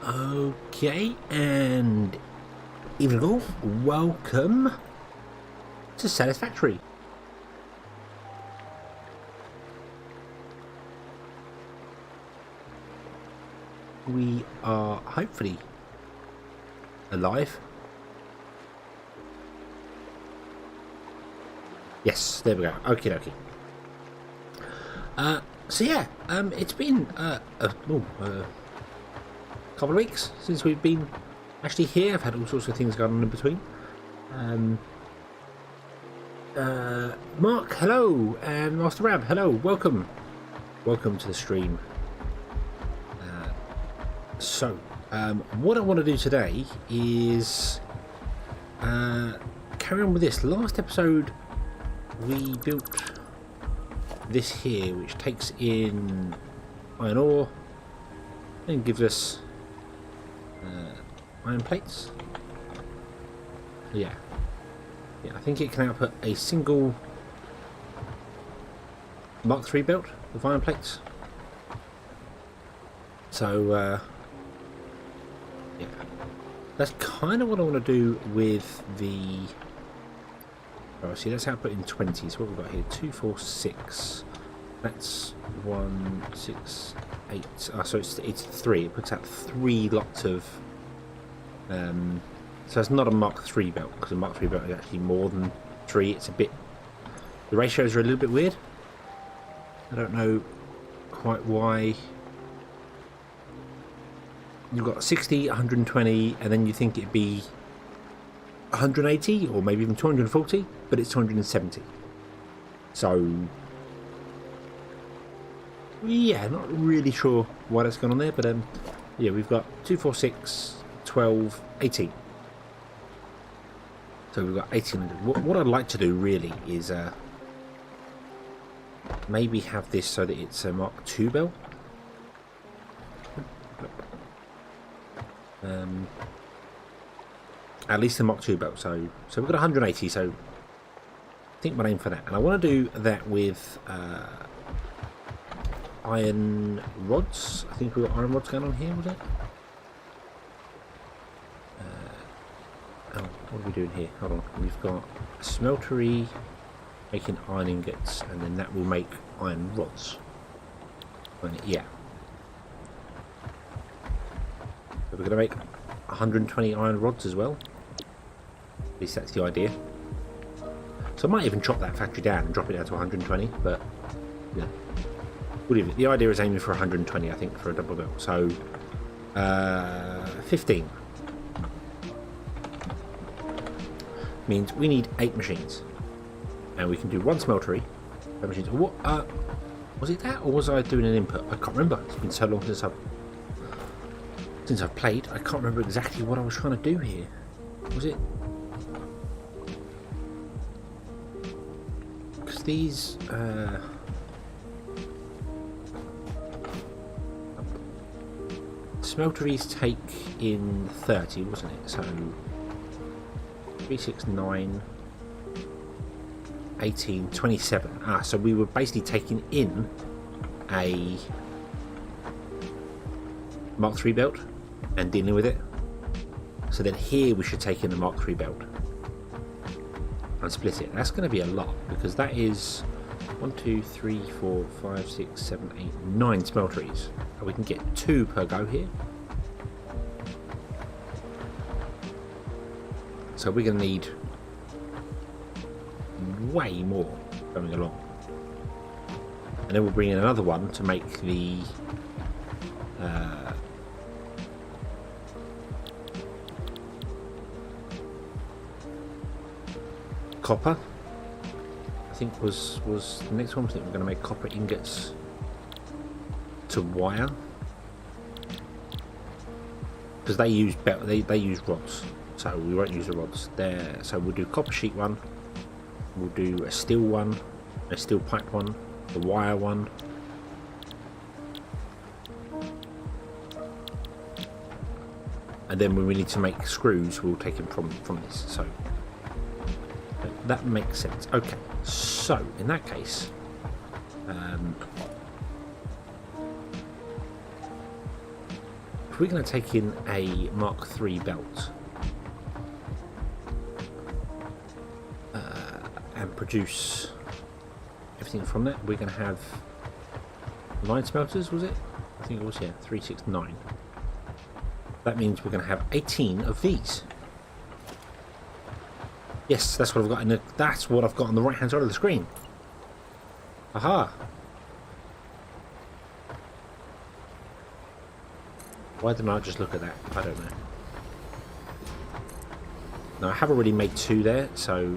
Okay, and evening all, welcome to Satisfactory. We are hopefully alive. Yes, there we go. Okie dokie. So yeah, it's been a couple of weeks since we've been actually here. I've had all sorts of things going on in between. Mark, hello, and Master Rab, hello, welcome to the stream. So what I want to do today is carry on with this. Last episode we built this here, which takes in iron ore and gives us iron plates. Yeah, I think it can output a single Mark III belt with iron plates. So yeah, that's kind of what I want to do with the... Oh, see, that's output in 20. So what we've got here, 2, 4, 6. That's 1, 6, 8. Oh, so it's 3. It puts out 3 lots of... so it's not a Mark III belt, because a Mark III belt is actually more than 3. It's a bit... The ratios are a little bit weird. I don't know quite why. You've got 60, 120, and then you think it'd be 180 or maybe even 240, but it's 270. So yeah, not really sure why that's gone on there, but yeah, we've got 2, 4, 6, 12, 18. So we've got 1800. What I'd like to do really is maybe have this so that it's a Mark II belt. At least a Mark II belt. So we've got 180. So I think we'll aim for that, and I want to do that with iron rods. I think we've got iron rods going on here. Was it? Oh, what are we doing here? Hold on. We've got a smeltery making iron ingots, and then that will make iron rods. Yeah. So we're going to make 120 iron rods as well. At least that's the idea. So I might even chop that factory down and drop it down to 120, but yeah. The idea is aiming for 120, I think, for a double belt. So 15 means we need 8 machines, and we can do 1 smeltery. 8 machines. What was it that, or was I doing an input? I can't remember. It's been so long since I've played. I can't remember exactly what I was trying to do here. Was it? Because these smelteries take in 30, wasn't it? So 3, 6, 9, 18, 27. So we were basically taking in a Mark III belt and dealing with it. So then here we should take in the Mark III belt and split it. That's going to be a lot, because that is 1, 2, 3, 4, 5, 6, 7, 8, 9 smelteries. And we can get 2 per go here. So we're going to need way more going along. And then we'll bring in another one to make the copper. I think was the next one. I think we're going to make copper ingots to wire, because they use rods, so we won't use the rods there. So we'll do copper sheet one, we'll do a steel one, a steel pipe one, the wire one, and then when we need to make screws, we'll take them from this. So that makes sense. Okay, so in that case, if we're going to take in a Mark III belt and produce everything from that, we're going to have 9 smelters, was it? I think it was, yeah, 3, 6, 9. That means we're going to have 18 of these. Yes, that's what I've got that's what I've got on the right hand side of the screen. Aha! Why didn't I just look at that? I don't know. No, I have already made 2 there, so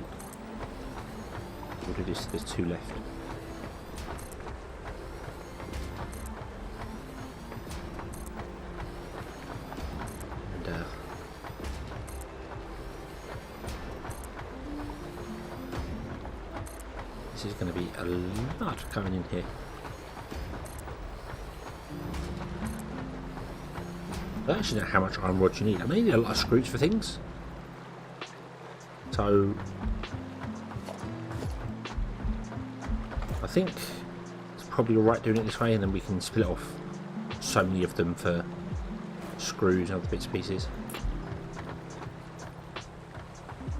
we'll do this. There's 2 left. And this is going to be a lot coming in here. I don't actually know how much iron rod you need. I may need a lot of screws for things. So I think it's probably alright doing it this way, and then we can split off so many of them for screws and other bits and pieces.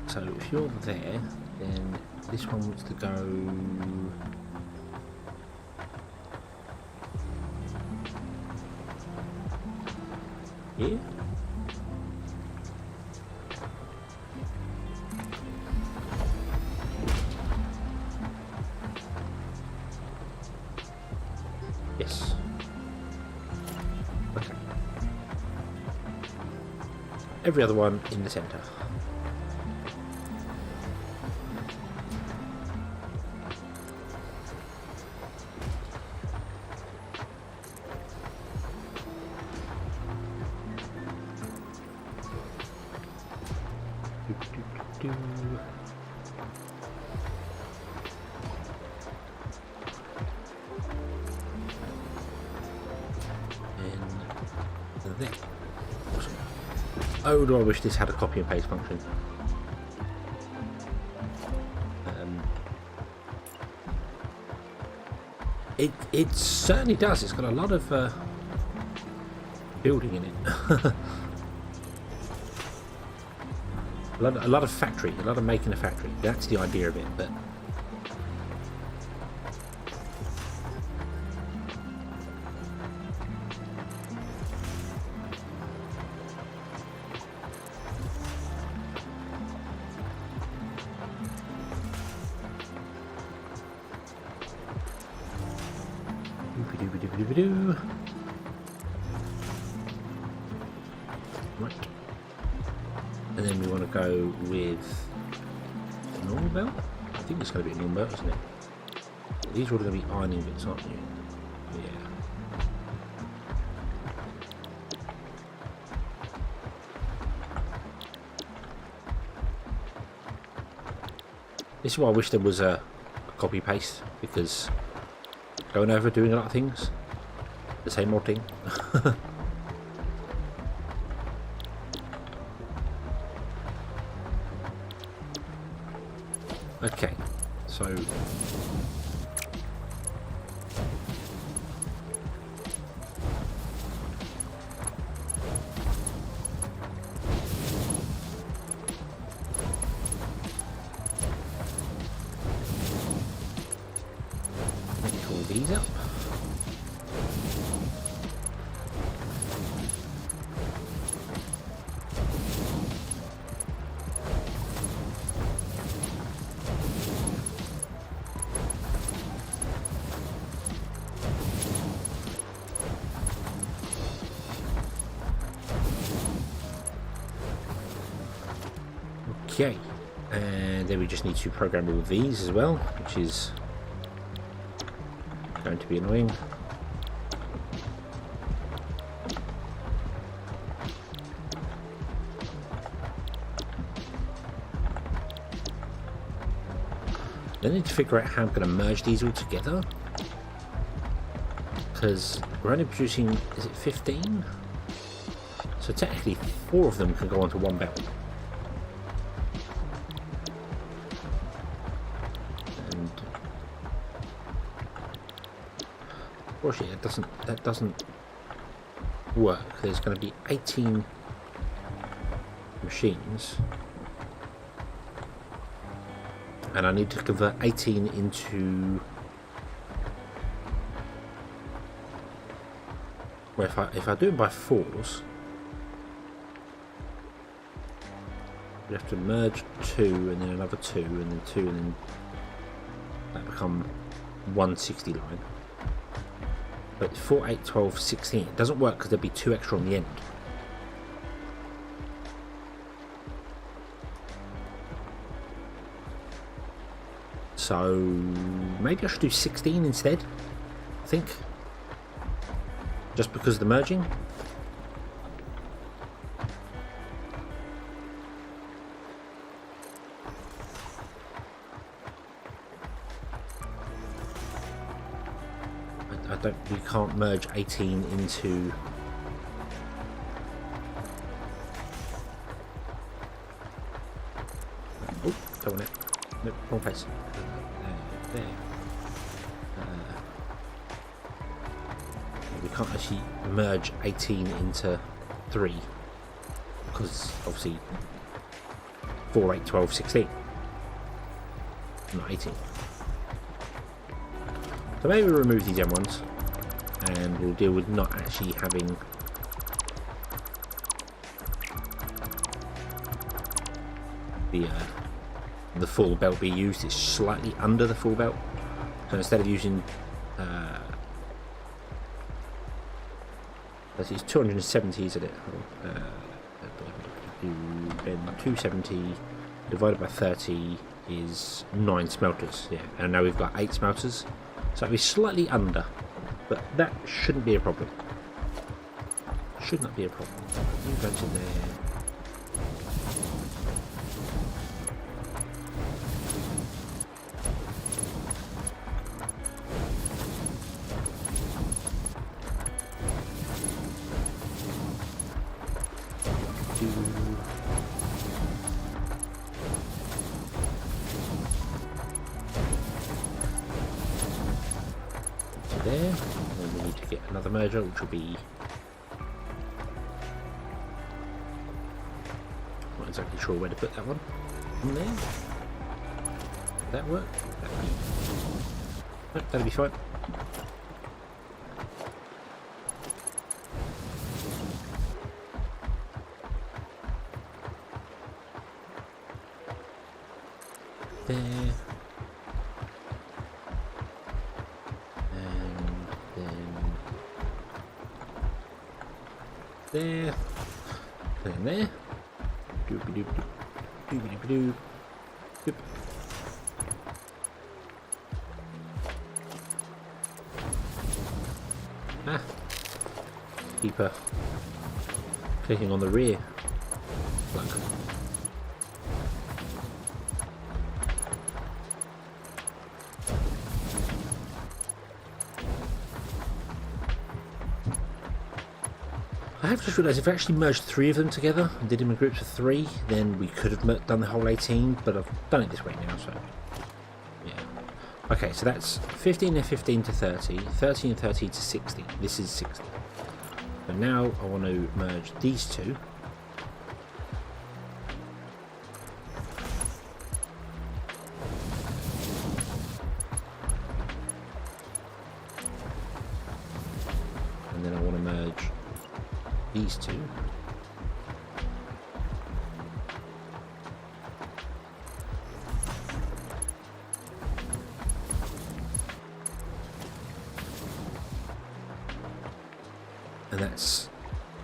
So if you're there, then this one wants to go here. Yes. Okay. Every other one in the center. Oh, do I wish this had a copy and paste function. It certainly does. It's got a lot of building in it. a lot of factory, a lot of making a factory. That's the idea of it, but right. And then we want to go with a normal belt. I think it's going to be a normal belt, isn't it? These are all going to be ironing bits, aren't you? Yeah. This is why I wish there was a copy paste, because going over doing a lot of things, the same old thing. Okay, so let's call these up. Okay, and then we just need to program all of these as well, which is going to be annoying. Then I need to figure out how I'm going to merge these all together, because we're only producing, is it 15? So technically 4 of them can go onto one belt. Unfortunately, that doesn't work, there's going to be 18 machines, and I need to convert 18 into, well, if I do it by fours, we have to merge 2 and then another 2 and then 2 and then that become 160 line. But 4, 8, 12, 16, it doesn't work because there'll be 2 extra on the end. So maybe I should do 16 instead, I think. Just because of the merging. We can't merge 18 into. Oh, don't want it. No, wrong place. There. We can't actually merge 18 into 3 because obviously 4, 8, 12, 16. Not 18. So maybe we'll remove these M1s and we'll deal with not actually having the full belt be used. It's slightly under the full belt, so instead of using let's see, it's 270, isn't it? Then 270 divided by 30 is 9 smelters, yeah, and now we've got 8 smelters. So it'll be slightly under, but that shouldn't be a problem. Should not be a problem. You go to there. There, and then we need to get another merger, which will be not exactly sure where to put that one. In there. Would that work? That'll be fine. There. There, and there. Doop-a-doop, doop-a-doop-a-doop. Doop. Ah, keep clicking on the rear plug. I have just realised if I actually merged 3 of them together and did them in groups of 3, then we could have done the whole 18, but I've done it this way now, so yeah. Okay, so that's 15 and 15 to 30, 30 and 30 to 60. This is 60. So now I want to merge these 2. And then I want to merge these 2. And that's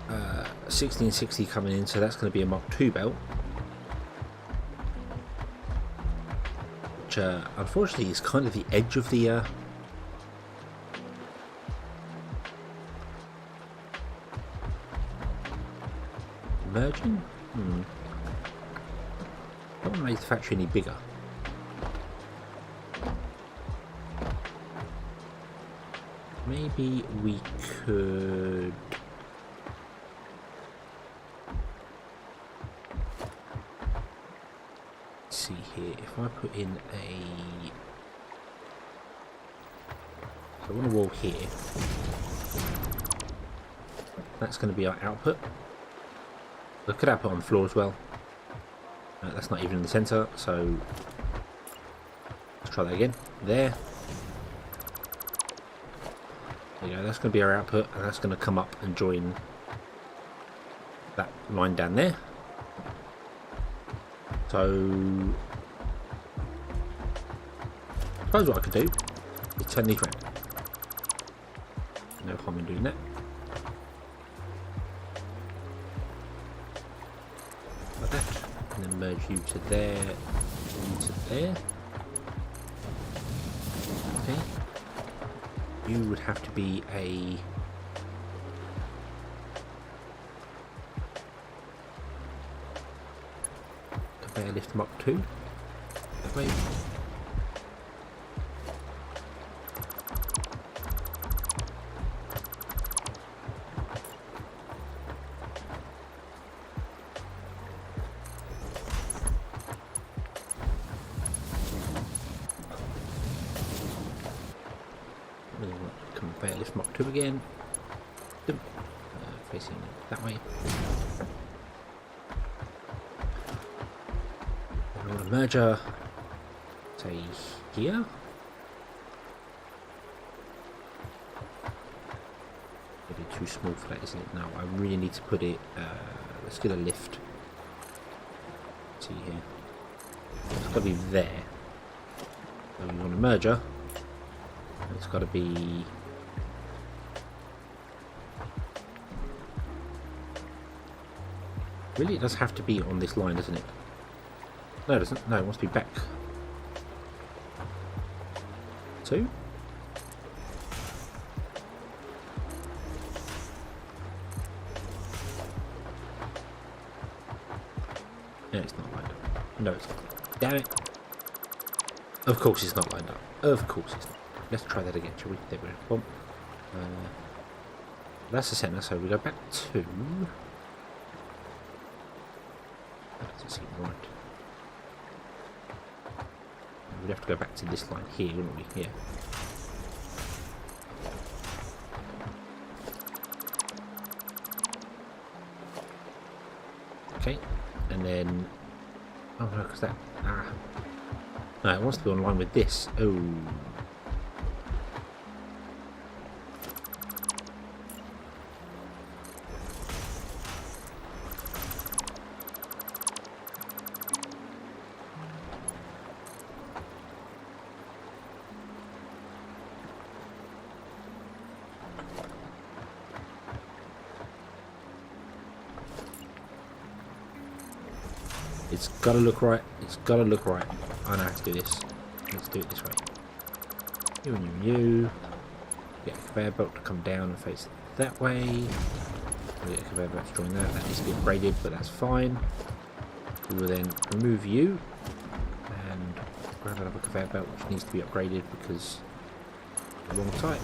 1660 coming in, so that's going to be a Mark II belt, which unfortunately is kind of the edge of the merging? Don't want to make the factory any bigger. Maybe we could... Let's see here, if I put in a... So I want a wall here. That's going to be our output. We could output on the floor as well. That's not even in the centre, so let's try that again. There. There you go, that's going to be our output, and that's going to come up and join that line down there. So I suppose what I could do is turn these round. No harm in doing that. Like that. And then merge you to there, you to there. Okay. You would have to be a conveyor lift Mach 2. That way. Conveyor lift Mach 2 again. Facing that way. We want a merger, say here. Maybe too small for that, isn't it? No, I really need to put it. Let's get a lift. Let's see here. It's got to be there. So we want a merger. It's got to be. Really, it does have to be on this line, doesn't it? No, it doesn't. No, it wants to be back. 2. No, it's not lined up. No, it's not. Damn it. Of course it's not lined up. Of course it's not. Let's try that again, shall we? There we go. Boom. That's the centre, so we go back to. That doesn't seem right. We'd have to go back to this line here, wouldn't we? Yeah. Okay, and then. Oh no, because that. No, it wants to be on line with this. Oh. It's gotta look right. It's gotta look right. I know how to do this. Let's do it this way. You and you. Get a conveyor belt to come down and face that way. We'll get a conveyor belt to join that. That needs to be upgraded, but that's fine. We will then remove you and grab another conveyor belt which needs to be upgraded because the wrong type.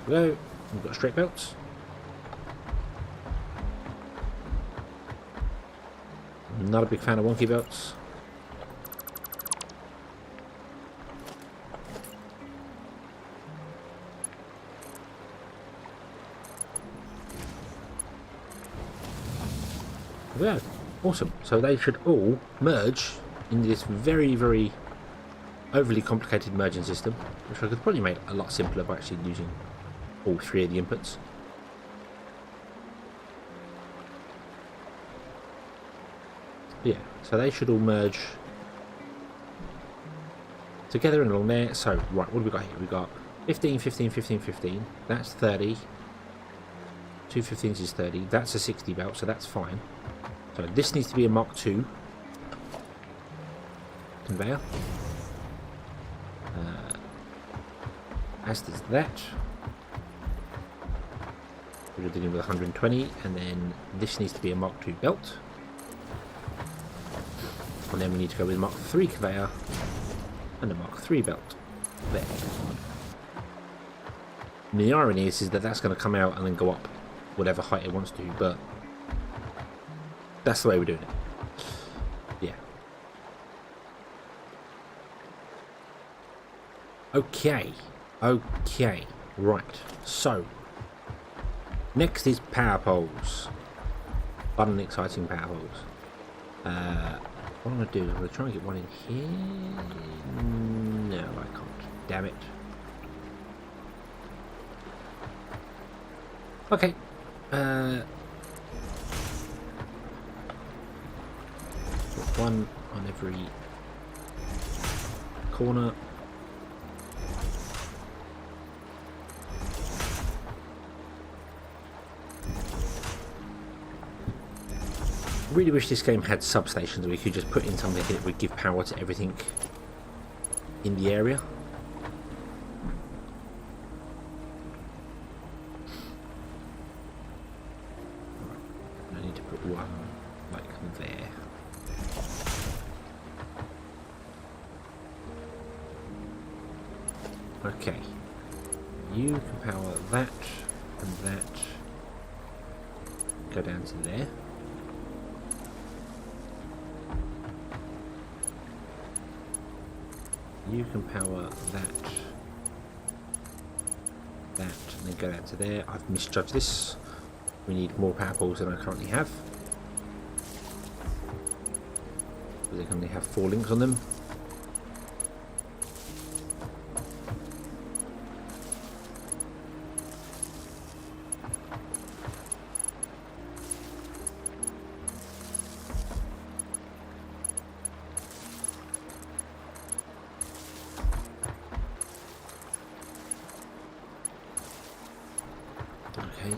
There we go. We've got straight belts. Not a big fan of wonky belts. Yeah, awesome. So they should all merge in this very, very overly complicated merging system, which I could probably make a lot simpler by actually using all 3 of the inputs. Yeah, so they should all merge together and along there. So, right, what have we got here? We've got 15, 15, 15, 15. That's 30. 2 15s is 30. That's a 60 belt, so that's fine. So this needs to be a Mach 2 conveyor. As does that. We're dealing with 120, and then this needs to be a Mach 2 belt. And then we need to go with a Mach 3 conveyor and a Mach 3 belt. There. And the irony is that that's going to come out and then go up whatever height it wants to, but that's the way we're doing it. Yeah. Okay. Okay. Right, so next is power poles. Fun and exciting power poles. What I'm going to do is I'm going to try and get one in here. No, I can't. Damn it. Okay. One on every corner. Really wish this game had substations that we could just put in something that would give power to everything in the area. I need to put one like there. Okay, you can power that and that. Go down to there. You can power that, and then go down to there. I've misjudged this. We need more power poles than I currently have. They currently have 4 links on them. Okay,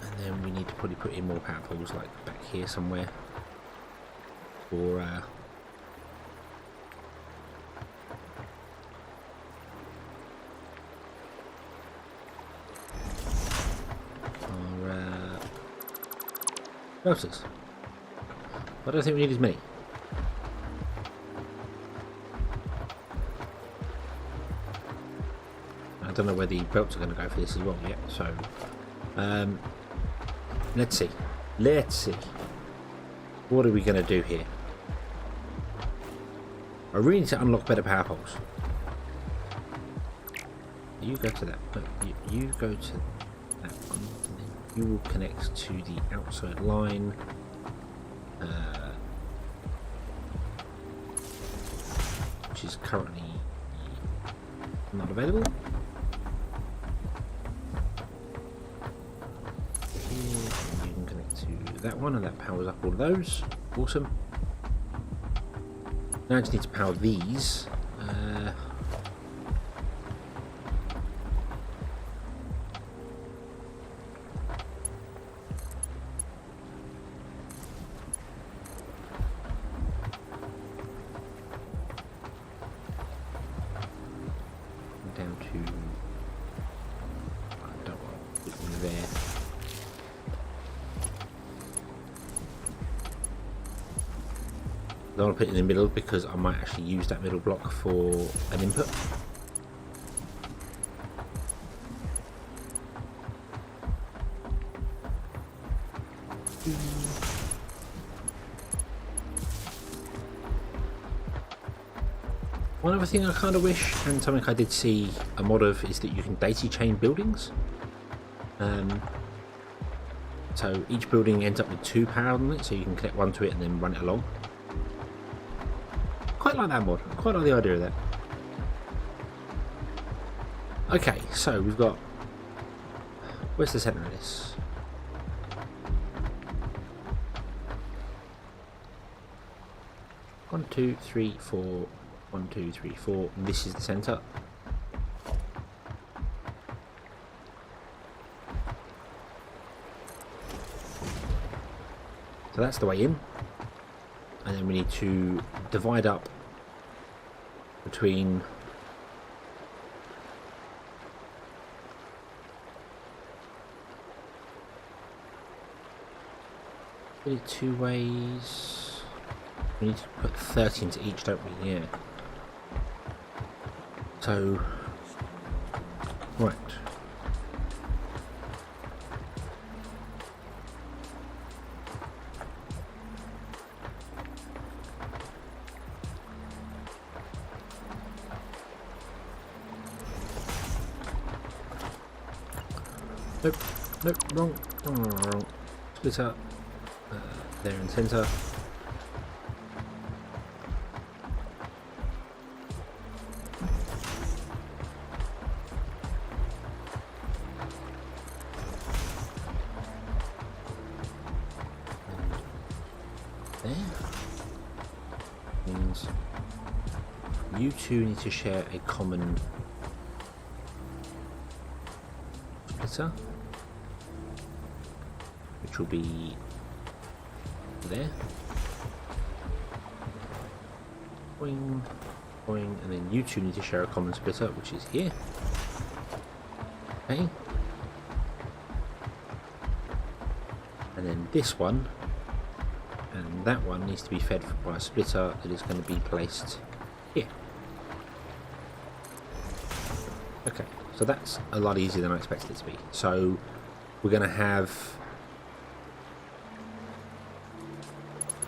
and then we need to probably put in more power poles like back here somewhere for our belters. I don't think we need as many. I don't know where the belts are going to go for this as well yet, so let's see. What are we going to do here? I really need to unlock better power poles. You go to that. No, you go to that one. And then you will connect to the outside line. Which is currently not available. That one, and that powers up all of those. Awesome. Now I just need to power these. Down to... I don't want to put one there. I don't want to put it in the middle because I might actually use that middle block for an input. One other thing I kind of wish, and something I did see a mod of, is that you can daisy chain buildings. So each building ends up with 2 power on it, so you can connect one to it and then run it along. Quite like that mod. Quite like the idea of that. Okay, so we've got... Where's the centre of this? One, two, three, four. 1, 2, 3, 4. This is the centre. So that's the way in. And then we need to divide up between really 2 ways. We need to put 30 into each, don't we? Yeah. So, right. Nope. Nope. Wrong. Wrong. Split up. There in the centre. There. Means you two need to share a common splitter, which will be there. Boing, boing, and then you two need to share a common splitter, which is here. Okay. And then this one and that one needs to be fed by a splitter that is going to be placed here. Okay, so that's a lot easier than I expected it to be. So we're going to have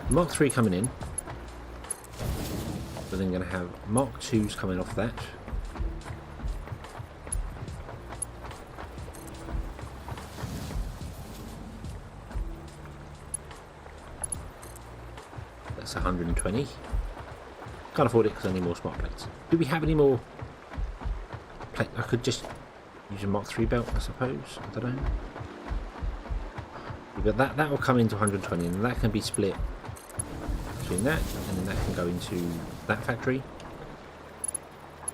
Mark 3 coming in. We're then going to have Mark 2s coming off that. That's 120. Can't afford it because I need more smart plates. Do we have any more plate? I could just use a Mark 3 belt, I suppose. I don't know. But that will come into 120, and that can be split between that, and then that can go into that factory,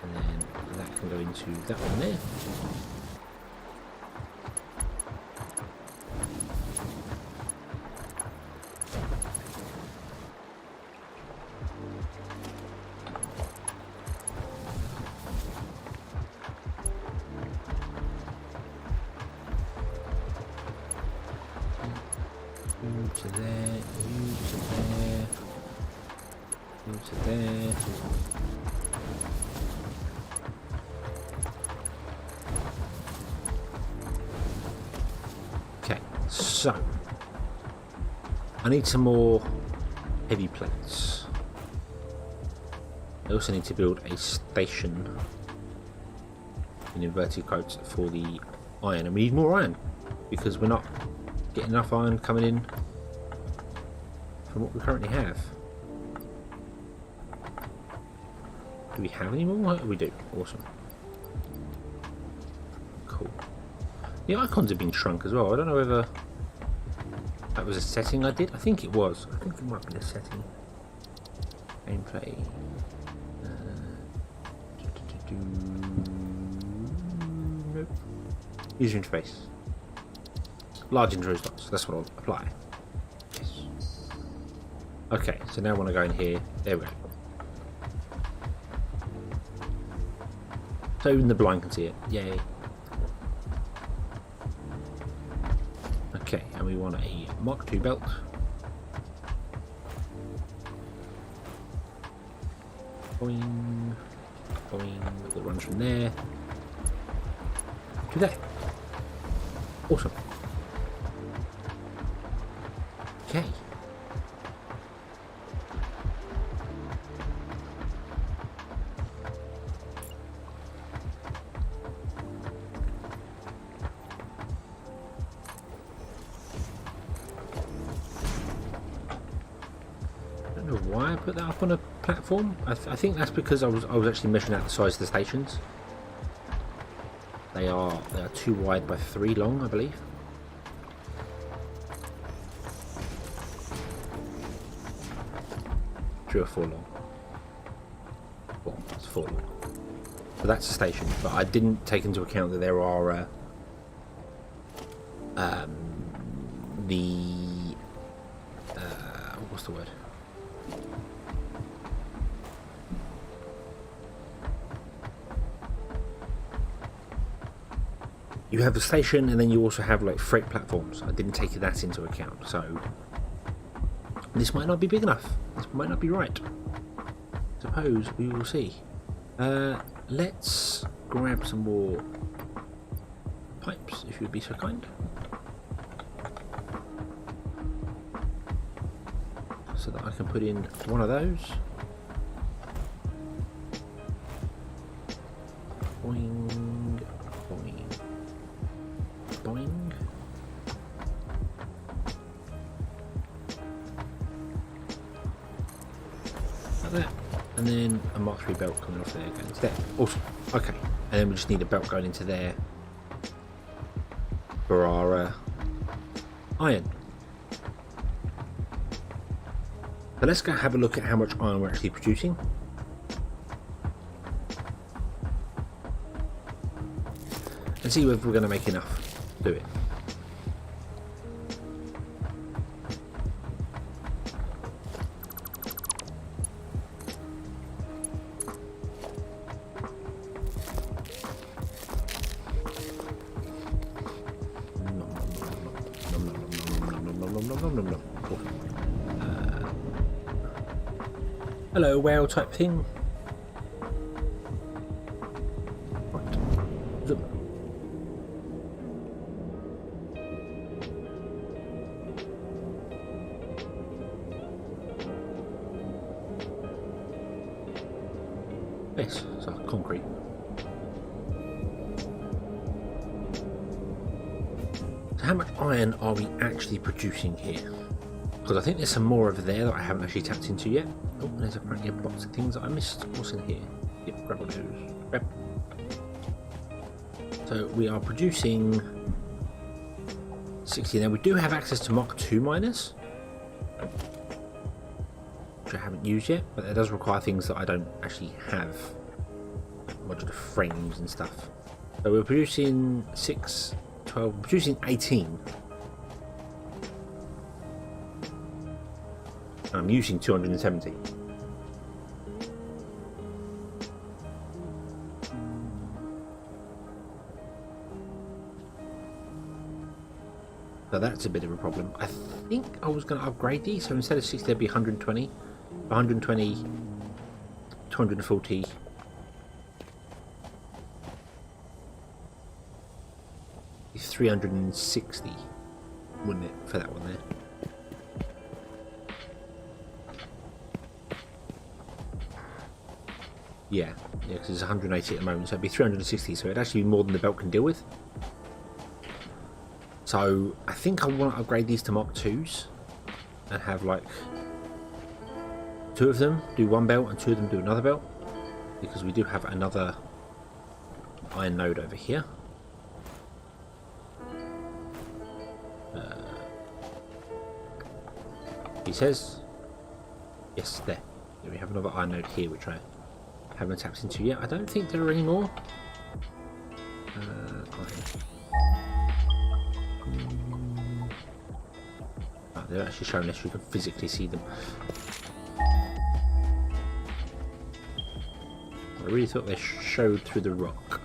and then that can go into that one there. To there, you to there, you to there. Okay, so I need some more heavy plates. I also need to build a station in inverted quotes for the iron, and we need more iron because we're not getting enough iron coming in from what we currently have. Do we have any more? We do. Awesome. Cool. The icons have been shrunk as well. I don't know whether that was a setting I did. I think it was. I think it might be a setting. Gameplay. Nope. User interface. Large intro dots. That's what I'll apply. Yes. Okay, so now I want to go in here. There we go. So even the blind can see it. Yay. Okay, and we want a Mark II belt. Boing. Boing. That runs from there to there. Awesome. Okay. I don't know why I put that up on a platform. I think that's because I was actually measuring out the size of the stations. They are 2 wide by 3 long, I believe. Or 4 long. Well, it's 4 long. So that's the station, but I didn't take into account that there are what's the word? You have the station, and then you also have like freight platforms. I didn't take that into account, so this might not be big enough. This might not be right. Suppose we will see. Let's grab some more pipes, if you would be so kind. So that I can put in one of those. Boing, boing, Boing. Like that. And then a Mark III belt coming off there, going into there. Awesome. Okay. And then we just need a belt going into there for our iron. So let's go have a look at how much iron we're actually producing. And see whether we're going to make enough to do it. Hello, whale type thing. Right. Zoom. Yes, so concrete. So how much iron are we actually producing here? Because I think there's some more over there that I haven't actually tapped into yet. Oh, and there's apparently a box of things that I missed. What's in here? Yep, grab all those. Grab. So we are producing 60 now. We do have access to Mark II miners, which I haven't used yet, but that does require things that I don't actually have. Modular frames and stuff. So we're producing 6, 12, we're producing 18. I'm using 270. So that's a bit of a problem. I think I was going to upgrade these, so instead of 60 there'd be 120. 120, 240. It's 360, wouldn't it, for that one there? Yeah, because it's 180 at the moment, so it'd be 360, so it'd actually be more than the belt can deal with. So I think I want to upgrade these to Mark IIs and have like 2 of them do one belt and 2 of them do another belt, because we do have another iron node over here. He says, yes, there. We have another iron node here, which I haven't tapped into yet. I don't think there are any more. Oh, they're actually showing us, you can physically see them. I really thought they showed through the rock.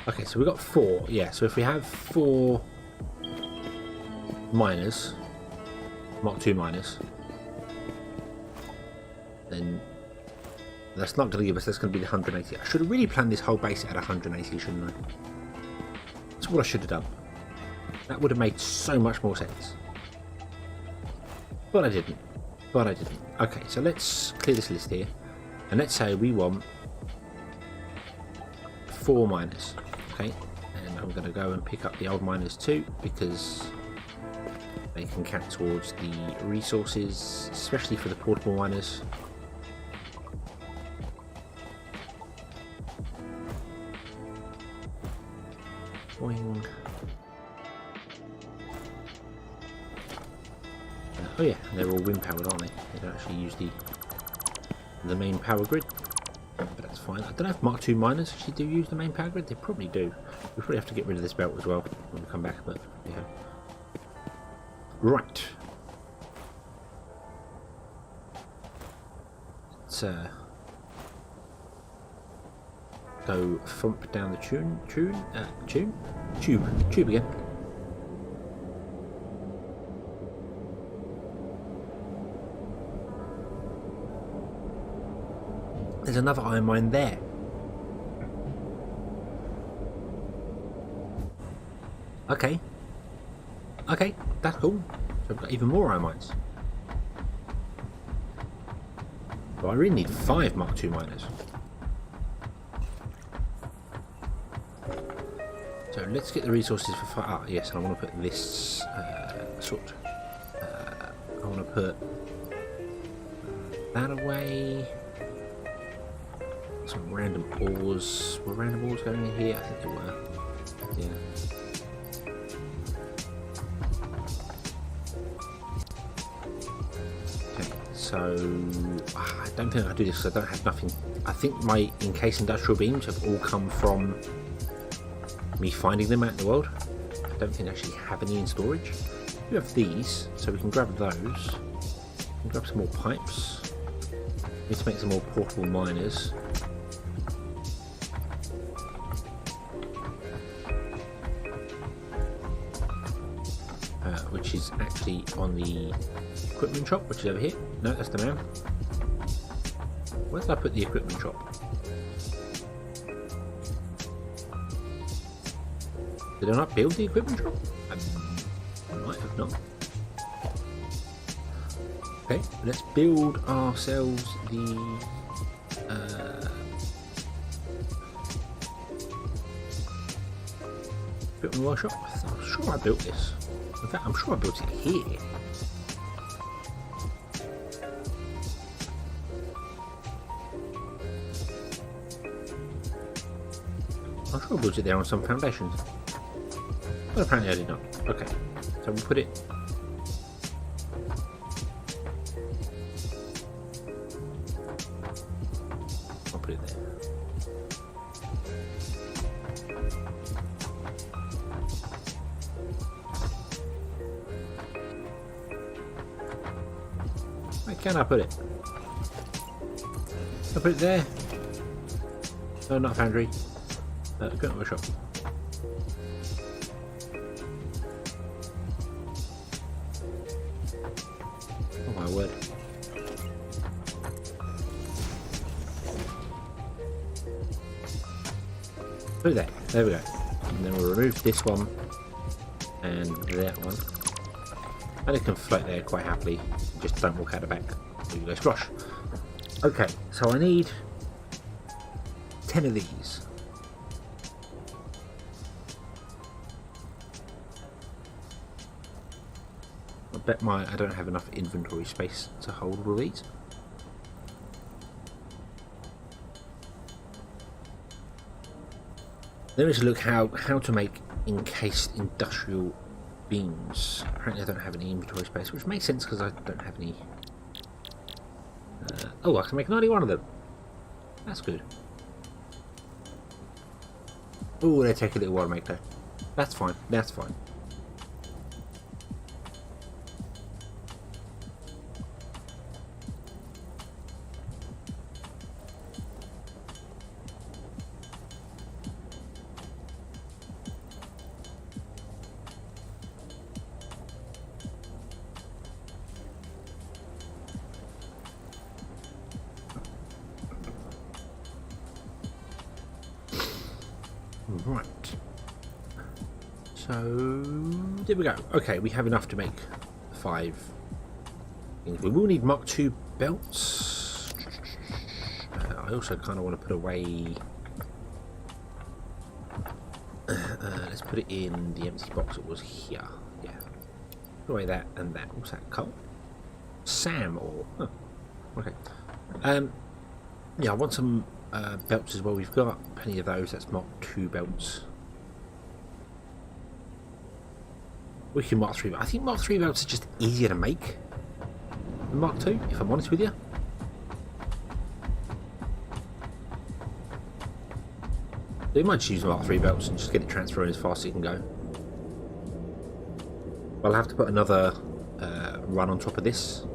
Okay, so we've got 4. Yeah, so if we have 4 miners, Mark II miners, then that's not going to give us, that's going to be the 180. I should have really planned this whole base at 180, shouldn't I? That's what I should have done. That would have made so much more sense. But I didn't. Okay, so let's clear this list here. And let's say we want 4 miners. Okay, and I'm going to go and pick up the old miners too, because they can count towards the resources, especially for the portable miners. Boing. Oh yeah, they're all wind powered, aren't they? They don't actually use the main power grid. But that's fine. I don't know if Mark II miners actually do use the main power grid. They probably do. We probably have to get rid of this belt as well when we come back, but yeah. Right. Let's go thump down the tube again. There's another iron mine there. Okay. Okay, that's cool. So we've got even more iron mines. But I really need 5 Mark II miners. So let's get the resources for 5. Ah, yes, and I want to put this sort. I want to put that away. Some random ores. Were random ores going in here? I think they were. Yeah. Okay, so I don't think I do this because I don't have nothing. I think my encased industrial beams have all come from me finding them out in the world. I don't think I actually have any in storage. We have these, so we can grab those. We can grab some more pipes. We need to make some more portable miners. Which is actually on the equipment shop, which is over here. No, that's the man. Where did I put the equipment shop? Did I not build the equipment shop? I might have not. Okay, let's build ourselves the equipment workshop. I'm sure I built this. In fact, I'm sure I built it here. I'm sure I built it there on some foundations. But apparently I did not. Okay, so we'll put it. I'll put it there. Where can I put it? I'll put it there. No, not a foundry. Equipment workshop. Oh my word. Put it there. There we go. And then we'll remove this one and that one. And it can float there quite happily. Just don't walk out the back. There you go, squash. Okay, so I need 10 of these. I bet I don't have enough inventory space to hold all of these. There is a look how to make encased industrial beams. Apparently I don't have any inventory space, which makes sense because I don't have any. Oh, I can make 91 of them. That's good. Oh, they take a little while to make though. That's fine. That's fine. Right. So there we go. Okay, we have enough to make 5 things. We will need Mark II belts. I also kind of want to put away. Let's put it in the empty box that was here. Yeah. Put away that and that. What's that? Coal? Sam or? Huh. Okay. Yeah, I want some belts as well. We've got plenty of those. That's Mark II belts. We can Mark III. I think Mark III belts are just easier to make than Mark II, if I'm honest with you. So you might just use Mark III belts and just get it transferring as fast as you can go. I'll have to put another run on top of this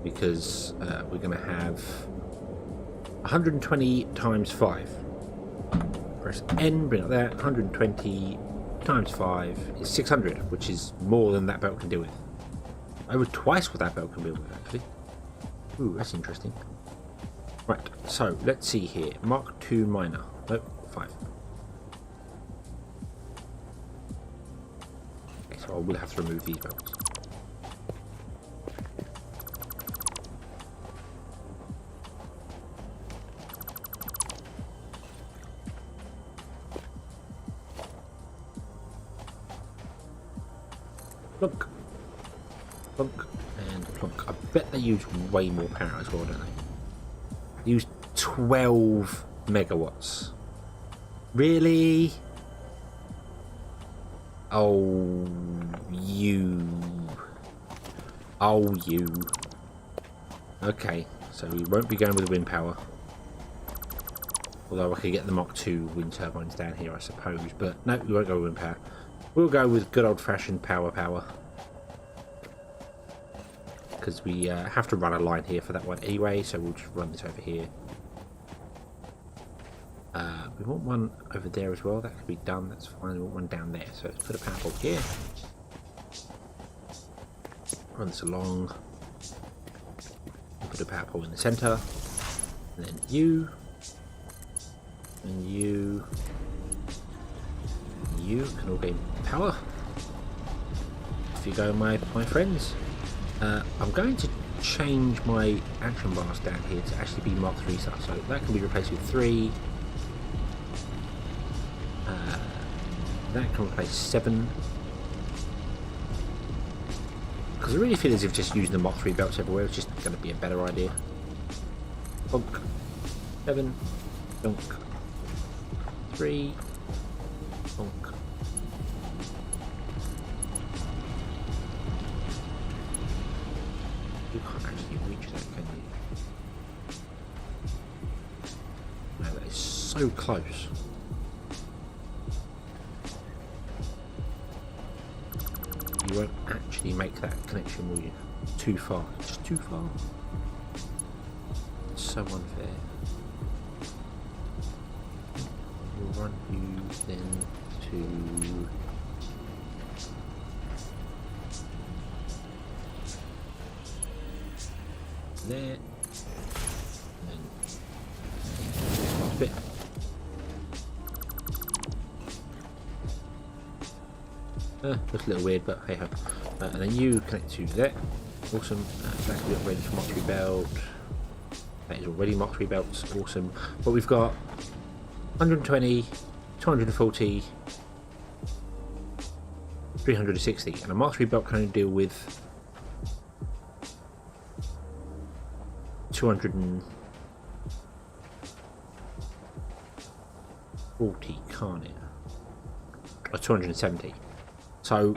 because we're going to have 120 times 5. Press N, bring up that. 120 times 5 is 600, which is more than that belt can deal with. Over twice what that belt can deal with, actually. Ooh, that's interesting. Right, so let's see here. Mark II miner. Nope, 5. Okay, so I will have to remove these belts. Plunk. Plunk. And plunk. I bet they use way more power as well, don't they? They use 12 megawatts. Really? Oh, you. Oh, you. Okay, so we won't be going with wind power. Although I could get the Mach 2 wind turbines down here, I suppose. But no, we won't go with wind power. We'll go with good old-fashioned power. Because we have to run a line here for that one anyway, so we'll just run this over here. We want one over there as well. That could be done. That's fine. We want one down there. So let's put a power pole here. Run this along. Put a power pole in the centre. And then you. And you. And you can all gain power. If you go, my friends. I'm going to change my action bars down here to actually be Mark 3 stuff. So that can be replaced with 3. That can replace 7. Because I really feel as if just using the Mach 3 belts everywhere is just going to be a better idea. Bonk. 7. Bonk. 3. Bonk. You can't actually reach that, can you? No, that is so close. You won't actually make that connection, will you? Too far. Just too far. It's so unfair. We'll run you then to... there. And then... last bit. Looks a little weird, but hey ho. And then you connect to there. Awesome. That can be upgraded for Mach 3 belt. That is already Mach 3 belts. Awesome. But we've got 120, 240, 360. And a Mach 3 belt can only deal with 240, can't it? Or 270. So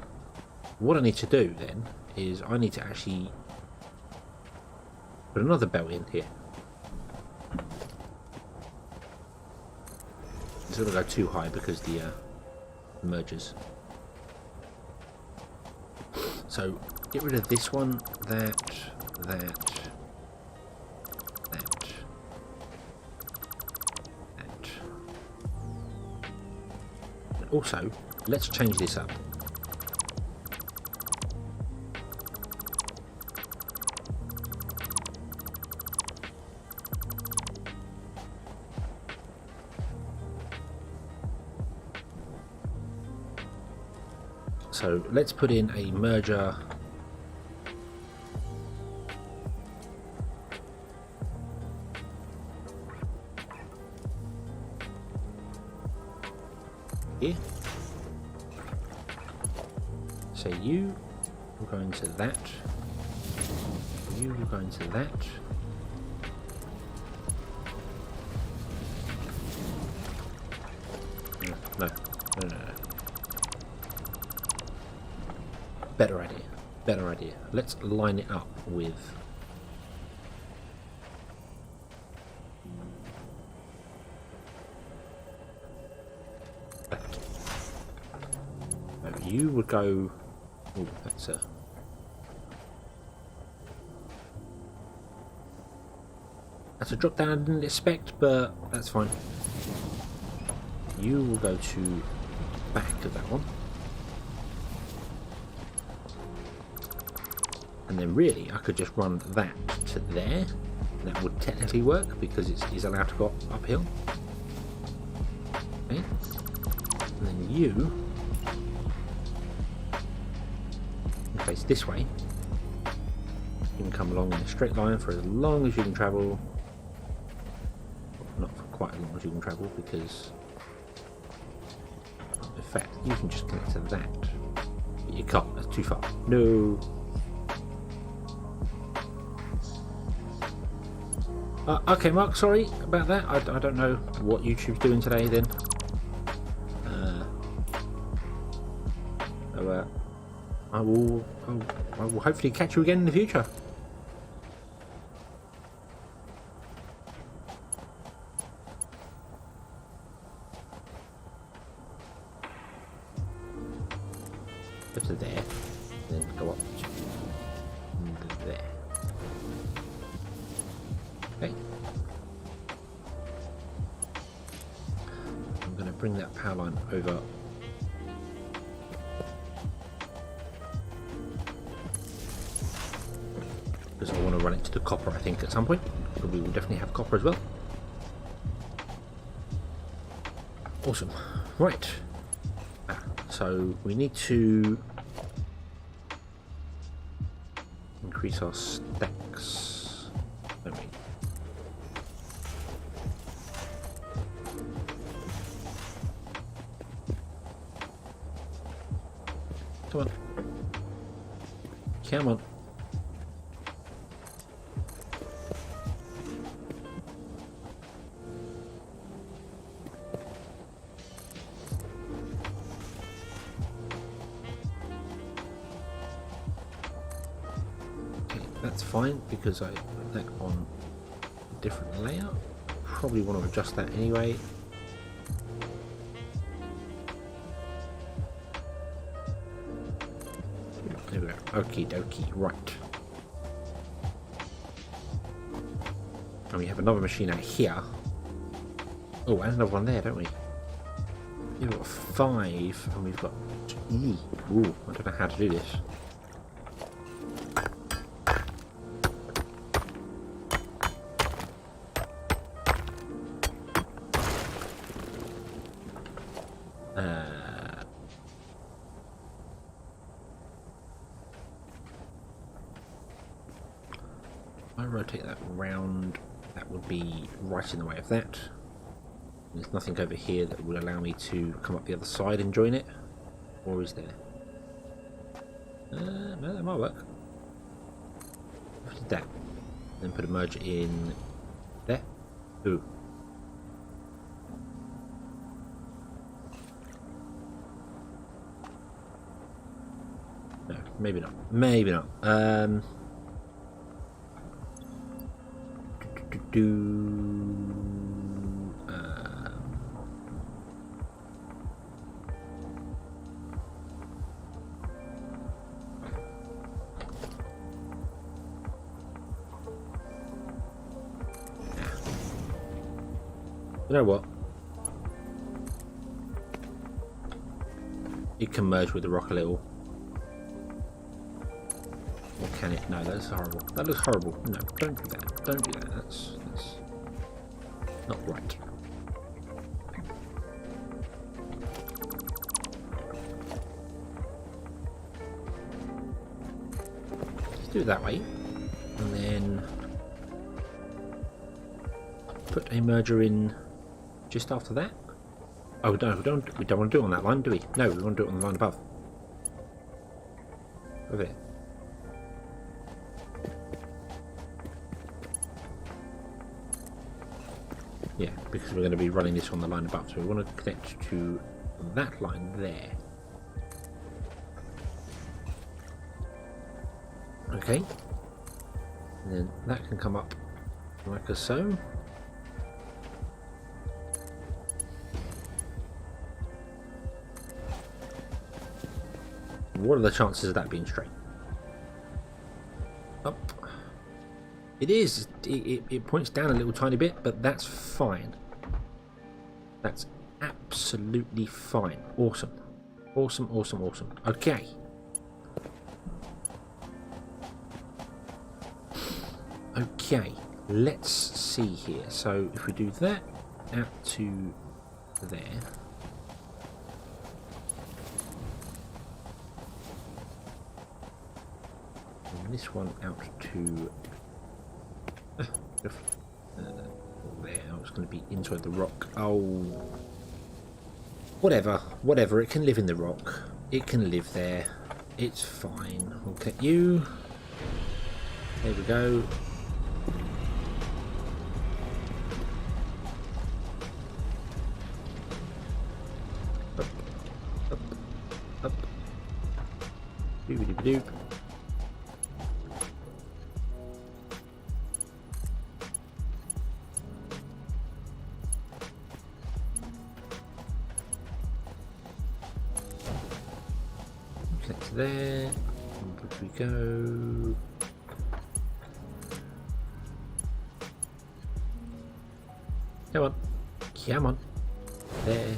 what I need to do then is I need to actually put another belt in here. It's going to go too high because the mergers. So get rid of this one, that. And also, let's change this up. So let's put in a merger here. So you will go into that. You will go into that. No. Better idea. Let's line it up with that. So you would go. Oh, that's a drop down I didn't expect, but that's fine. You will go to back of that one. And then really I could just run that to there. That would technically work because it's allowed to go uphill. Okay. And then you face this way. You can come along in a straight line for as long as you can travel. Not for quite as long as you can travel because in fact you can just connect to that. But You can't. That's too far. No. Okay, Mark. Sorry about that. I don't know what YouTube's doing today. Then. So, I will hopefully catch you again in the future. Go to there, then go up to there. Okay. I'm going to bring that power line over. Because I want to run it to the copper, I think, at some point. But we will definitely have copper as well. Awesome. Right. So we need to increase our stacks, don't we? Come on. Come on. That's fine because I put that on a different layout. Probably want to adjust that anyway. There we go. Okie dokie, right. And we have another machine out here. Oh, and another one there, don't we? We've got 5 and we've got 2. Ooh, I don't know how to do this. I rotate that round, that would be right in the way of that. There's nothing over here that would allow me to come up the other side and join it, or is there? No, that might work. What did that? Then put a merger in there. Ooh. No, maybe not. Maybe not. You know what? It can merge with the rock a little. Or can it? No, that's horrible. That looks horrible. No, don't do that. Don't do that. That's not right. Let's do it that way. And then put a merger in just after that. Oh no, we don't want to do it on that line, do we? No, we want to do it on the line above. Over there. Yeah, because we're going to be running this on the line above, so we want to connect to that line there. Okay. And then that can come up like so. What are the chances of that being straight? Up. It is. It points down a little tiny bit, but that's fine. That's absolutely fine. Awesome. Awesome, awesome, awesome. Okay. Okay. Let's see here. So if we do that out to there. This one out to there. It's going to be inside the rock. Oh, whatever. It can live in the rock. It can live there. It's fine. We'll get you. There we go. Up, up, up. Doobie-doobie-doop. Connect to there. Where we go? Come on. Come on. There.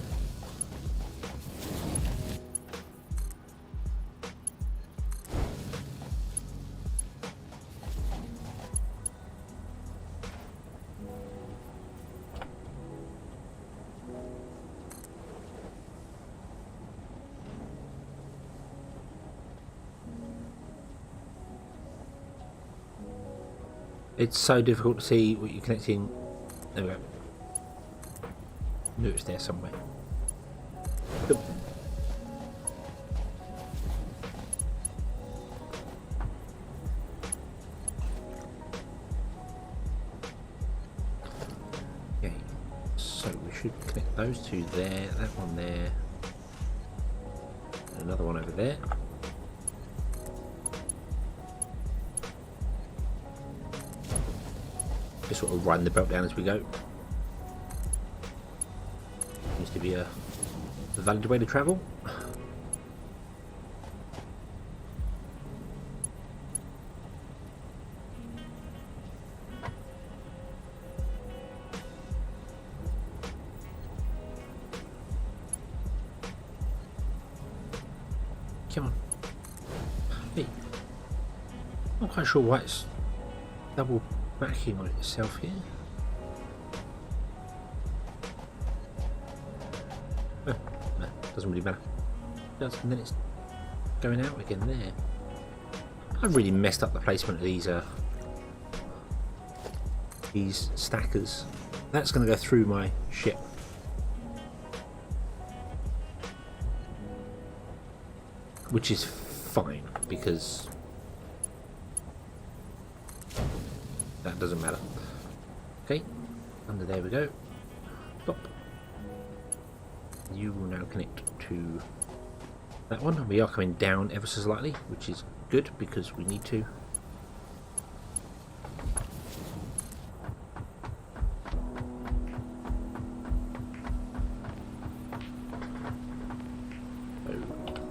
It's so difficult to see what you're connecting. There we go. Knew it was there somewhere. Good. Okay, so we should connect those two there, that one there, and another one over there. Just sort of run the belt down as we go. Seems to be a valid way to travel. Come on. Hey. Not quite sure why it's double backing on itself here. Oh, no, doesn't really matter. And then it's going out again there. I've really messed up the placement of these stackers. That's going to go through my ship. Which is fine because that doesn't matter. Okay, under there we go. Stop. You will now connect to that one. We are coming down ever so slightly, which is good because we need to.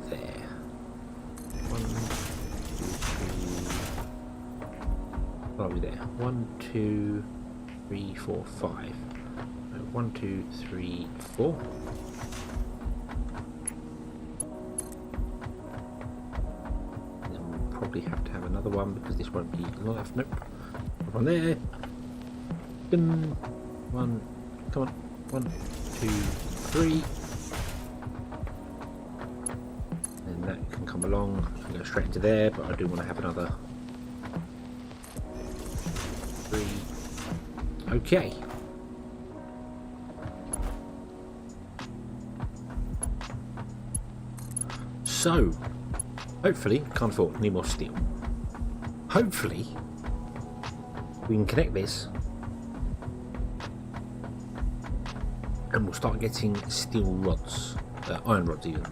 So there. 1, 2, 3. What are we there? 1, 2, 3, 4, 5. 1, 2, 3, 4. Have to have another one because this won't be long enough. Nope. One there. 1. Come on. 1, 2, 3. And that can come along and go straight into there, but I do want to have another 3. Okay. So hopefully, can't afford any more steel. Hopefully, we can connect this and we'll start getting steel rods, iron rods even.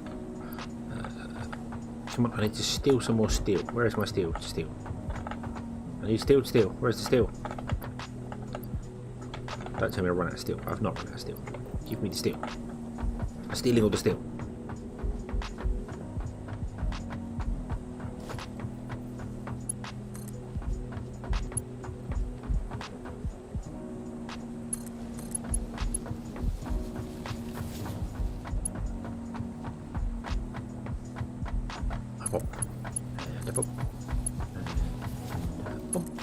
Come on, I need to steal some more steel. Where is my steel? Steel. I need steel. Where's the steel? Don't tell me I run out of steel. I've not run out of steel. Give me the steel. I'm stealing all the steel.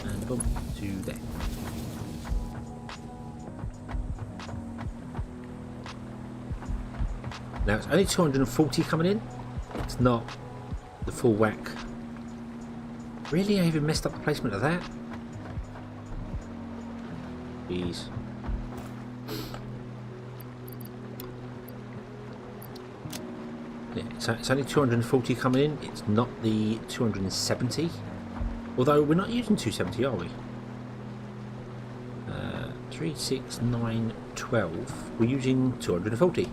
And bump to there. Now it's only 240 coming in. It's not the full whack. Really, I even messed up the placement of that. Jeez. Yeah, it's only 240 coming in. It's not the 270. Although we're not using 270, are we? 3, 6, 9, 12. We're using 240.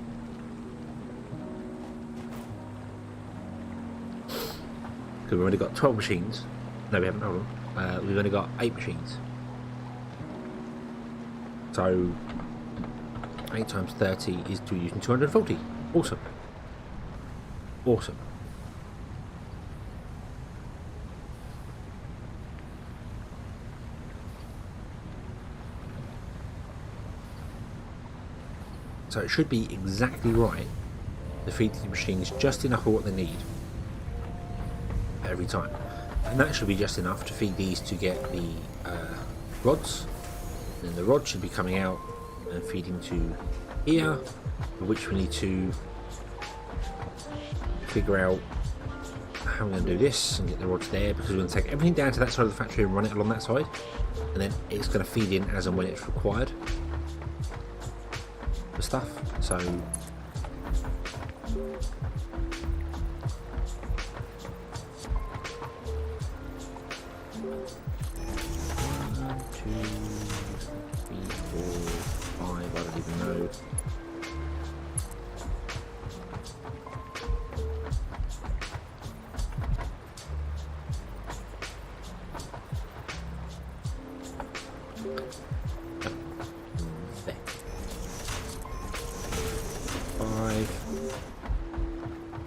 Because we've only got 12 machines. No, we haven't. Hold on. We've only got 8 machines. So 8 times 30 is using 240. Awesome. Awesome. So it should be exactly right to feed the machines just enough of what they need every time. And that should be just enough to feed these to get the rods. Then the rods should be coming out and feeding to here, which we need to figure out how we're going to do this and get the rods there, because we're going to take everything down to that side of the factory and run it along that side, and then it's going to feed in as and when it's required for stuff. So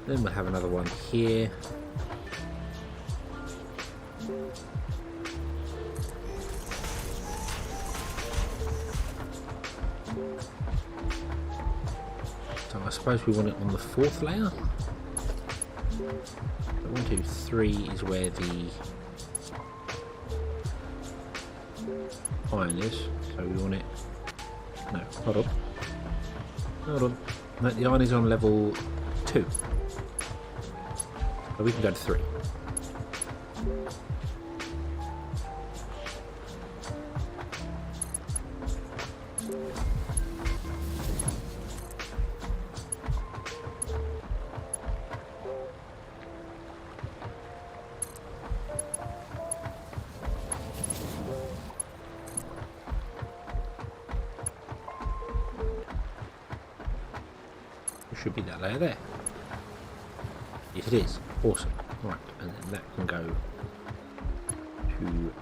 then we'll have another one here. So I suppose we want it on the 4th layer. So 1, 2, 3 is where the iron is. So we want it. No, hold on. Hold on. No, the iron is on level 2. So we can go to 3. Should be that layer there. Yes, it is. Awesome. Right, and then that can go to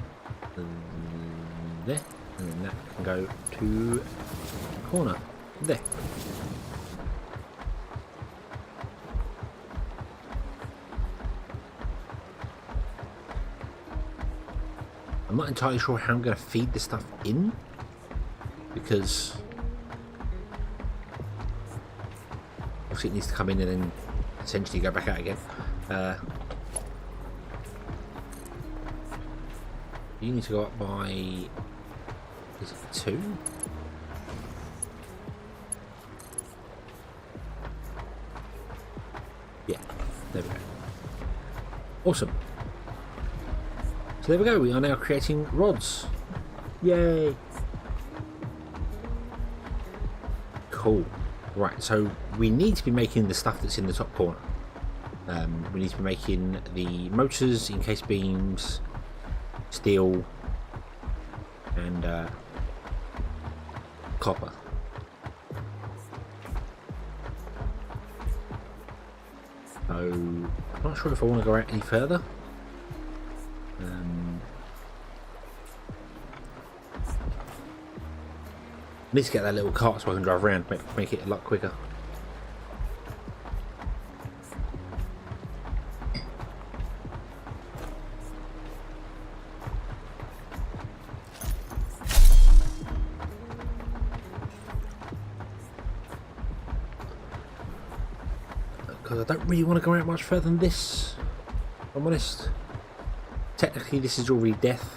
there, and then that can go to the corner there. I'm not entirely sure how I'm going to feed this stuff in, because it needs to come in and then essentially go back out again. You need to go up by, is it 2? Yeah, there we go. Awesome. So there we go, we are now creating rods. Yay! Cool. Right, so we need to be making the stuff that's in the top corner. We need to be making the motors, encased beams, steel, and copper. So, I'm not sure if I want to go out any further. I need to get that little cart so I can drive around, make it a lot quicker. Because I don't really want to go out much further than this, if I'm honest. Technically this is already death.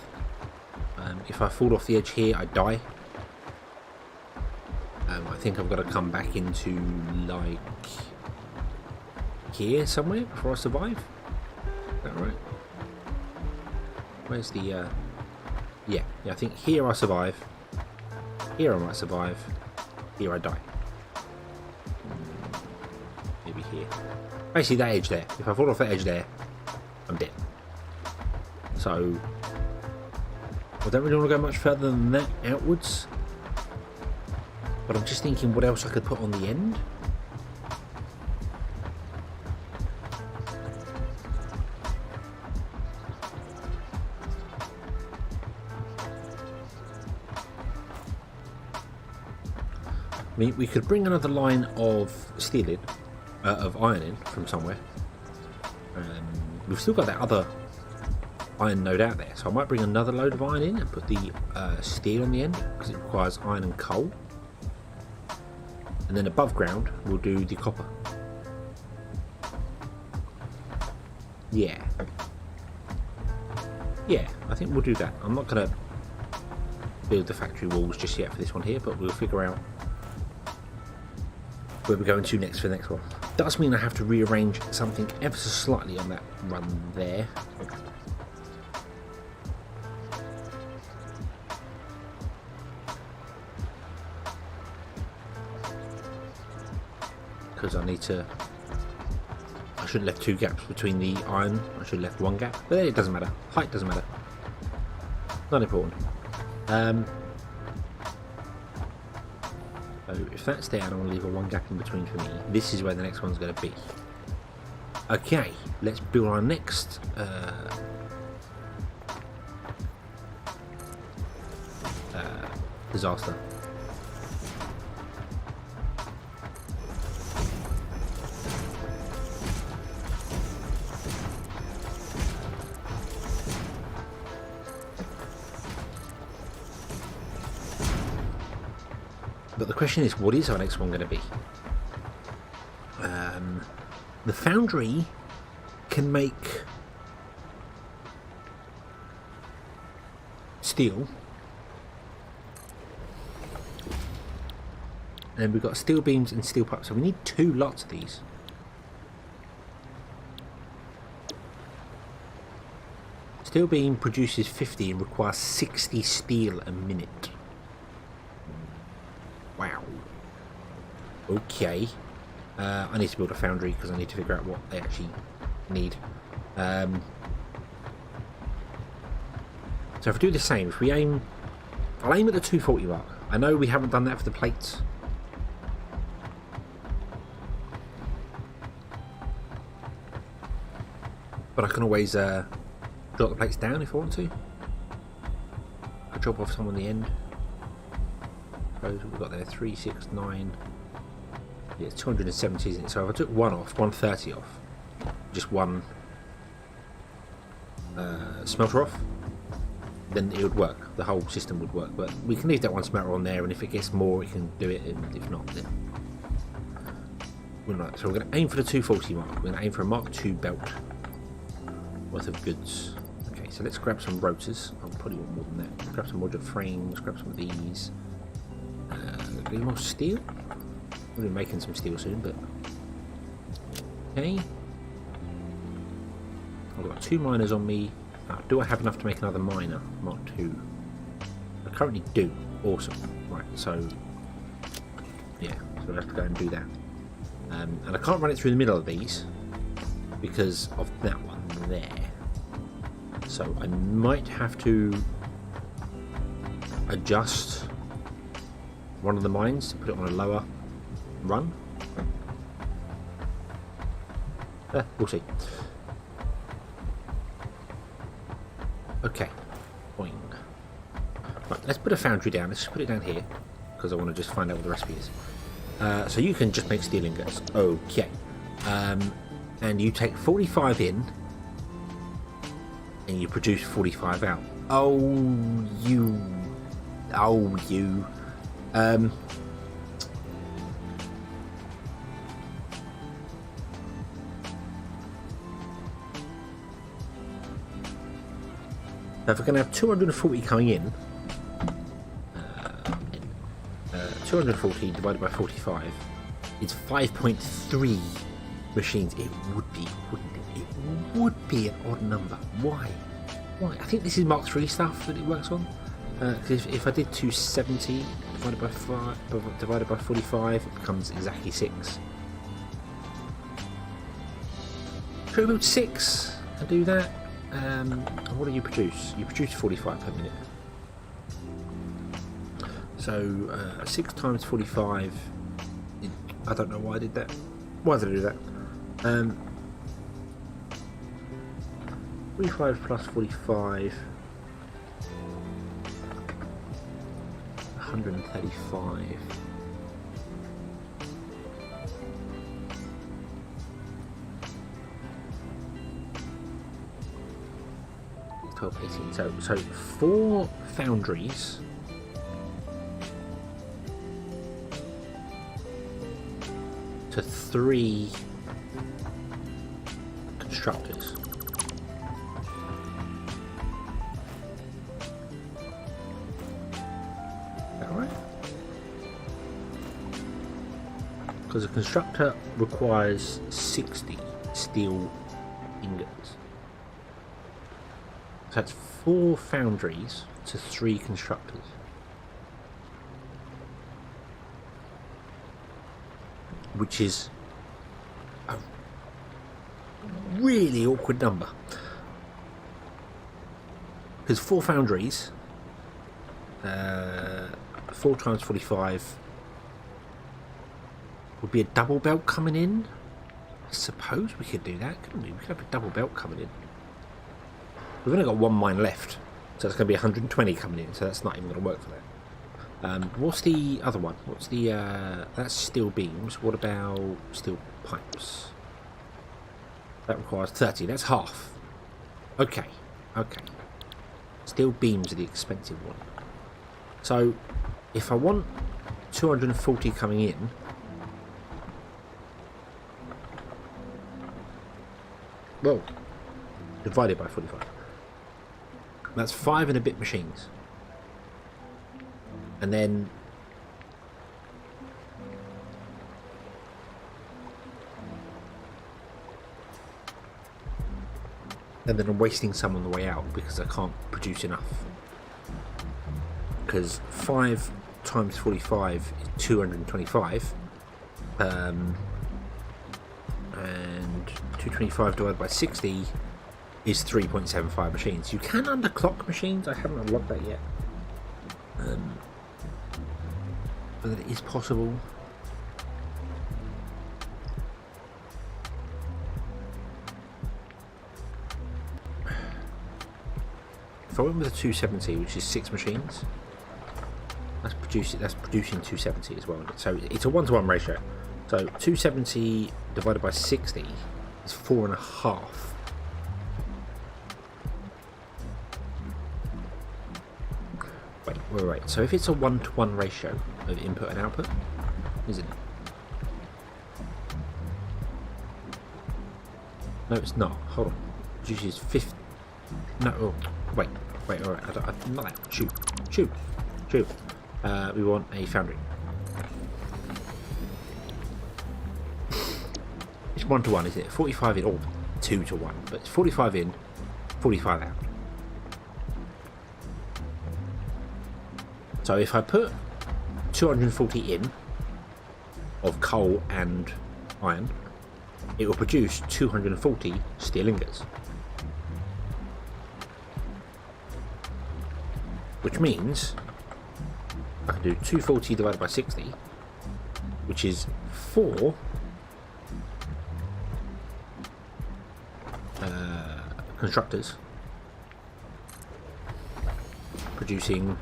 If I fall off the edge here, I die. I think I've got to come back into, like, here somewhere before I survive. Is that right? Where's the, yeah, I think here I survive. Here I might survive. Here I die. maybe here. Basically that edge there. If I fall off that edge there, I'm dead. So I don't really want to go much further than that outwards. But I'm just thinking what else I could put on the end. I mean, we could bring another line of steel in, of iron in from somewhere. We've still got that other iron node out there, so I might bring another load of iron in and put the steel on the end because it requires iron and coal. And then above ground, we'll do the copper. Yeah, I think we'll do that. I'm not going to build the factory walls just yet for this one here, but we'll figure out where we're going to next for the next one. Does mean I have to rearrange something ever so slightly on that run there. Because I need to... I should have left 2 gaps between the iron. I should have left 1 gap. But it doesn't matter. Height doesn't matter. Not important. So if that's there, I don't want to leave a 1 gap in between for me. This is where the next one's going to be. Okay, let's build our next disaster. But the question is, what is our next one going to be? The foundry can make steel, and we've got steel beams and steel pipes, so we need 2 lots of these. Steel beam produces 50 and requires 60 steel a minute. Wow. Okay. I need to build a foundry because I need to figure out what they actually need. So if I do the same, if we aim... I'll aim at the 240 mark. I know we haven't done that for the plates. But I can always drop the plates down if I want to. I drop off some on the end. We've got there 3, 6, 9. Yeah, it's 270, isn't it? So if I took 1 off, 130 off, just 1 smelter off, then it would work. The whole system would work. But we can leave that 1 smelter on there, and if it gets more, we can do it. And if not, then we're not. So we're going to aim for the 240 mark. We're going to aim for a Mark II belt worth of goods. Okay, so let's grab some rotors. I'll probably want more than that. Grab some modular frames. Grab some of these. Any more steel? We'll be making some steel soon, but okay. I've got 2 miners on me. Do I have enough to make another miner? Mark II. I currently do. Awesome. Right, so yeah, so we'll have to go and do that. And I can't run it through the middle of these because of that one there. So I might have to adjust one of the mines to put it on a lower run. We'll see. Okay. Boing. Right, let's put a foundry down. Let's just put it down here because I want to just find out what the recipe is. So you can just make steel ingots. Okay. And you take 45 in and you produce 45 out. Oh, you. If we're going to have 240 coming in, 240 divided by 45, it's 5.3 machines. It would be, wouldn't it? It would be an odd number. Why? I think this is Mark III stuff that it works on. Because if I did 270 divided by 45, it becomes exactly 6. Should we build 6 and do that? What do you produce? You produce 45 per minute. So 6 times 45. I don't know why I did that. Why did I do that? 45 plus 45. 135. 12, 18. So 4 foundries. To 3 constructors. Is that right? Because a constructor requires 60 steel ingots. So that's 4 foundries to 3 constructors. Which is a really awkward number. Because 4 foundries, 4 times 45 would be a double belt coming in. I suppose we could do that, couldn't we? We could have a double belt coming in. We've only got 1 mine left, so it's going to be 120 coming in, so that's not even going to work for that. What's the other one? What's the, that's steel beams. What about steel pipes? That requires 30, that's half. Okay, okay. Steel beams are the expensive one. So, if I want 240 coming in, well, divided by 45. That's 5 and a bit machines. And then I'm wasting some on the way out because I can't produce enough. Because 5 times 45 is 225. And 225 divided by 60 is 3.75 machines. You can underclock machines. I haven't unlocked that yet. But it is possible. If I went with a 270, which is 6 machines, that's producing 270 as well. So it's a 1-to-1 ratio. So 270 divided by 60 is 4.5. Wait. So if it's a 1-to-1 ratio of input and output, isn't it? No, it's not. Hold on. Produces 50. No. Oh, wait. All right. I'm not that. Shoot. We want a foundry. It's 1-to-1, isn't it? 45 in, or 2-to-1, but it's 45 in, 45 out. So if I put 240 in of coal and iron, it will produce 240 steel ingots. Which means I can do 240 divided by 60, which is 4 constructors producing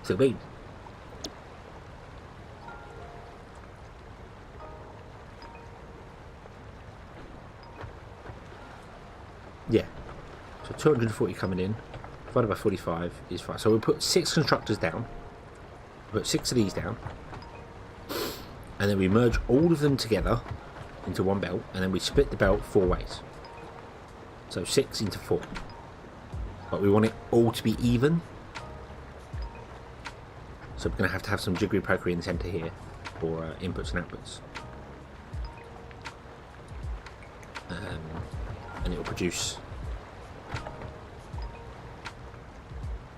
steel beams. Yeah, so 240 coming in, divided by 45 is 5. So we'll put 6 constructors down, we'll put 6 of these down, and then we merge all of them together into one belt, and then we split the belt 4 ways. So 6 into 4. But we want it all to be even. So we're going to have some jiggery pokery in the centre here for inputs and outputs. And it will produce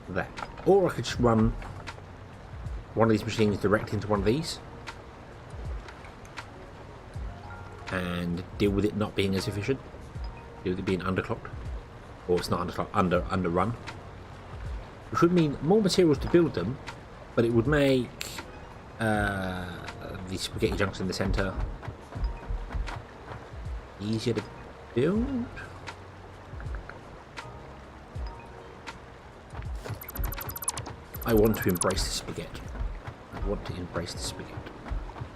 that. Or I could just run one of these machines direct into one of these. and deal with it not being as efficient, deal with it being underclocked, or it's not underclocked, underrun, which would mean more materials to build them, but it would make the spaghetti junks in the centre easier to build. I want to embrace the spaghetti. I want to embrace the spaghetti.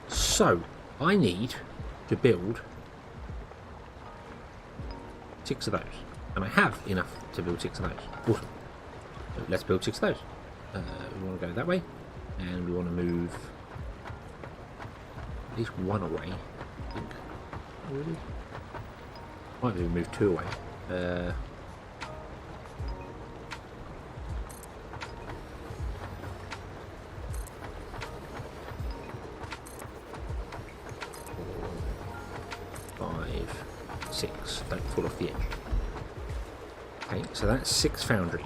So, I need to build 6 of those. And I have enough to build 6 of those. Awesome. So let's build 6 of those. We want to go that way. And we want to move at least 1 away, I think. Really? Might even move 2 away. 6, don't fall off the edge. Okay, so that's 6 foundries.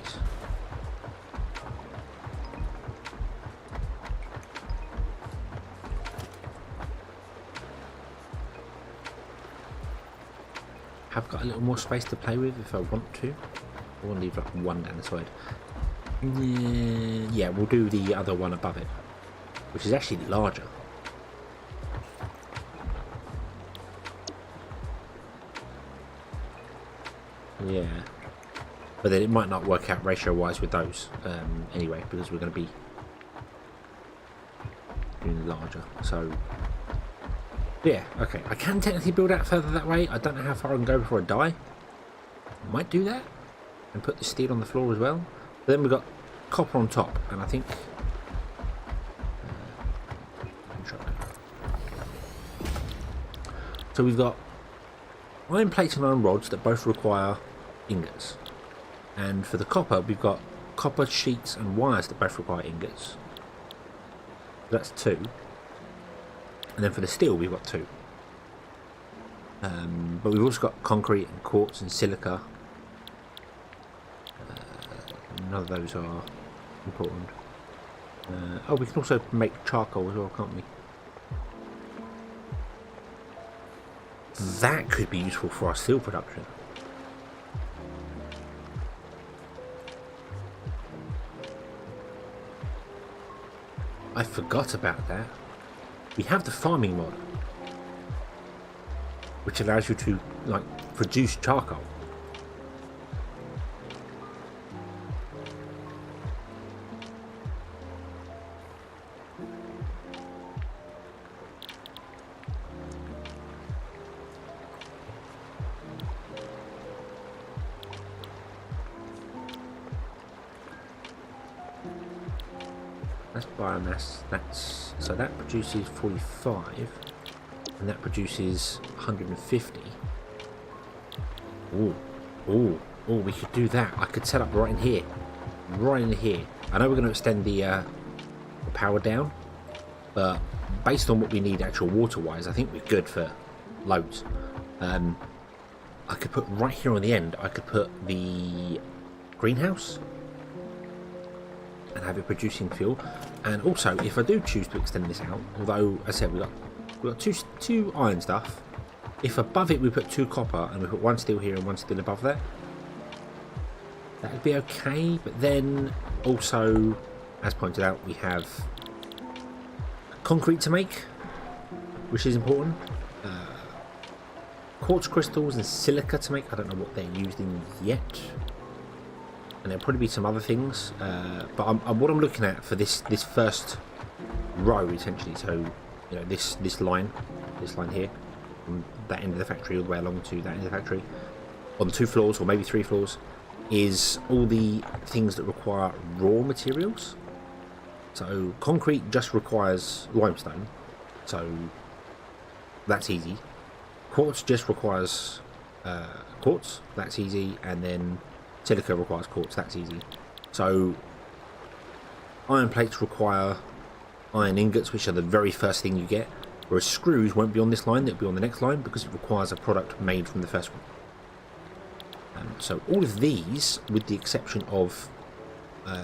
I've got a little more space to play with if I want to. I want to leave like 1 down the side. Yeah, we'll do the other one above it, which is actually larger. Yeah, but then it might not work out ratio-wise with those anyway, because we're going to be doing larger. So, yeah, okay. I can technically build out further that way. I don't know how far I can go before I die. I might do that and put the steel on the floor as well. But then we've got copper on top, and I think... so we've got iron plates and iron rods that both require ingots, and for the copper we've got copper sheets and wires that both require ingots. That's 2, and then for the steel we've got 2. But we've also got concrete and quartz and silica. None of those are important. Oh, we can also make charcoal as well, can't we? That could be useful for our steel production. I forgot about that. We have the farming mod, which allows you to like produce charcoal. That's biomass. So that produces 45, and that produces 150. Oh, we could do that. I could set up right in here, I know we're going to extend the power down, but based on what we need actual water-wise, I think we're good for loads. I could put right here on the end. I could put the greenhouse and have it producing fuel. And also, if I do choose to extend this out, although as I said we've got two iron stuff, if above it we put 2 copper and we put 1 steel here and 1 steel above that, that would be okay. But then also, as pointed out, we have concrete to make, which is important, quartz crystals and silica to make. I don't know what they're used in yet, and there'll probably be some other things, but what I'm looking at for this first row, essentially, so you know, this line here, from that end of the factory all the way along to that end of the factory, on 2 floors or maybe 3 floors, is all the things that require raw materials. So concrete just requires limestone, so that's easy. Quartz just requires quartz, that's easy, and then silica requires quartz, that's easy. So iron plates require iron ingots, which are the very first thing you get, whereas screws won't be on this line, they'll be on the next line because it requires a product made from the first one. So all of these, with the exception of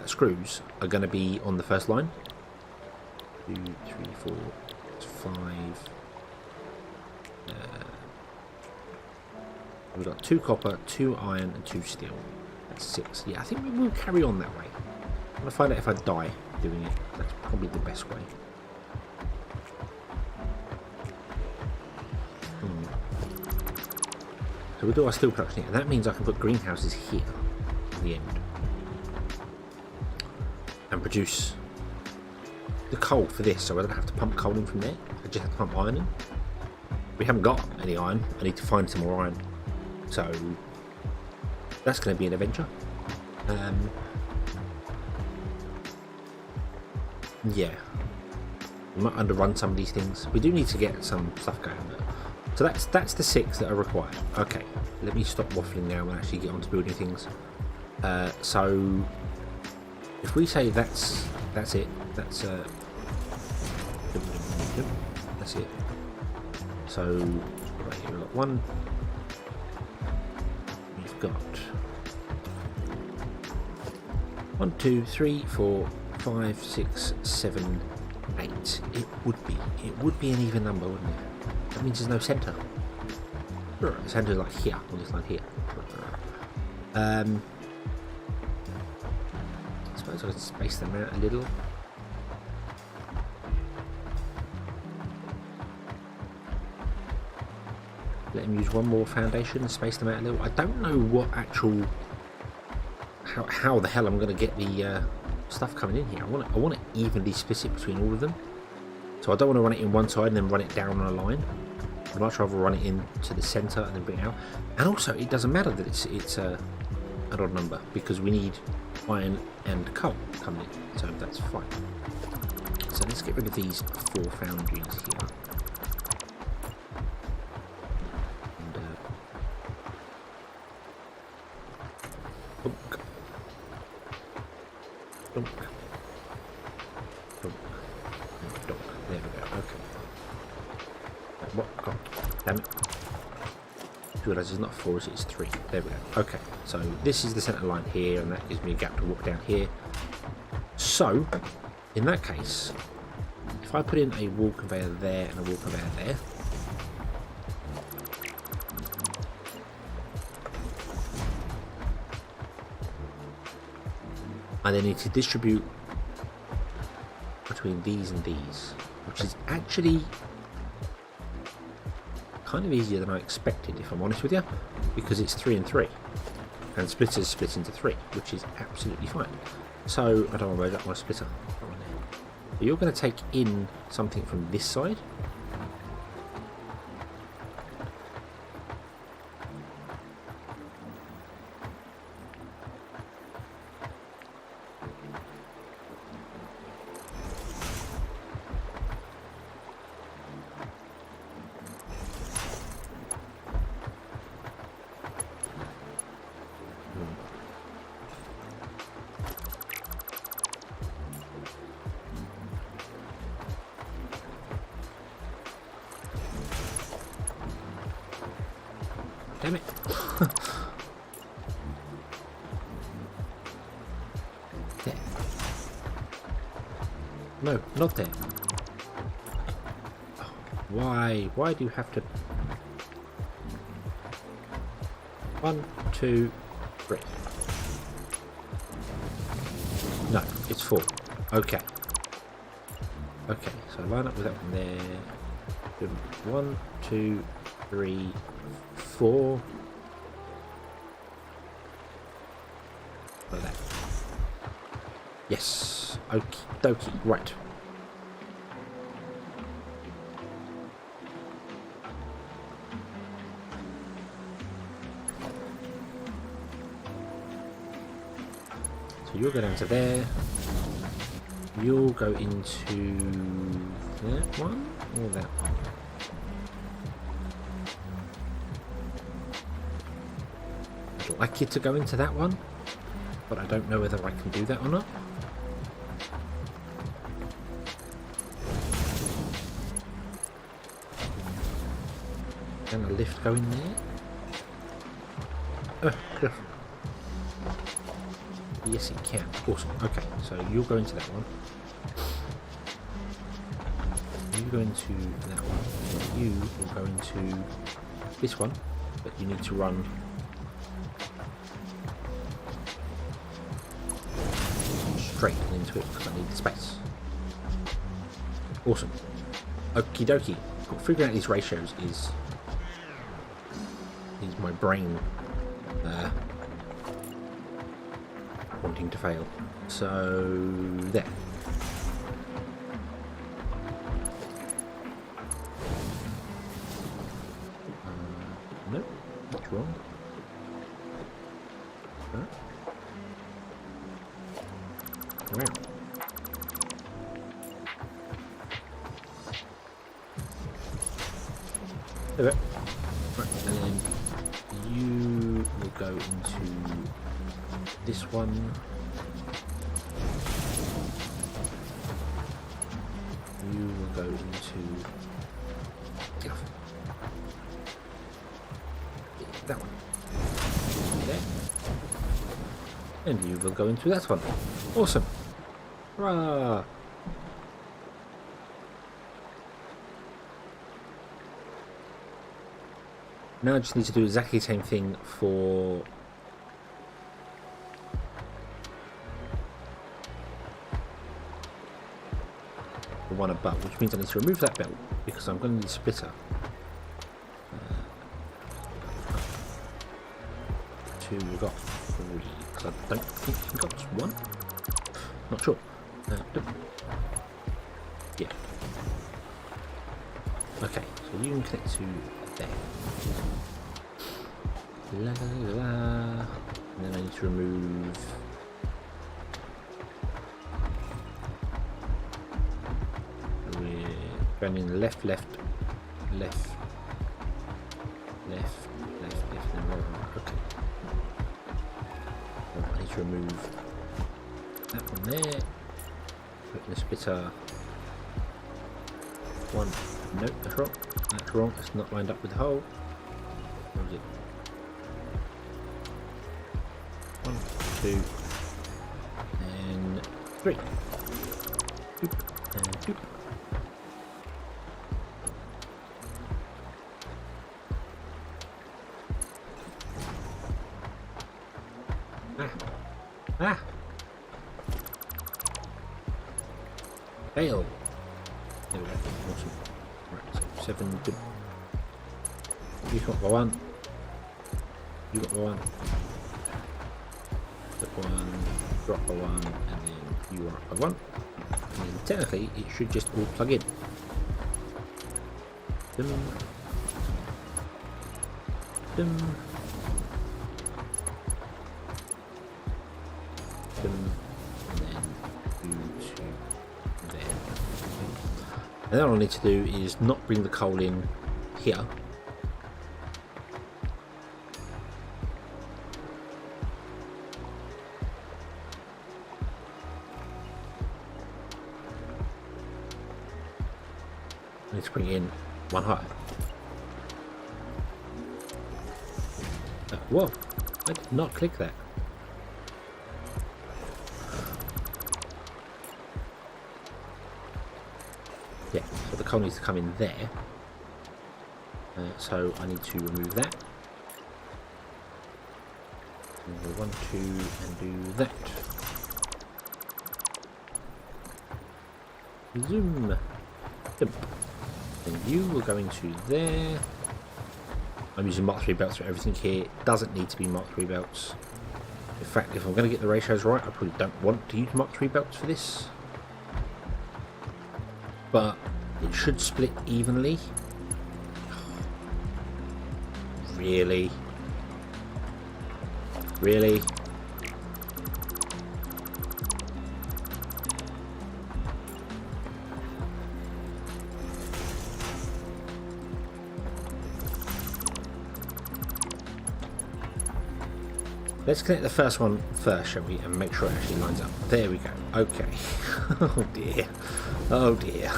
screws, are going to be on the first line. 2, 3, 4, 5, We've got 2 copper, 2 iron, and 2 steel. That's 6. Yeah, I think we will carry on that way. I'm going to find out if I die doing it. That's probably the best way. So we'll do our steel production here. And that means I can put greenhouses here at the end. And produce the coal for this. So I don't have to pump coal in from there. I just have to pump iron in. We haven't got any iron. I need to find some more iron. So that's going to be an adventure. Yeah, we might underrun some of these things. We do need to get some stuff going. So that's the 6 that are required. Okay, let me stop waffling now and actually get on to building things. So if we say that's it. That's it. So right here we've got 1. We've got 1, 2, 3, 4, 5, 6, 7, 8. It would be an even number, wouldn't it? That means there's no centre. The centre is like here, on this line here. I suppose I can space them out a little. Let him use one more foundation and space them out a little. I don't know what actual... How the hell I'm going to get the stuff coming in here. I want it evenly split between all of them. So I don't want to run it in one side and then run it down on a line. I'd much rather run it into the centre and then bring it out. And also, it doesn't matter that it's an odd number because we need iron and coal coming in. So that's fine. So let's get rid of these 4 foundries here. There we go, okay. What? God, damn it. I realise it's not 4, it's 3. There we go. Okay, so this is the centre line here, and that gives me a gap to walk down here. So, in that case, if I put in a wall conveyor there and a wall conveyor there, I then need to distribute between these and these, which is actually kind of easier than I expected, if I'm honest with you, because it's 3 and 3, and splitters split into 3, which is absolutely fine. So I don't want to load up my splitter. But you're going to take in something from this side. Damn it. There. No, not there. Oh, why? Why do you have to... 1, 2, 3. No, it's 4. Okay. Okay, so line up with that one there. 1, 2, 3, 4. Like that. Yes. Okie dokie. Right. So you'll go down to there. You'll go into that one or that one. I'd like you to go into that one, but I don't know whether I can do that or not. Can a lift go in there? Yes, it can. Awesome. Okay, so you'll go into that one. You go into that one. You will go into this one. but you need to run straight into it because I need the space. Awesome. Okie dokie. Figuring out these ratios is my brain wanting to fail. So there. No, what's wrong? Huh? Wow. There we go. Right, and then you will go into this one. You will go into that one. There. And you will go into that one. Awesome. Hurrah! Now I just need to do exactly the same thing for the one above, which means I need to remove that belt because I'm going to need a splitter. Two, we've got three, because I don't think we've got one. Not sure. Yeah. Okay, so you can connect to there. La la la la. And then I need to remove going in left, left, left, left, left, left, and right. Okay. Well, I need to remove that one there. Put in the splitter. One. Nope, that's wrong. That's wrong. It's not lined up with the hole. Where is it? 1, 2, and 3. Doop, and doop. Ah! Fail! There we go. Awesome. Right, so 7. Good. You got the one. You got the one. Put one. Drop the one. And then you are the one. And then technically it should just all plug in. Dum. Dum. And then you to there. And then all I need to do is not bring the coal in here. I need to bring it in one higher. Whoa! I did not click that. Yeah, so the coal needs to come in there. So I need to remove that. And go 1, 2, and do that. Zoom. Boom. And you will go into there. I'm using Mark 3 belts for everything here. It doesn't need to be Mark 3 belts. In fact, if I'm going to get the ratios right, I probably don't want to use Mark 3 belts for this. But it should split evenly. Really? Really? Let's connect the first one first, shall we, and make sure it actually lines up. There we go. Okay. Oh dear. Oh dear.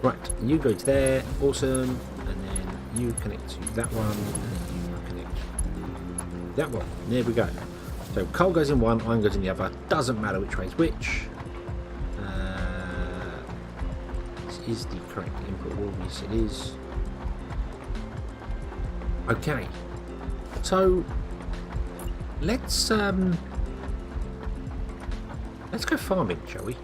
Right, you go to there. Awesome. And then you connect to that one, and then you connect to that one. There we go. So coal goes in one, iron goes in the other. Doesn't matter which way is which. This is the correct input wall. Yes, it is. Okay, so let's go farming, shall we?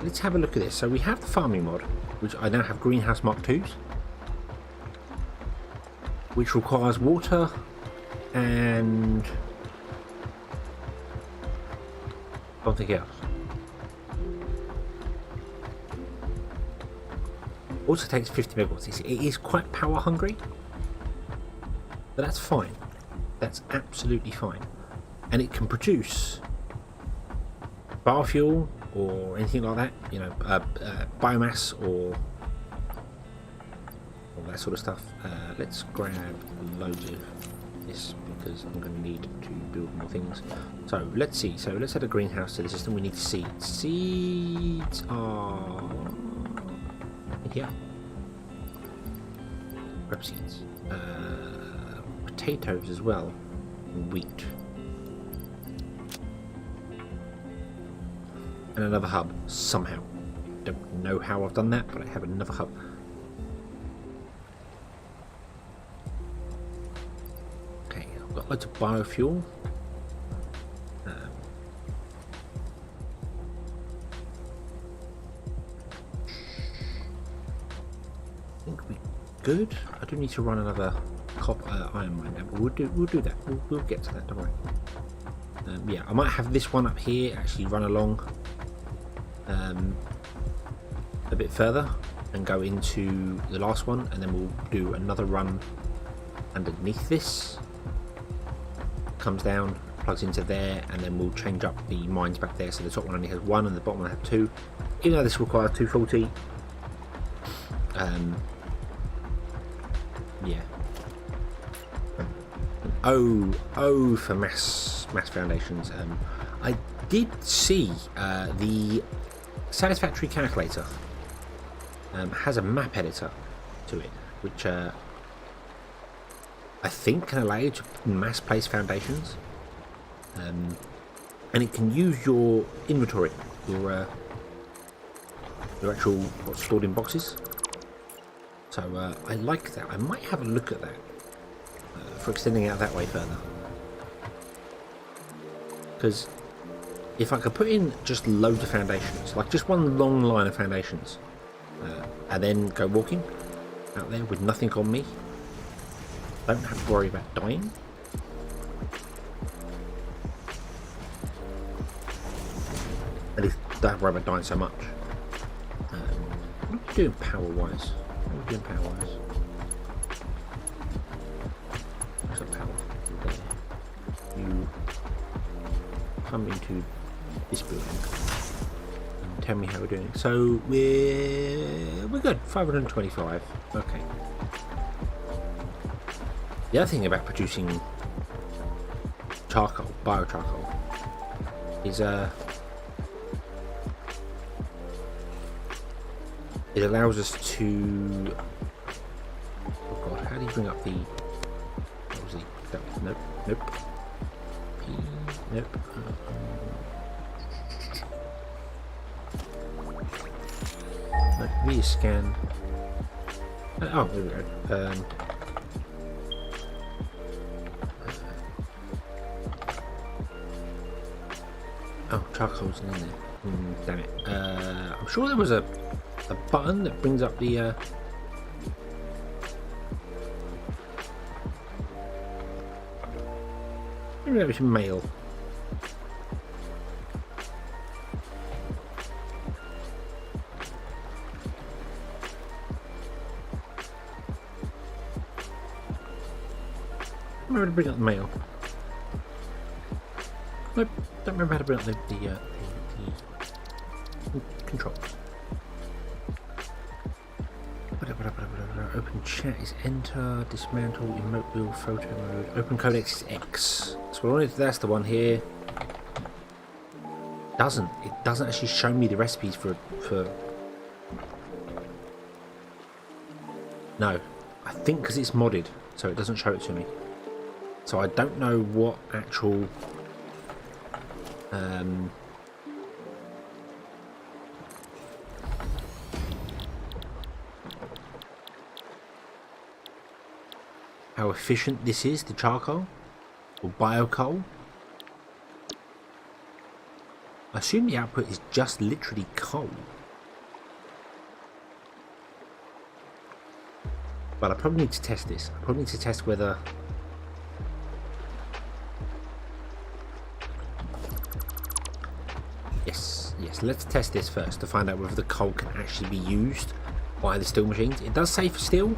Let's have a look at this. So we have the farming mod, which I now have greenhouse Mark IIs, which requires water and something else. Also takes 50 megawatts. It is quite power hungry, but that's fine. That's absolutely fine, and it can produce biofuel or anything like that, you know, biomass or all that sort of stuff. Let's grab loads of this because I'm going to need to build more things. So let's see. So let's add a greenhouse to the system. We need seeds. Seeds are here. Grab seeds. Potatoes as well. Wheat. And another hub somehow. Don't know how I've done that, but I have another hub. Okay, I've got loads of biofuel. I think we're good. I do need to run another iron mine now, but we'll do that. We'll get to that, don't worry. Yeah, I might have this one up here actually run along a bit further and go into the last one, and then we'll do another run underneath this. Comes down, plugs into there, and then we'll change up the mines back there, so the top one only has one and the bottom one has two, even though this requires 240. Yeah. Oh, for mass foundations. I did see the Satisfactory calculator has a map editor to it, which I think can allow you to mass place foundations, and it can use your inventory, your actual what's stored in boxes. So I like that. I might have a look at that for extending out that way further, because if I could put in just loads of foundations, like just one long line of foundations, and then go walking out there with nothing on me, don't have to worry about dying. At least don't have to worry about dying so much. What are we doing power-wise? What are we doing power-wise? What's up, power? There. You come into this building and tell me how we're doing. So we're good. 525. Okay. The other thing about producing charcoal, biocharcoal, is it allows us to. Oh god, how do you bring up the? What was the? Nope. Nope. Rescan. Oh, there we go. Oh, charcoal's in there. Damn it. I'm sure there was a button that brings up the. Maybe that was mail. Remember to bring up the mail. Nope, don't remember how to bring up the control. Open chat is enter, dismantle, emote wheel, photo mode, open codex is X. So that's the one here. It doesn't actually show me the recipes for. No, I think because it's modded, so it doesn't show it to me. So I don't know what actual how efficient this is, the charcoal or biocoal. I assume the output is just literally coal. But I probably need to test this. I probably need to test whether... Yes, let's test this first to find out whether the coal can actually be used by the steel machines. It does say for steel.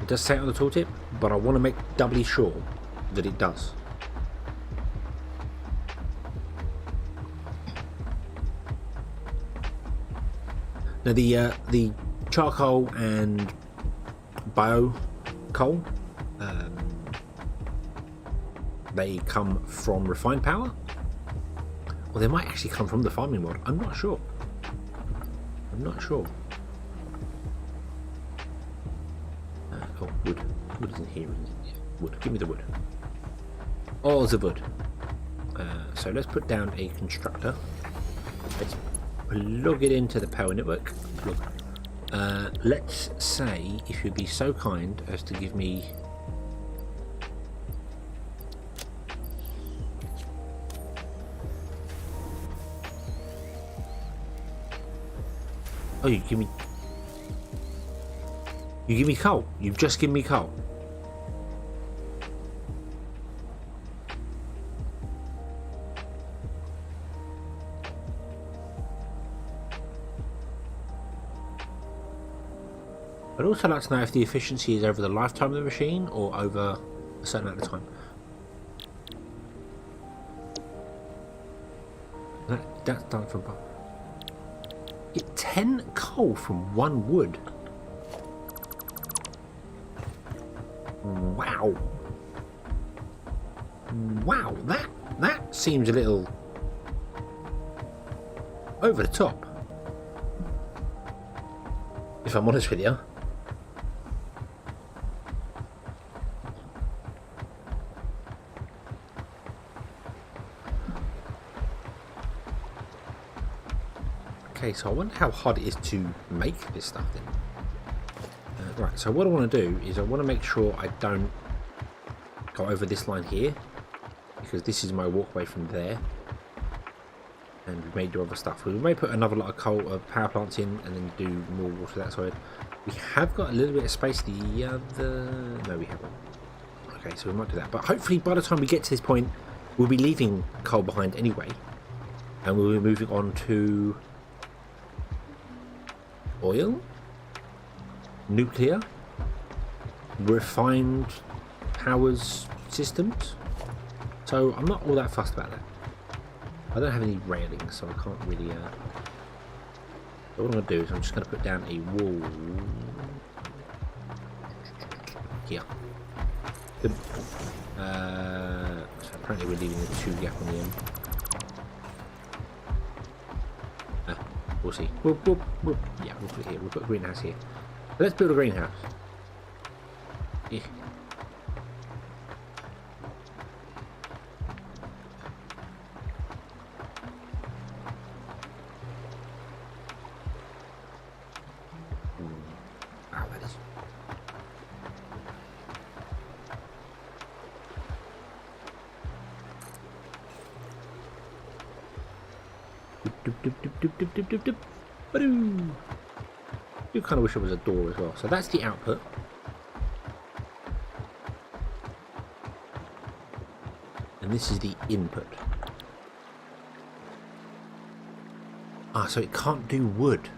It does say it on the tooltip, but I want to make doubly sure that it does. Now the charcoal and bio coal, they come from refined power, or they might actually come from the farming world. I'm not sure. Oh, wood. Wood is in here, isn't it? Yeah, wood. Give me the wood. Oh, the wood. So let's put down a constructor. Let's plug it into the power network. Let's say, if you'd be so kind as to give me... Oh, you give me coal. You've just given me coal. I'd also like to know if the efficiency is over the lifetime of the machine or over a certain amount of time. That's done from... Get 10 coal from 1 wood. Wow. Wow, that seems a little over the top, if I'm honest with you. Okay, so I wonder how hard it is to make this stuff then. Right, so what I want to do is I want to make sure I don't go over this line here, because this is my walkway from there, and we may do other stuff. We may put another lot of coal power plants in and then do more water that side. We have got a little bit of space the other... No, we haven't. Okay, so we might do that, but hopefully by the time we get to this point we'll be leaving coal behind anyway, and we'll be moving on to oil, nuclear, refined powers systems. So I'm not all that fussed about that. I don't have any railings, so I can't really... So what I'm going to do is I'm just going to put down a wall here. Good. So apparently we're leaving a 2 gap on the end. We'll see. Yeah, we'll put it here. We'll put a greenhouse here. So let's build a greenhouse. Yeah. Wow, that is... I do kind of wish there was a door as well. So that's the output. And this is the input. Ah, so it can't do wood.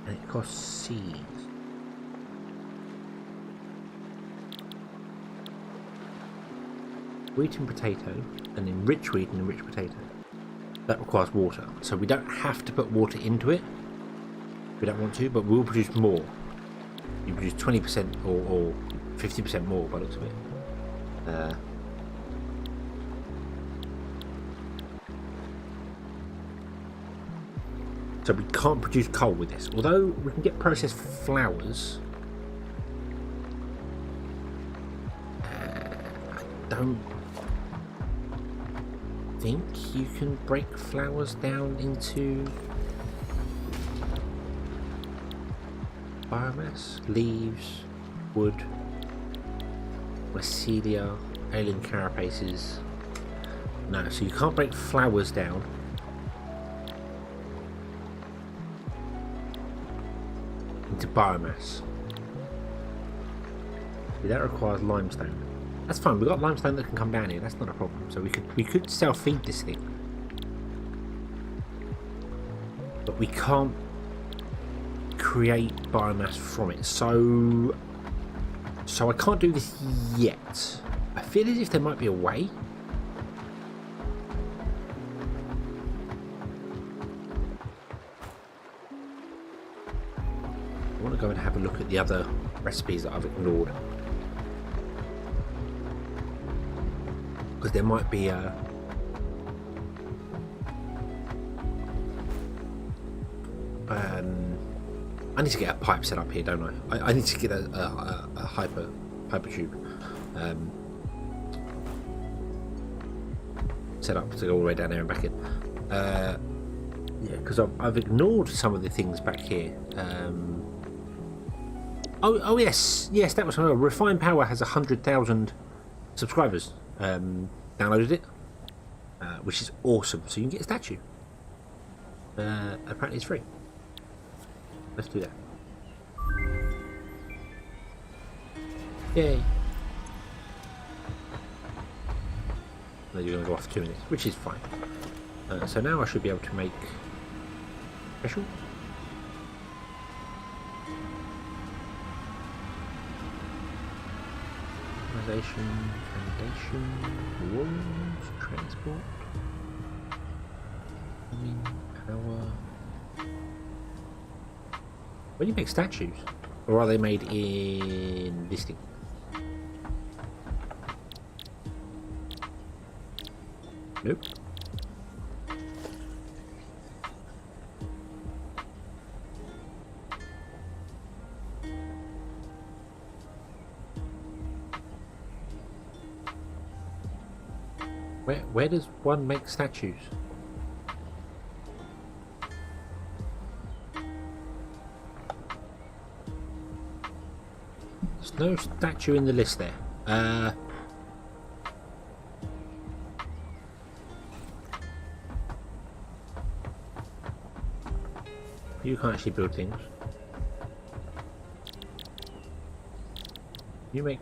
And it costs seeds. Wheat and potato, and then rich wheat and enriched potato. That requires water, so we don't have to put water into it. We don't want to, but we will produce more. You produce 20% or 50% more by the looks of it. So we can't produce coal with this, although we can get processed flours. I don't think you can break flowers down into biomass, leaves, wood, mycelia, alien carapaces. No, so you can't break flowers down. Into biomass. That requires limestone. That's fine. We've got limestone that can come down here. That's not a problem. So we could self-feed this thing, but we can't create biomass from it. So I can't do this yet. I feel as if there might be a way. I want to go and have a look at the other recipes that I've ignored, because there might be a I need to get a pipe set up here, don't I? I need to get a hyper tube set up to go all the way down there and back in. Yeah, because I've ignored some of the things back here. Oh yes, that was Refined Power has 100,000 subscribers. Downloaded it, which is awesome. So you can get a statue. Apparently it's free. Let's do that. Yay! No, you're going to go off for 2 minutes, which is fine. So now I should be able to make special. Organization, foundation, walls, transport, power. When you make statues, or are they made in this thing? Nope. Where does one make statues? There's no statue in the list there. You can't actually build things. You make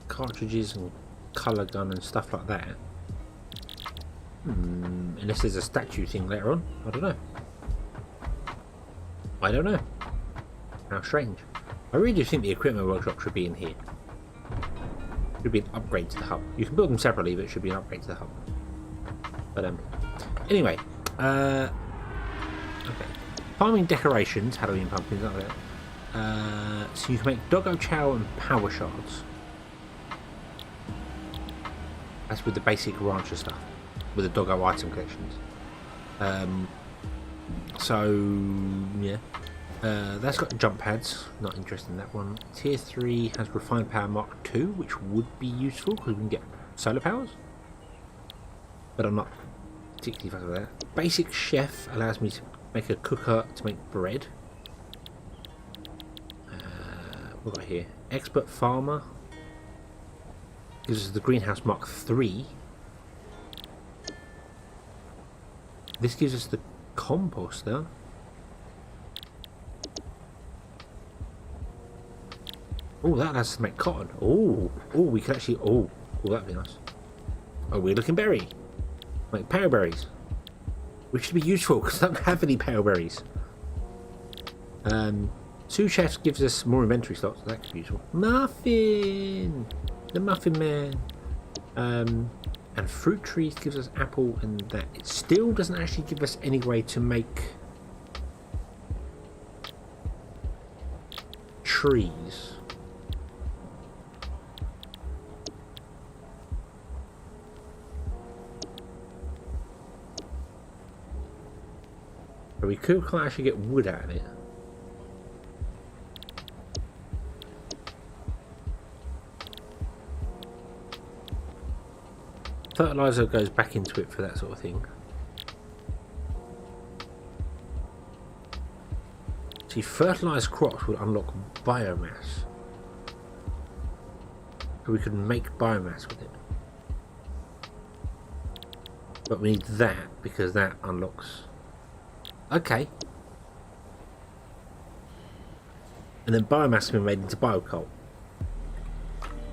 cartridges and colour gun and stuff like that. Unless there's a statue thing later on. I don't know. I don't know. How strange. I really do think the equipment workshop should be in here. Should be an upgrade to the hub. You can build them separately, but it should be an upgrade to the hub. But anyway, okay. Farming decorations, Halloween pumpkins, like that. So you can make doggo chow and power shards. That's with the basic rancher stuff, with the doggo item collections. So yeah. That's got jump pads, not interested in that one. Tier 3 has Refined Power Mark 2, which would be useful because we can get solar powers. But I'm not particularly fussed with that. Basic Chef allows me to make a cooker to make bread. What got here? Expert Farmer gives us the Greenhouse Mark 3. This gives us the Composter. Oh, that allows us to make cotton. Oh, we can actually. Oh, that'd be nice. A weird looking berry. Like pale berries. Which should be useful because I don't have any pale berries. Sous Chefs gives us more inventory slots, so that could be useful. Muffin! The Muffin Man. And Fruit Trees gives us apple and that. It still doesn't actually give us any way to make trees. But we can't actually get wood out of it. fertilizer goes back into it for that sort of thing. See, fertilized crops would unlock biomass. So we could make biomass with it. But we need that because that unlocks. Okay. And then biomass can be made into biocoal.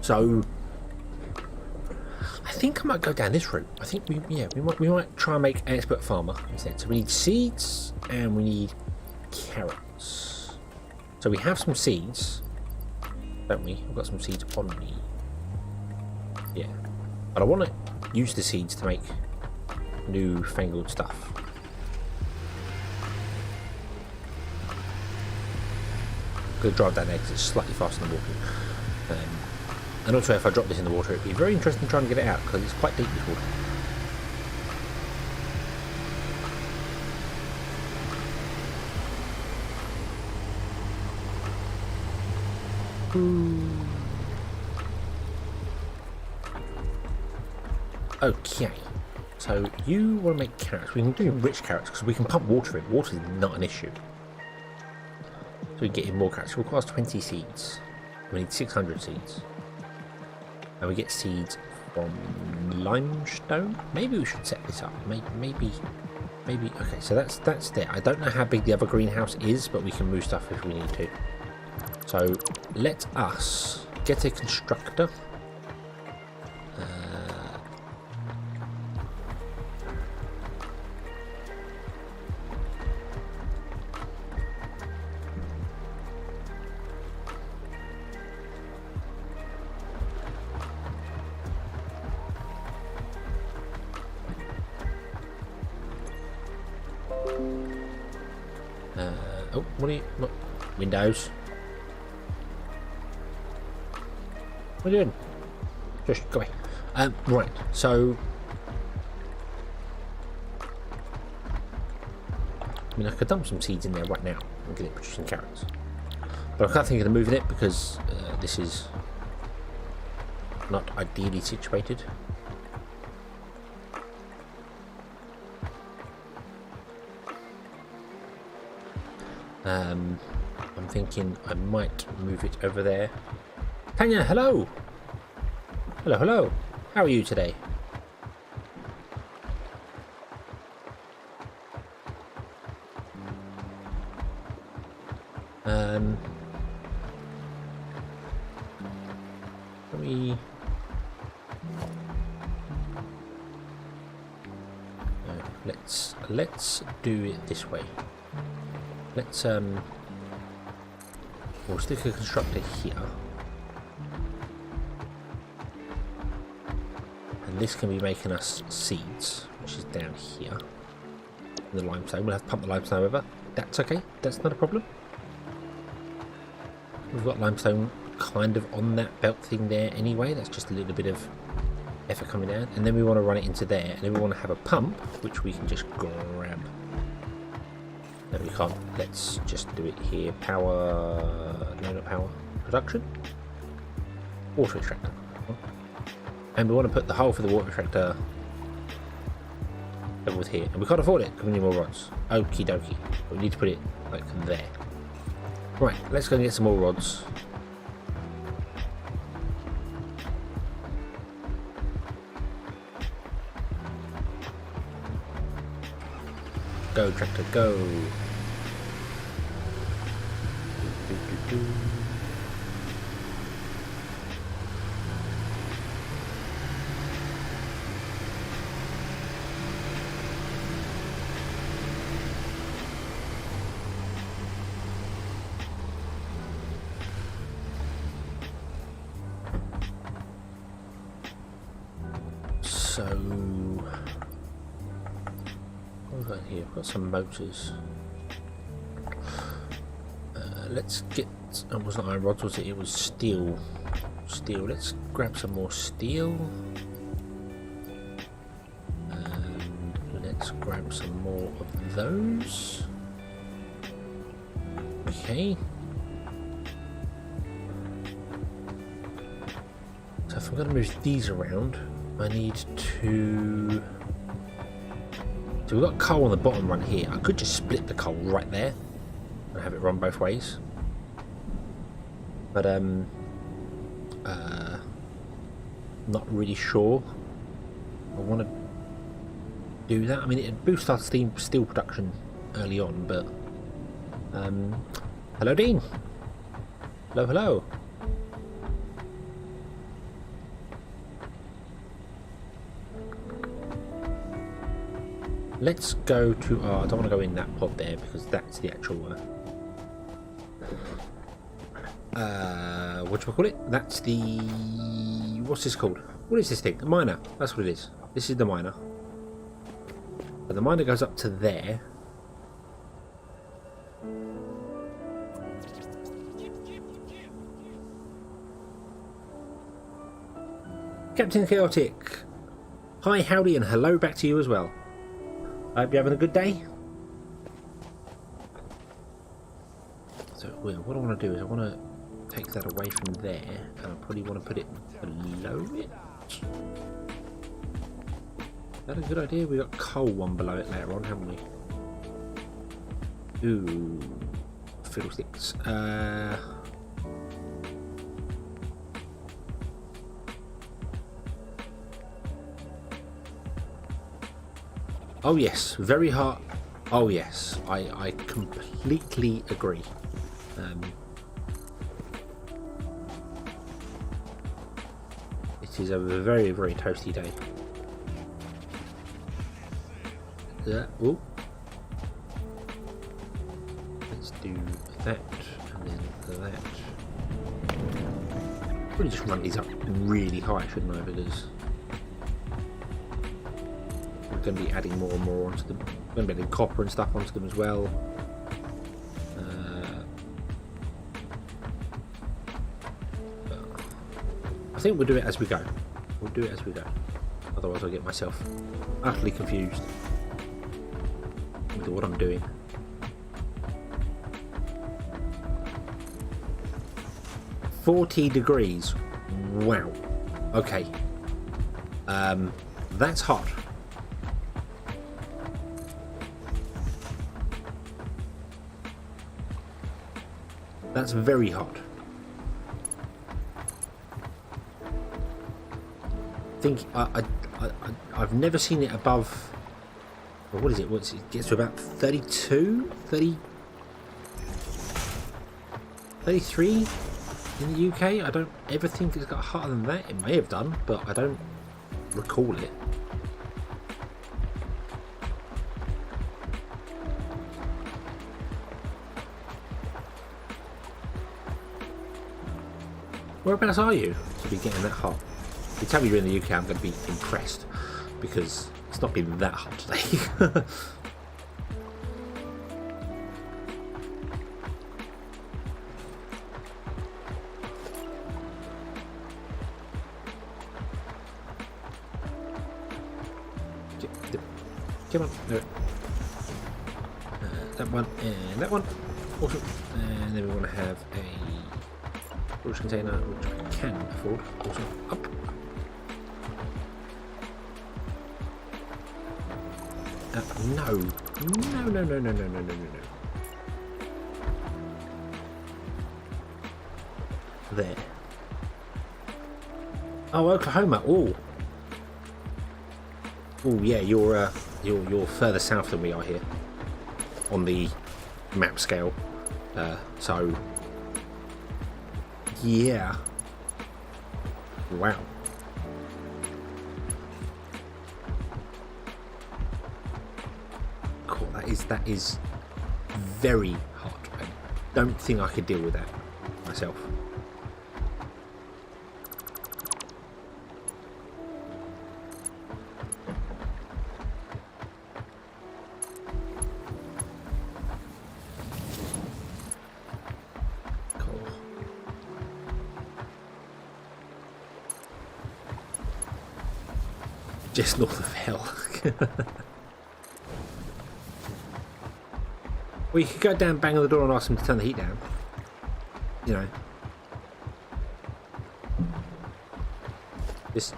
So I think I might go down this route. I think we might try and make an expert farmer instead. So we need seeds and we need carrots. So we have some seeds, don't we? We've got some seeds on me. Yeah. But I want to use the seeds to make new fangled stuff. I'm going to drive down there because it's slightly faster than walking. And also if I drop this in the water, it'd be very interesting trying to get it out because it's quite deep, this water. Okay, so you want to make carrots. We can do rich carrots because we can pump water in. Water is not an issue. So we get in more carrots. It requires 20 seeds. We need 600 seeds. And we get seeds from limestone. Maybe we should set this up. Maybe. Okay, so that's there. I don't know how big the other greenhouse is, but we can move stuff if we need to. So let us get a constructor. What? Windows. What are you doing? Just go away. Right, so I mean, I could dump some seeds in there right now and get it producing carrots. But I can't think of moving it because this is not ideally situated. I'm thinking I might move it over there. Tanya, hello! Hello. How are you today? Let's do it this way. We'll stick a constructor here. And this can be making us seeds, which is down here. The limestone. We'll have to pump the limestone over. That's okay. That's not a problem. We've got limestone kind of on that belt thing there anyway. That's just a little bit of effort coming down. And then we want to run it into there. And then we want to have a pump, which we can just grab. No, we can't. Let's just do it here. Power. No, not power. Production. Water extractor. And we want to put the hole for the water extractor over here. And we can't afford it because we need more rods. Okie dokie. But we need to put it like there. Right, let's go and get some more rods. Go, tractor, go. So what have we got here? We've got some motors. Let's get. It wasn't iron rods, was it? It was steel. Steel. Let's grab some more steel. And let's grab some more of those. Okay. So if I'm going to move these around, I need to... So we've got coal on the bottom run here. I could just split the coal right there and have it run both ways. But not really sure I want to do that. I mean, it boosts our steel production early on, but hello, Dean. Hello, hello. Let's go to... Oh, I don't want to go in that pod there because that's the actual... whatchamacallit? That's the... What's this called? What is this thing? A miner. That's what it is. This is the miner. And the miner goes up to there. Captain Chaotic. Hi, howdy, and hello back to you as well. I hope you're having a good day. So, what I want to do is I want to take that away from there, and I probably want to put it below it. Is that a good idea? We got coal one below it later on, haven't we? Ooh, fiddlesticks. Oh yes, very hard. Oh yes, I completely agree. It is a very, very toasty day. Ooh. Let's do that and then that. Probably just run these up really high, shouldn't I? Because we're going to be adding more and more onto them. We're going to be adding copper and stuff onto them as well. I think we'll do it as we go. We'll do it as we go. Otherwise I'll get myself utterly confused with what I'm doing. $40 degrees. Wow. Okay. That's hot. That's very hot. I've never seen it above. Well, what is it? What's it gets to about 32, 30, 33 in the UK. I don't ever think it's got hotter than that. It may have done, but I don't recall it. Whereabouts are you to be getting that hot? If you tell me you're in the UK, I'm going to be impressed because it's not been that hot today. Come on, do it. That one and that one. Awesome. And then we want to have a storage container which we can afford. Awesome. Up. No. There. Oh, Oklahoma. Oh. Oh yeah, you're further south than we are here on the map scale. So yeah. Wow. Cool. That is very hot. I don't think I could deal with that myself. Just north of hell. Well, you could go down, bang on the door and ask them to turn the heat down. You know.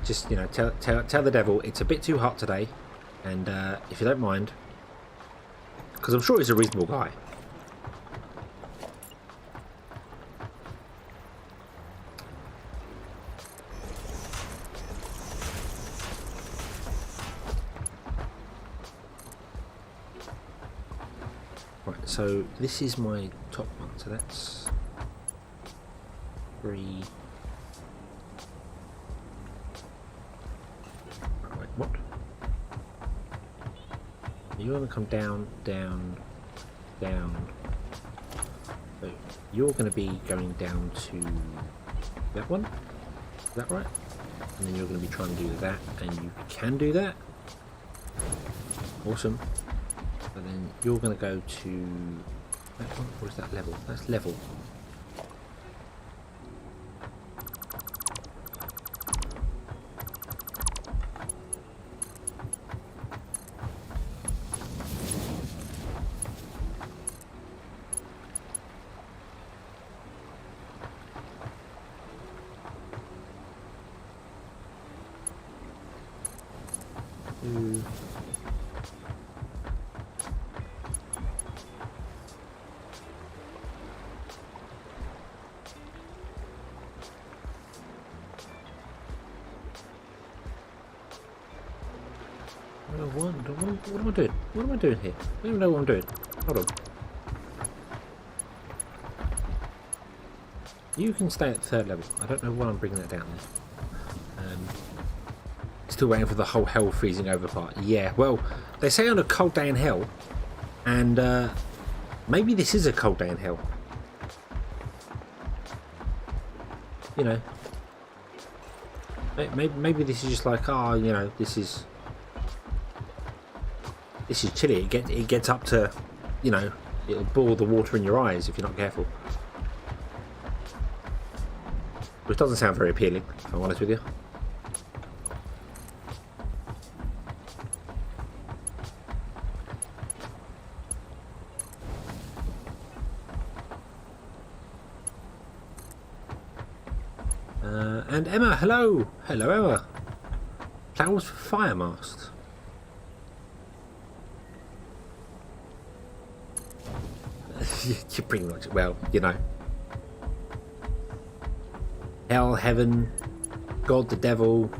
Just you know, tell the devil it's a bit too hot today, and if you don't mind, because I'm sure he's a reasonable guy. Right, so this is my top one, so that's 3. Wait, what? You're going to come down, down, down. So you're going to be going down to that one. Is that right? And then you're going to be trying to do that, and you can do that. Awesome. And then you're going to go to that one, or is that level? That's level. What am I doing? What am I doing here? I don't even know what I'm doing. Hold on. You can stay at 3rd level. I don't know why I'm bringing that down there. Still waiting for the whole hell freezing over part. Yeah, well, they say on a cold day in hell, and maybe this is a cold day in hell. You know, maybe this is just like, oh, you know, this is chilly. It gets up to, you know, it'll boil the water in your eyes if you're not careful. Which doesn't sound very appealing, if I'm honest with you. And Emma, hello! Hello, Emma. Flowers for fire masts. You're pretty much, well, you know. Hell, heaven, God, the devil,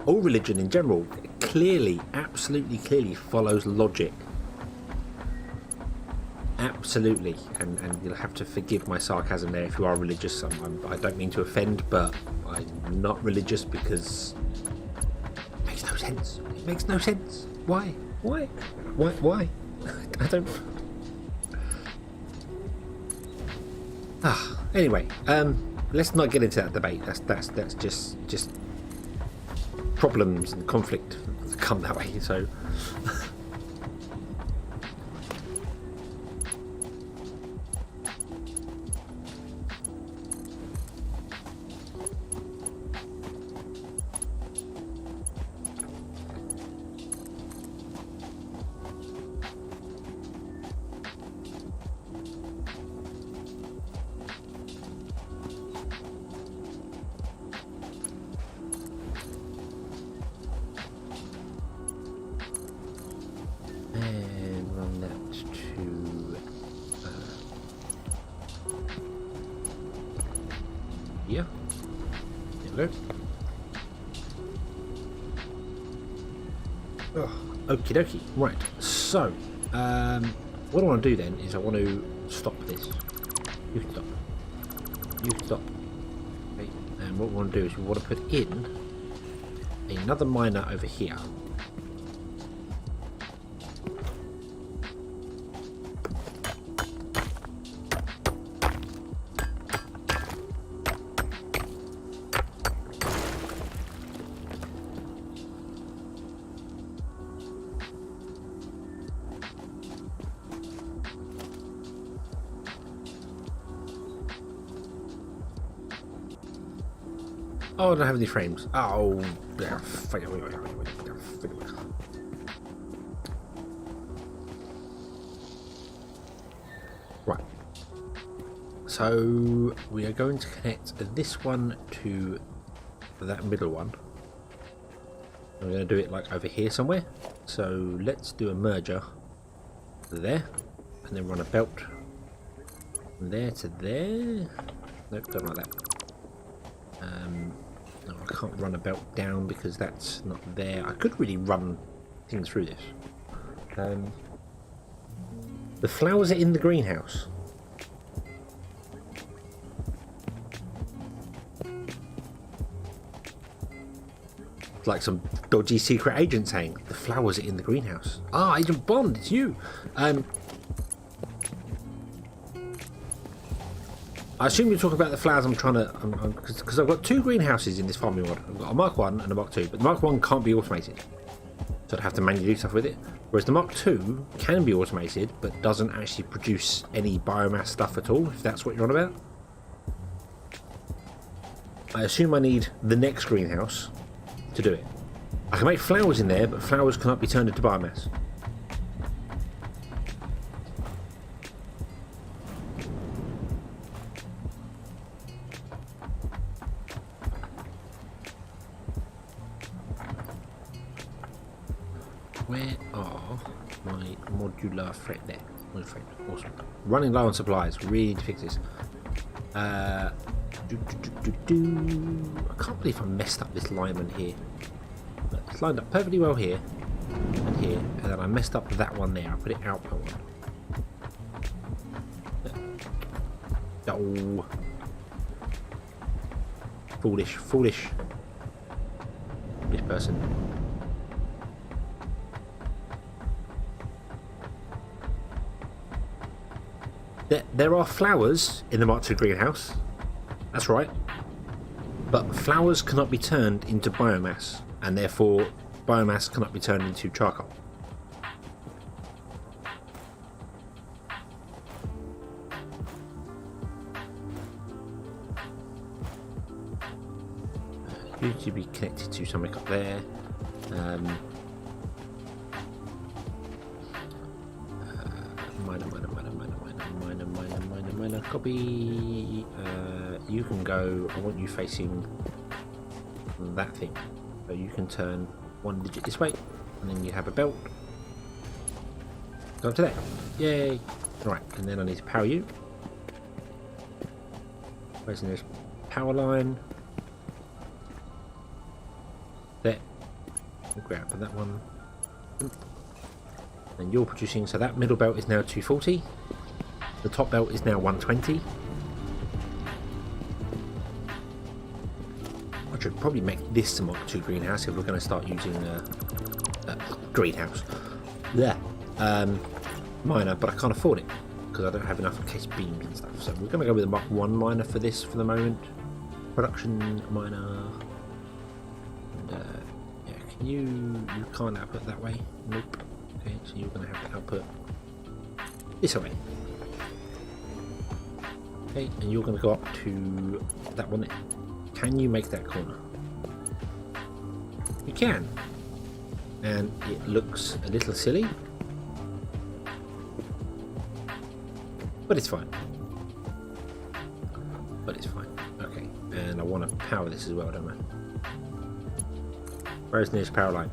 all religion in general clearly, absolutely clearly follows logic. Absolutely. And you'll have to forgive my sarcasm there if you are religious. I don't mean to offend, but I'm not religious because it makes no sense. It makes no sense. Why? Why? Why? I don't... Anyway, let's not get into that debate. That's just problems and conflict that come that way. So, yeah. There we go. Okie dokie. Right. So, what I want to do then is I want to stop this. You can stop. You can stop. Okay. And what we want to do is we want to put in another miner over here. Oh, I don't have any frames. Oh, right. So we are going to connect this one to that middle one. I'm going to do it like over here somewhere. So let's do a merger there, and then run a belt from there to there. Nope, don't like that. No, I can't run a belt down because that's not there. I could really run things through this. The flowers are in the greenhouse. It's like some dodgy secret agent saying, the flowers are in the greenhouse. Ah, Agent Bond, it's you. I assume you're talking about the flowers I'm trying to... Because I've got two greenhouses in this farming mod. I've got a Mark 1 and a Mark 2, but the Mark 1 can't be automated. So I'd have to manually do stuff with it. Whereas the Mark 2 can be automated, but doesn't actually produce any biomass stuff at all, if that's what you're on about. I assume I need the next greenhouse to do it. I can make flowers in there, but flowers cannot be turned into biomass. Where are my modular thread there? Awesome. Running low on supplies. We need to fix this. I can't believe I messed up this lineman here. It's lined up perfectly well here and here, and then I messed up that one there. I put it out by one. Oh. Foolish. Foolish person. There are flowers in the Mark II greenhouse. That's right. But flowers cannot be turned into biomass, and therefore biomass cannot be turned into charcoal. Usually be connected to something up there. Minor copy. You can go. I want you facing that thing, so you can turn one digit this way, and then you have a belt. Go up to there. Yay! Right, and then I need to power you. Where's the nearest power line? There. We'll grab that one. And you're producing, so that middle belt is now 240. The top belt is now 120. I should probably make this a Mark II greenhouse if we're going to start using greenhouse. There. Miner, but I can't afford it because I don't have enough case beams and stuff. So we're going to go with a Mark 1 miner for this for the moment. Production miner. And, yeah, can you can't output that way. Nope. Okay, so you're going to have to output this way. Okay, and you're going to go up to that one. Can you make that corner? You can. And it looks a little silly. But it's fine. Okay, and I want to power this as well, don't I? Where's the nearest power line?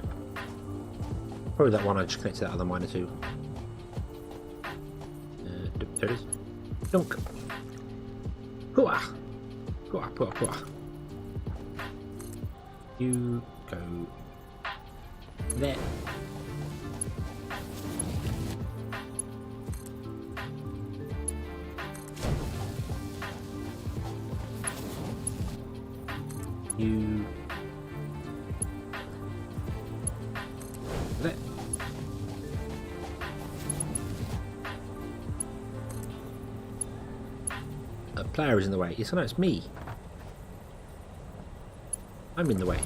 Probably that one I just connected to that other miner to. There it is. Dunk. Hooah! Hooah. You go there. You there. A player is in the way. Yes, I know, it's me. I'm in the way.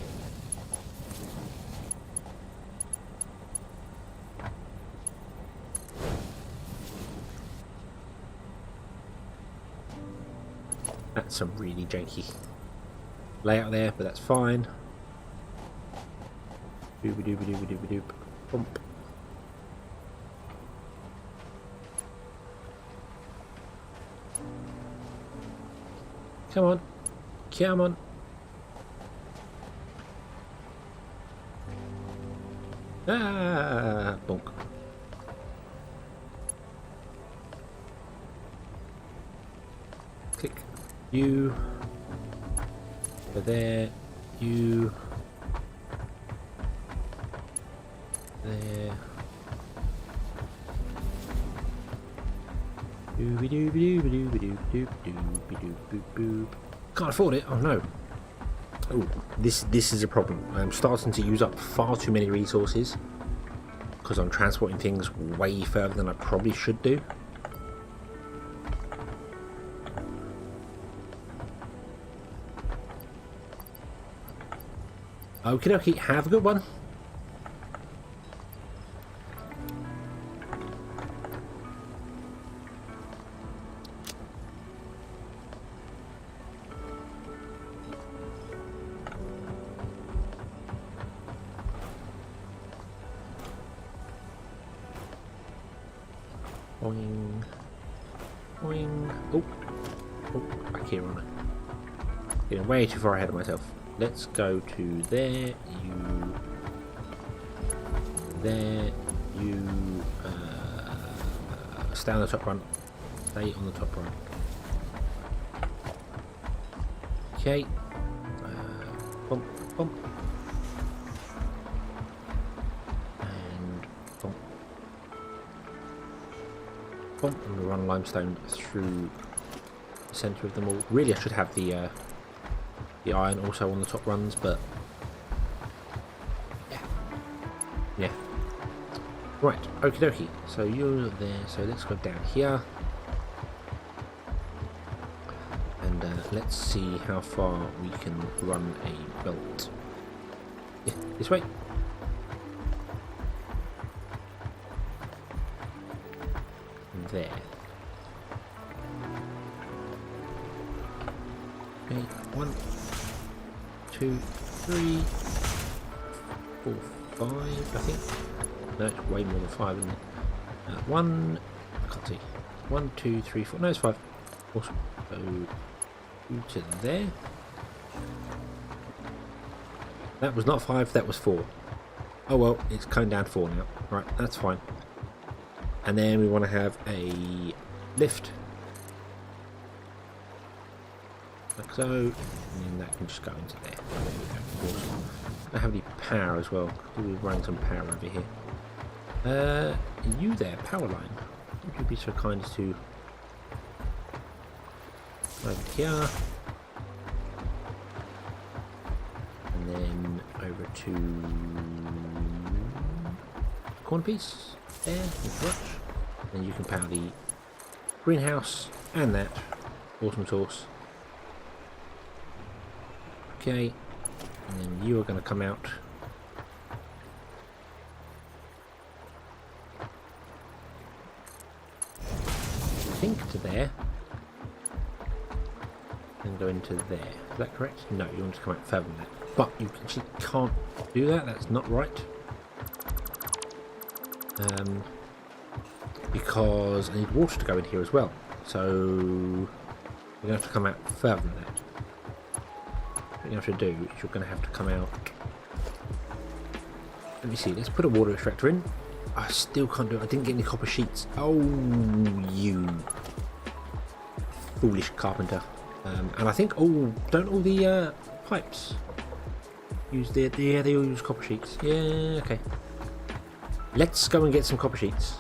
That's some really janky layout there, but that's fine. Doop. Bump. Come on. Ah, bonk. Click. You. Over there. You. There. Dooby dooby dooby dooby dooby dooby dooby dooby doop. Can't afford it. Oh no. Oh, this is a problem. I'm starting to use up far too many resources because I'm transporting things way further than I probably should do. Okie dokie, have a good one. Boing. Boing. Oh. Oh, back here on it. Getting way too far ahead of myself. Let's go to there, you, there, you, stay on the top run, stay on the top run. Okay, bump, bump, and bump, bump, and we run limestone through the centre of them all. Really, I should have the iron also on the top runs, but yeah. Right, okie dokie. So you're there. So let's go down here, and let's see how far we can run a belt. Yeah, this way. And there. Okay, 1, 2, 3, 4, 5, I think. No, it's way more than 5, isn't it? 1, I can't see. 1, 2, 3, 4, no, it's 5. Awesome. So, to there. That was not 5, that was 4. Oh well, it's coming down 4 now. Right, that's fine. And then we want to have a lift. Like so, and then that can just go into there. There we go. Awesome. I have any power as well. We're running some power over here. You there, power line. Would you be so kind as to over here, and then over to corner piece there, and you can power the greenhouse and that. Awesome sauce. Okay, and then you are going to come out. I think to there, and go into there. Is that correct? No, you want to come out further than that. But you actually can't do that. That's not right. Because I need water to go in here as well. So we're going to have to come out further than that. What you have to do is you're going to have to come out. Let me see. Let's put a water extractor in. I still can't do it. I didn't get any copper sheets. Oh, you foolish carpenter. And I think don't all the pipes use they all use copper sheets. Yeah, okay. Let's go and get some copper sheets.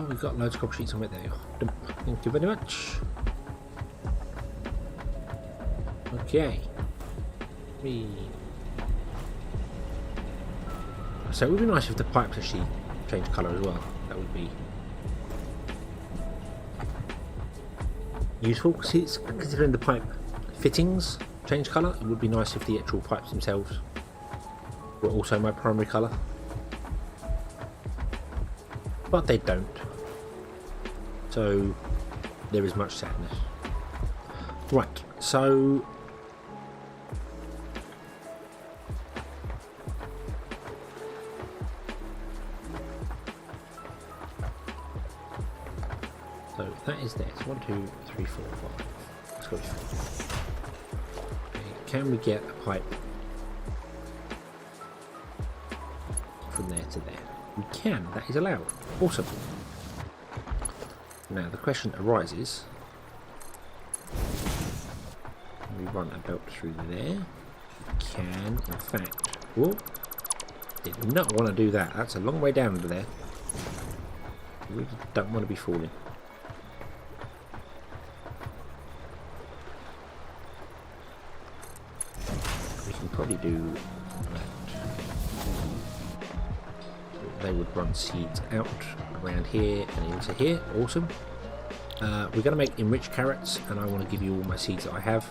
We've got loads of copper sheets on it there. Thank you very much. Okay. So it would be nice if the pipes actually change colour as well. That would be useful, because it's considering the pipe fittings change colour. It would be nice if the actual pipes themselves were also my primary colour. But they don't. So there is much sadness. Right, so that is there. So 1, 2, 3, 4, 5. Let's go with 4. Okay, can we get a pipe from there to there? We can. That is allowed. Awesome. Now the question arises: can we run a belt through there? We can, in fact. Whoa! Did not want to do that. That's a long way down to there. We really don't want to be falling. We can probably do that. They would run seeds out around here and into here. Awesome. We're going to make enriched carrots, and I want to give you all my seeds that I have.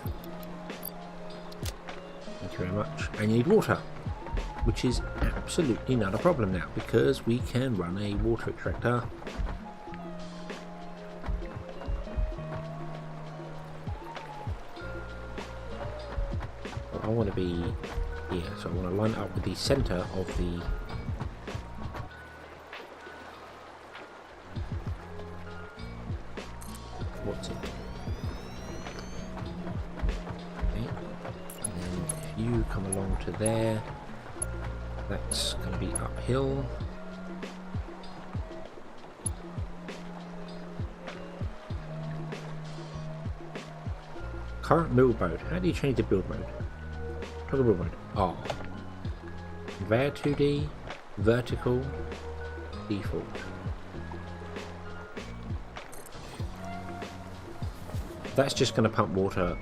Thank you very much. And you need water, which is absolutely not a problem now, because we can run a water extractor. Well, I want to be here, so I want to line up with the centre of the what's it? Okay. And then if you come along to there, that's going to be uphill. Current build mode. How do you change the build mode? Toggle build mode. Oh. Conveyor 2D, vertical, default. That's just going to pump water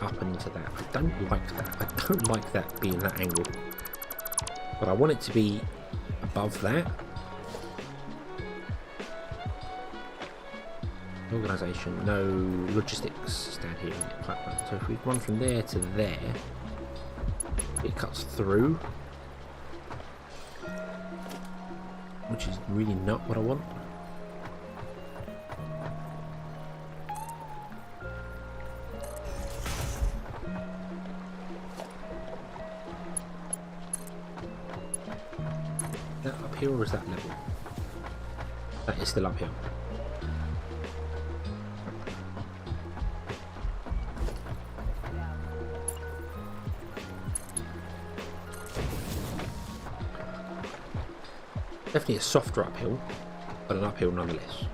up and into that. I don't like that. I don't like that being that angle. But I want it to be above that. Organisation, no logistics, stand here in the pipeline. So if we run from there to there, it cuts through, which is really not what I want. That uphill, or is that level? That is still uphill. Definitely a softer uphill, but an uphill nonetheless.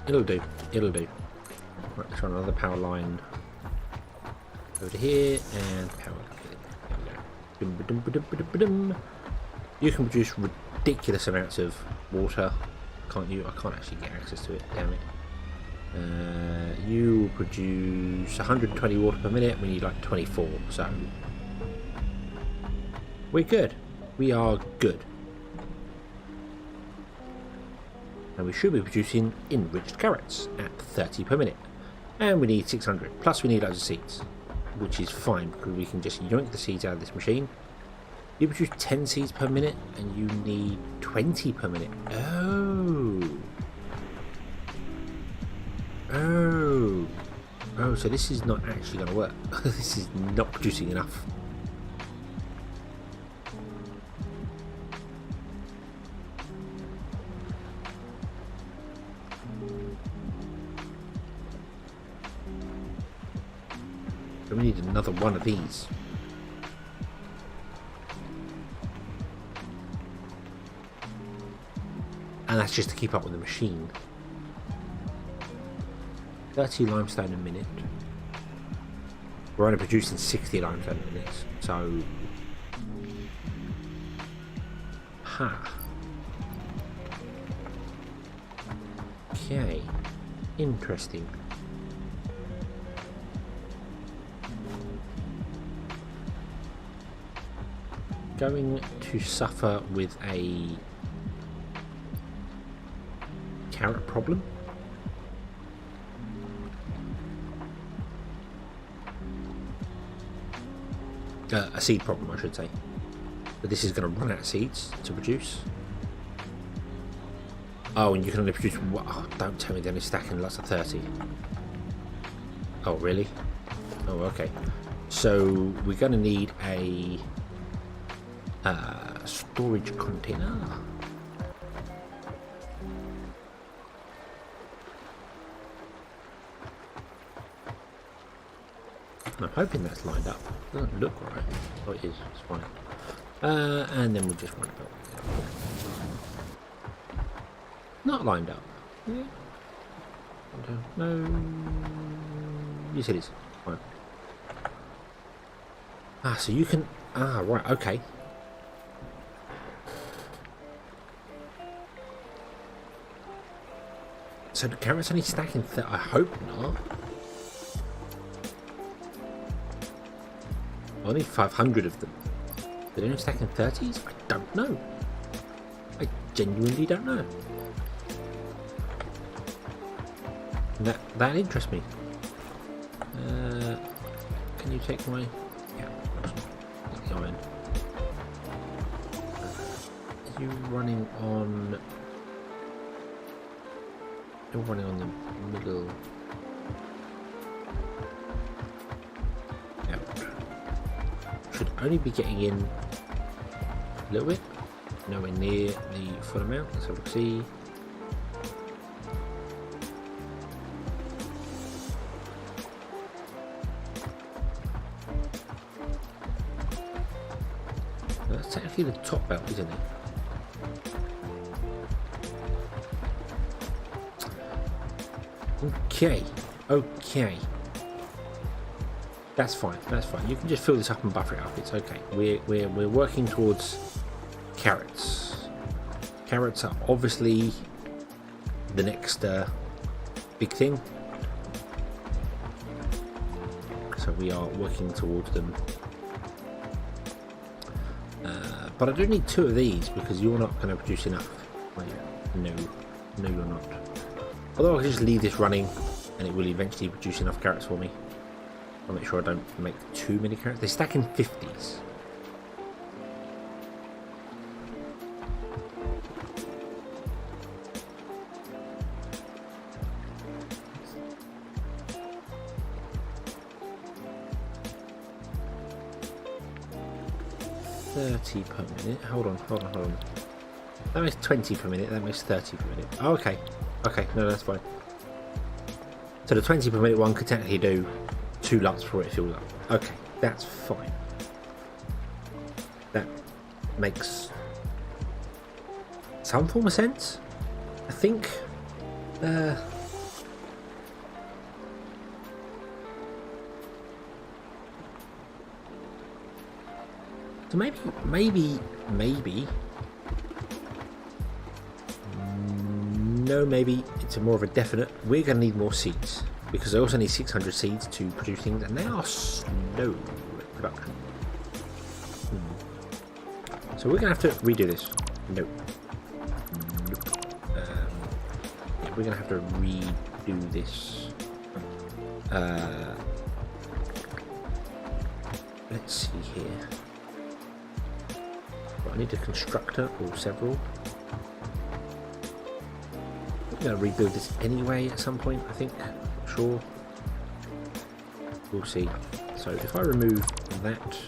It'll do, it'll do. Right, let's run another power line over to here and power line here. You can produce ridiculous amounts of water, can't you? I can't actually get access to it, damn it. You produce 120 water per minute, we need like 24, so we're good. We are good. And we should be producing enriched carrots at 30 per minute. And we need 600. Plus we need loads of seeds. Which is fine, because we can just yoink the seeds out of this machine. You produce 10 seeds per minute, and you need 20 per minute. Oh, so this is not actually going to work. This is not producing enough. We need another one of these. And that's just to keep up with the machine. 30 limestone a minute. We're only producing 60 limestone a minute, so... Okay. Interesting. Going to suffer with a carrot problem. A seed problem, I should say. But this is going to run out of seeds to produce. Oh, and you can only produce... Oh, don't tell me they're only stacking lots of 30. Oh, really? Oh, okay. So we're going to need a storage container. I'm hoping that's lined up. Doesn't look right. Oh, it is. It's fine. And then we'll just run it up. Not lined up. Yeah. No. Yes, it is. Right. Ah, so you can... Ah, right. Okay. So the carrots only stacking... I hope not. Only 500 of them. They're only stacking 30s? I don't know. I genuinely don't know. That interests me. Can you take my... Yeah. Go in. Are you running on... You're running on the middle... Should only be getting in a little bit, nowhere near the full amount. Let's have a see. That's technically the top belt, isn't it? Okay. That's fine. You can just fill this up and buffer it up. It's okay. We're working towards carrots. Carrots are obviously the next big thing. So we are working towards them. But I do need 2 of these because you're not going to produce enough. Wait, no, you're not. Although I can just leave this running and it will eventually produce enough carrots for me. I'll make sure I don't make too many carrots. They stack in 50s. $30 per minute. Hold on. That makes 20 per minute. That makes 30 per minute. Oh, okay. No, that's fine. So the 20 per minute one could technically do 2 lots before it fills up. Okay, that's fine. That makes some form of sense, I think. So maybe. No, maybe it's a more of a definite. We're going to need more seeds. Because I also need 600 seeds to produce things, and they are slow production. So we're going to have to redo this. Nope. Yeah, we're going to have to redo this. Let's see here. Well, I need a constructor or several. I'm going to rebuild this anyway at some point, I think. Sure. We'll see. So if I remove that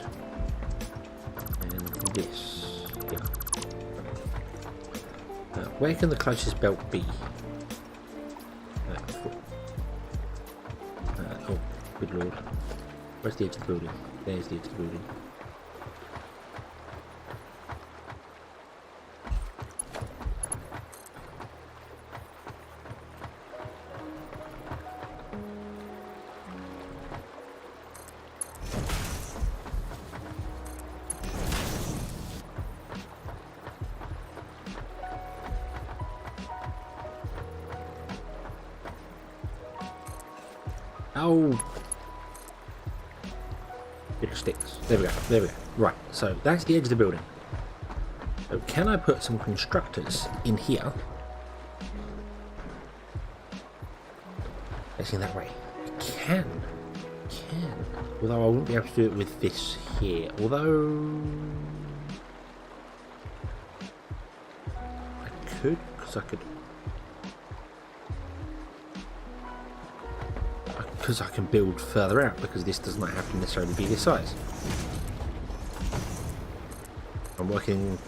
and this, yeah. Where can the closest belt be? Oh, good lord. Where's the edge of the building? There's the edge of the building. Oh, little sticks. There we go. Right, so that's the edge of the building. So can I put some constructors in here? Facing that way. I can. Although I wouldn't be able to do it with this here. Although I could, because I can build further out, because this does not have to necessarily be this size. I'm working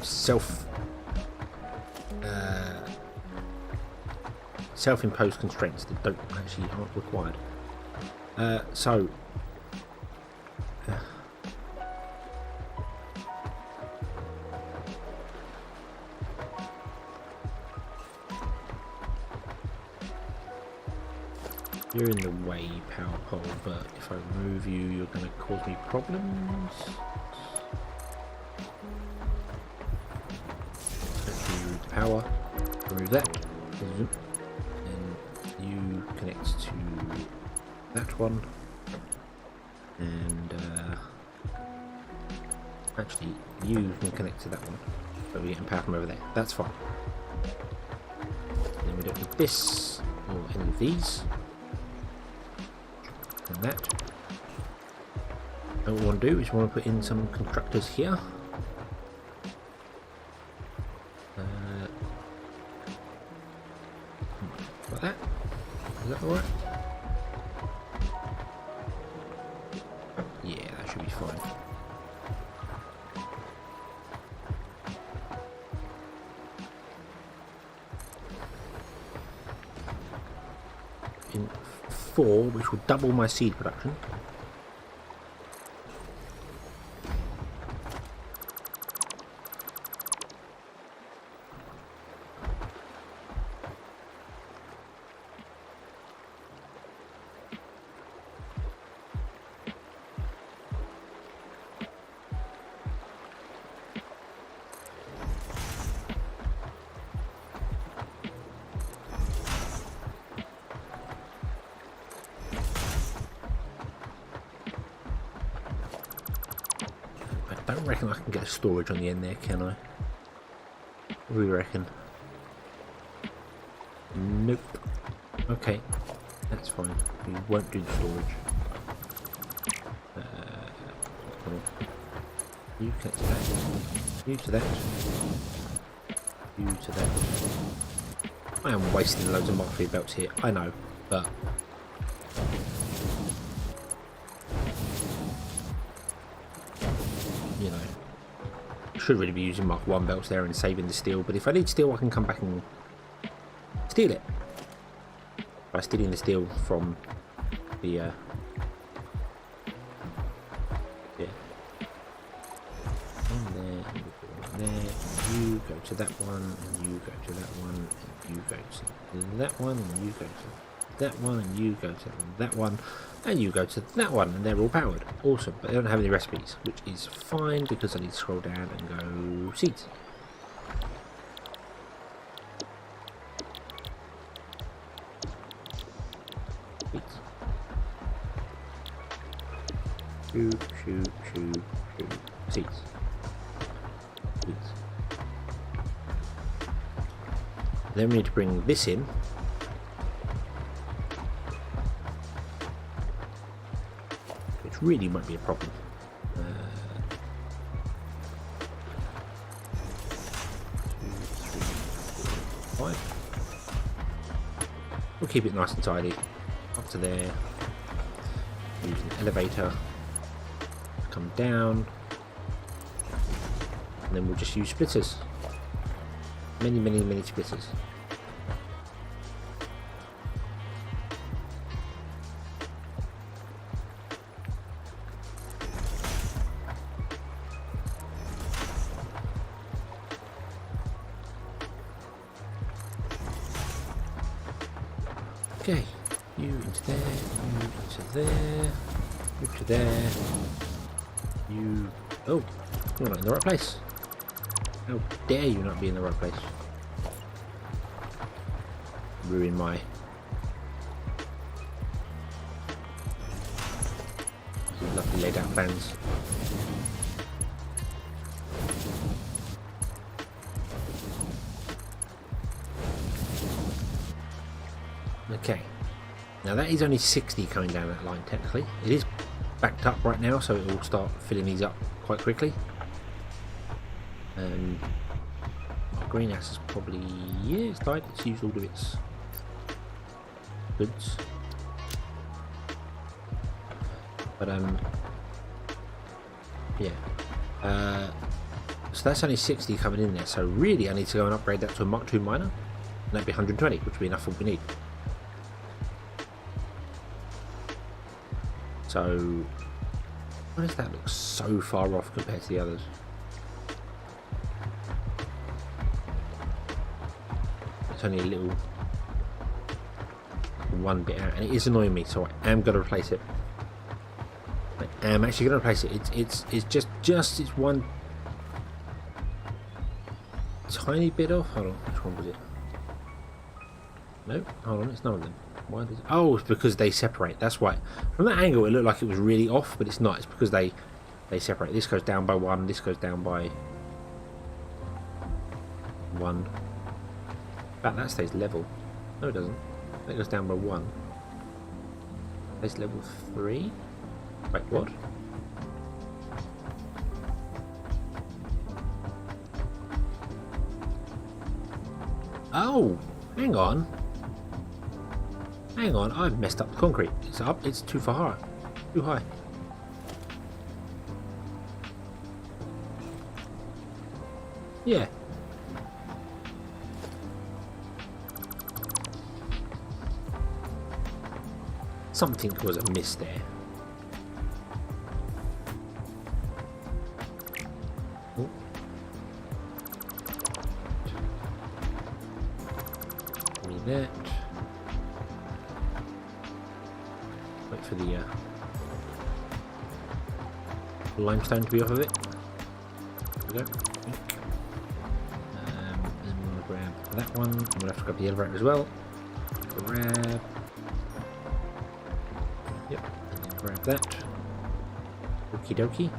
self-imposed constraints that aren't required. So you're in the way, power pole, but if I remove you, you're going to cause me problems. Remove the power, remove that, and you connect to that one, and actually you can connect to that one, but we're getting power from over there. That's fine. And then we don't need this or any of these. And that. And what we want to do is we want to put in some constructors here. Like that. Is that alright? Yeah, that should be fine. In 4, which will double my seed production. I don't reckon I can get a storage on the end there, can I? What do we reckon? Nope. Okay, that's fine. We won't do the storage. You connect to that. You to that. You to that. I am wasting loads of Conveyor Belts here, I know, but you know, should really be using Mark 1 belts there and saving the steel, but if I need steel I can come back and steal it by stealing the steel from the yeah. And there, you go to that one, and you go to that one, and you go to that one, and you go to that one, and you go to that one, and you go to that one, and they're all powered. Awesome, but they don't have any recipes, which is fine because I need to scroll down and go seeds. Seeds. Shoot, shoot, shoot, shoot. Seeds. Seeds. Then we need to bring this in. Which really won't be a problem. 2, 3, 4, 5. We'll keep it nice and tidy. Up to there. Use an elevator. Come down. And then we'll just use splitters. Many, many, many splitters. Okay, you into there, you into there, you to there, you... Oh, you're not in the right place. How dare you not be in the right place? Ruin my... lovely laid out plans. Okay. Now that is only 60 coming down that line technically. It is backed up right now, so it will start filling these up quite quickly. Our greenhouse is probably, yeah, it's died. It's used all of its goods. But yeah. So that's only 60 coming in there. So really, I need to go and upgrade that to a Mark II miner, and that'd be 120, which would be enough for what we need. So, why does that look so far off compared to the others? It's only a little one bit out, and it is annoying me, so I am going to replace it. I am actually going to replace it. It's just it's one tiny bit off. Hold on, which one was it? No, hold on, it's none of them. Why does it... Oh, it's because they separate. That's why. From that angle, it looked like it was really off, but it's not. It's because they separate. This goes down by 1. This goes down by 1. In fact, that stays level. No, it doesn't. That goes down by 1. Stays level 3. Wait, what? Oh, hang on. Hang on, I've messed up the concrete. It's up, it's too far. Too high. Yeah. Something was amiss there. Oh. Give me that. Wait for the limestone to be off of it. There we go. Then we're going to grab that one. I'm going to have to grab the elevator as well. Grab. Yep. And then grab that. Okie dokie.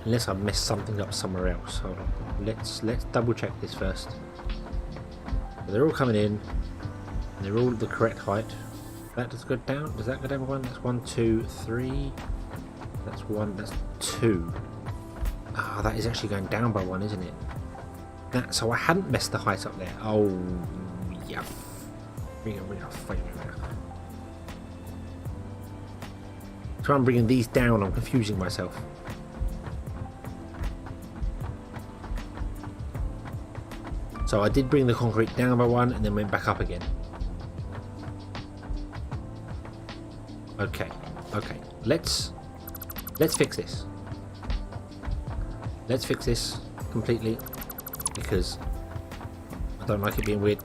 Unless I've messed something up somewhere else. Hold on. Let's double check this first. So they're all coming in. And they're all the correct height. That does go down. Does that go down by 1? That's 1, 2, 3. That's 1. That's 2. Ah, that is actually going down by 1, isn't it? That. So I hadn't messed the height up there. Oh, yeah. Try and bringing these down. I'm confusing myself. So I did bring the concrete down by 1 and then went back up again. Okay, okay. Let's fix this. Let's fix this completely because I don't like it being weird.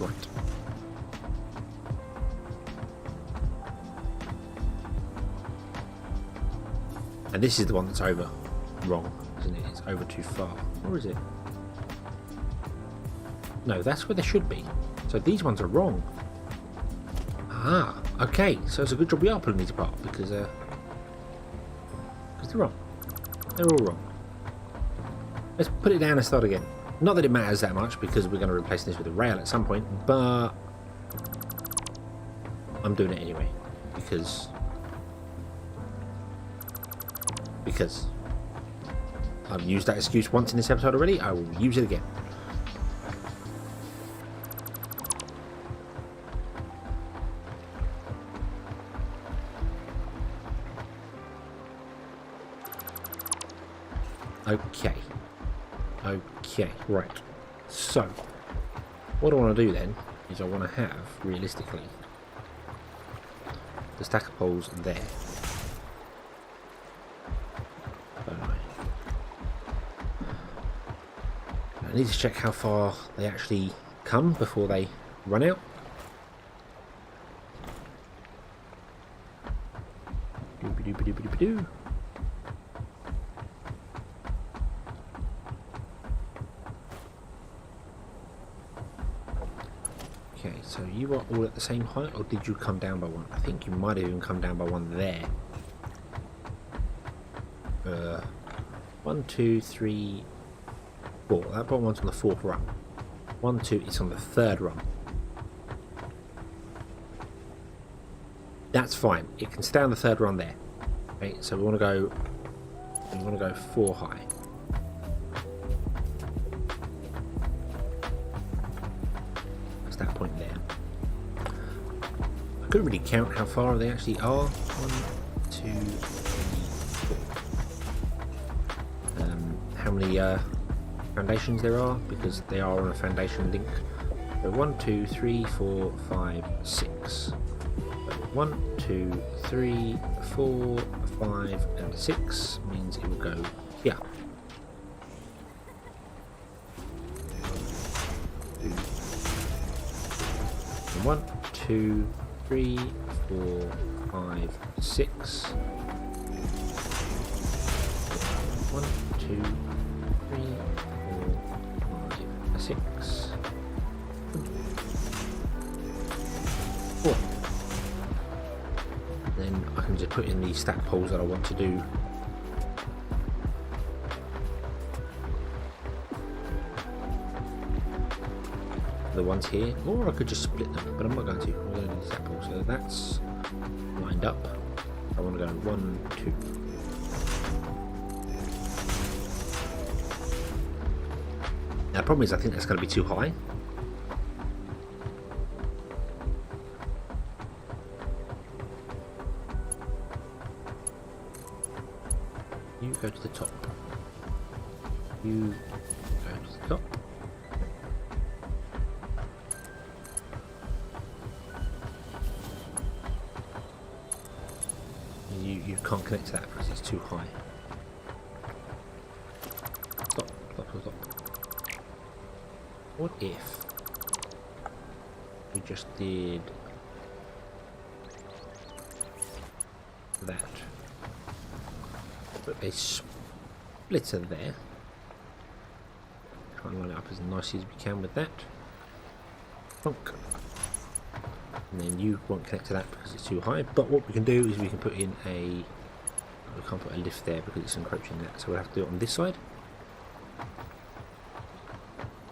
Right. And this is the one that's over wrong, isn't it? It's over too far. Or is it? No, that's where they should be. So these ones are wrong. Ah, okay. So it's a good job we are pulling these apart because they're wrong. They're all wrong. Let's put it down and start again. Not that it matters that much because we're going to replace this with a rail at some point, but I'm doing it anyway because I've used that excuse once in this episode already. I will use it again. Okay, right. So, what I want to do then is I want to have, realistically, the stack of poles there. Don't I need to check how far they actually come before they run out. Doobie-doobie-doobie-doobie-doo. So you are all at the same height, or did you come down by one? I think you might have even come down by one there. 1, 2, 3, 4. That bottom one's on the 4th rung. 1, 2, it's on the 3rd rung. That's fine. It can stay on the 3rd rung there. Okay, so we want to go 4 high. That's that point there. I couldn't really count how far they actually are. 1, 2, 3, 4. How many foundations there are, because they are on a foundation link. So 1, 2, 3, 4, 5, 6. 1, 2, 3, 4, 5, and 6 means it will go here. 1, 2, 3, 4, 5, 6. 1, 2, 3, 4, 5, 6. 4. Then I can just put in the stack poles that I want to do. The ones here, or I could just split them, but I'm not going to. I'm going to do the stack poles. So that's lined up. I want to go 1, 2. Now the problem is I think that's going to be too high. You go to the top. You go to the top. You can't connect to that because it's too high. Stop, stop, stop, stop. What if we just did that? Put a splitter there. Try and line it up as nicely as we can with that. Plonk. And then you won't connect to that because it's too high. But what we can do is we can put in a... We can't put a lift there because it's encroaching that. So we'll have to do it on this side.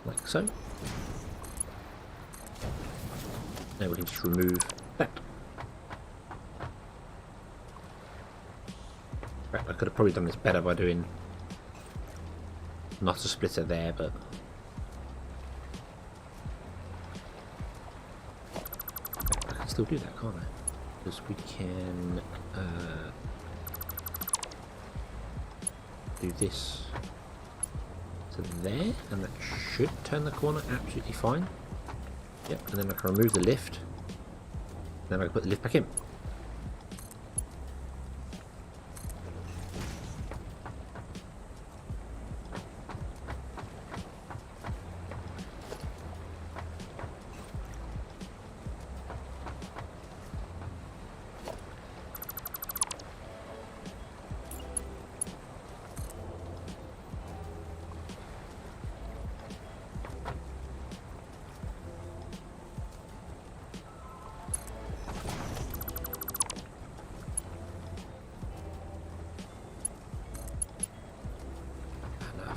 Like so. Now we can just remove that. I could have probably done this better by doing not a splitter there, but I can still do that, can't I? Because we can do this to there, and that should turn the corner absolutely fine. Yep, and then I can remove the lift. Then I can put the lift back in.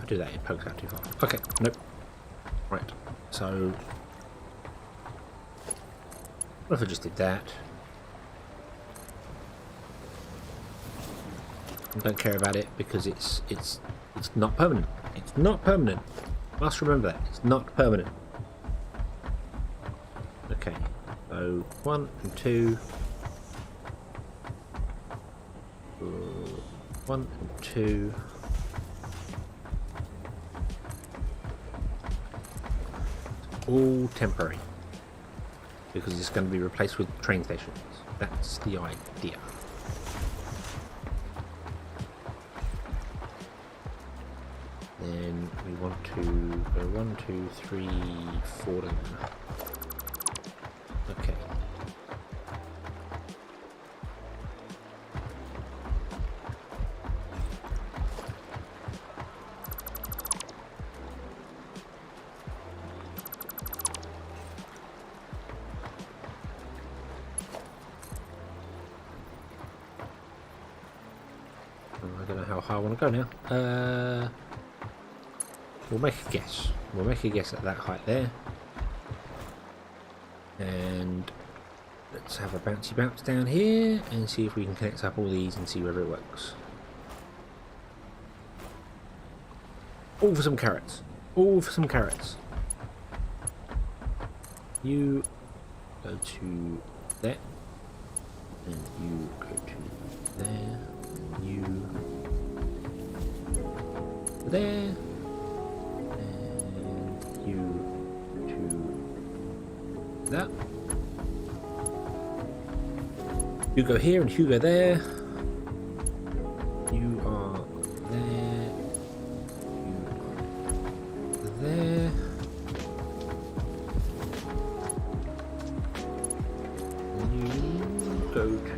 Do that, it pokes out too far. Okay, nope. Right, so what if I just did that? I don't care about it because it's not permanent. It's not permanent. Must remember that. It's not permanent. Okay, so 1 and 2. 1 and 2. All temporary because it's going to be replaced with train stations. That's the idea. Then we want to go 1, 2, 3, 4 down. Okay. I don't know how high I want to go now. We'll make a guess. We'll make a guess at that height there. And let's have a bouncy bounce down here and see if we can connect up all these and see whether it works. All for some carrots. All for some carrots. You go to there. And you go to there. And you there. And you to that. You go here and you go there. You are there. You are there. You go to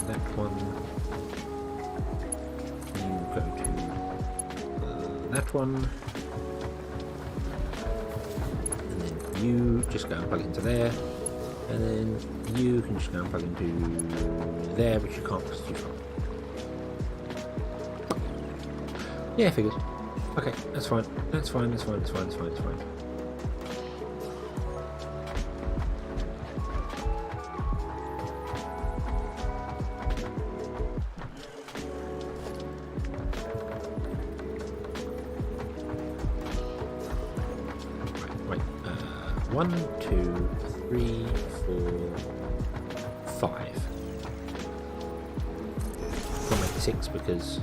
that one. You go to that one. And then you just go and plug into there. And then you can just go and plug into there, but you can't because it's too far. Yeah, figured. Okay, that's fine. That's fine, that's fine, that's fine, that's fine, that's fine. Right, 1, 2, 3, 4, 5. Can't make 6 because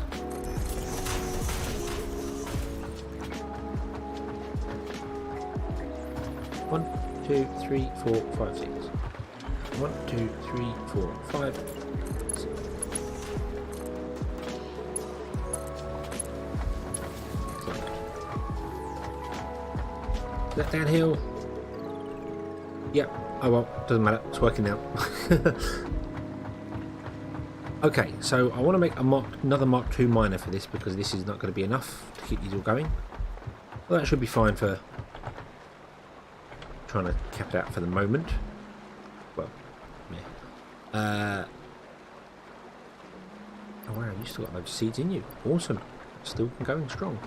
1, 2, 3, 4, 5, 6. 1, 2, 3, 4, 5, 6. Is that downhill? Yep. Oh well, doesn't matter. It's working now. Okay, so I want to make another Mark II miner for this because this is not going to be enough to keep these all going. Well, that should be fine for trying to cap it out for the moment. Well, yeah. Oh wow, you still got loads of seeds in you. Awesome. Still going strong.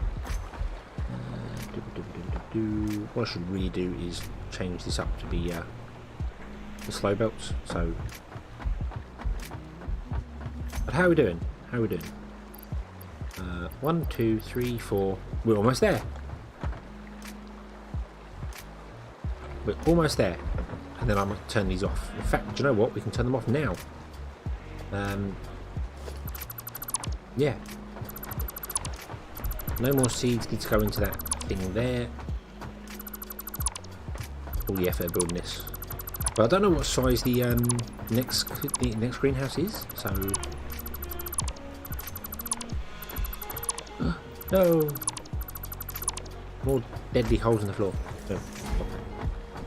What I should really do is change this up to be the slow belts. So, but how are we doing? How are we doing? 1, 2, 3, 4. We're almost there. We're almost there. And then I might turn these off. In fact, do you know what? We can turn them off now. Yeah. No more seeds need to go into that thing there. All the effort of building this. But I don't know what size the next greenhouse is, so no more deadly holes in the floor. No.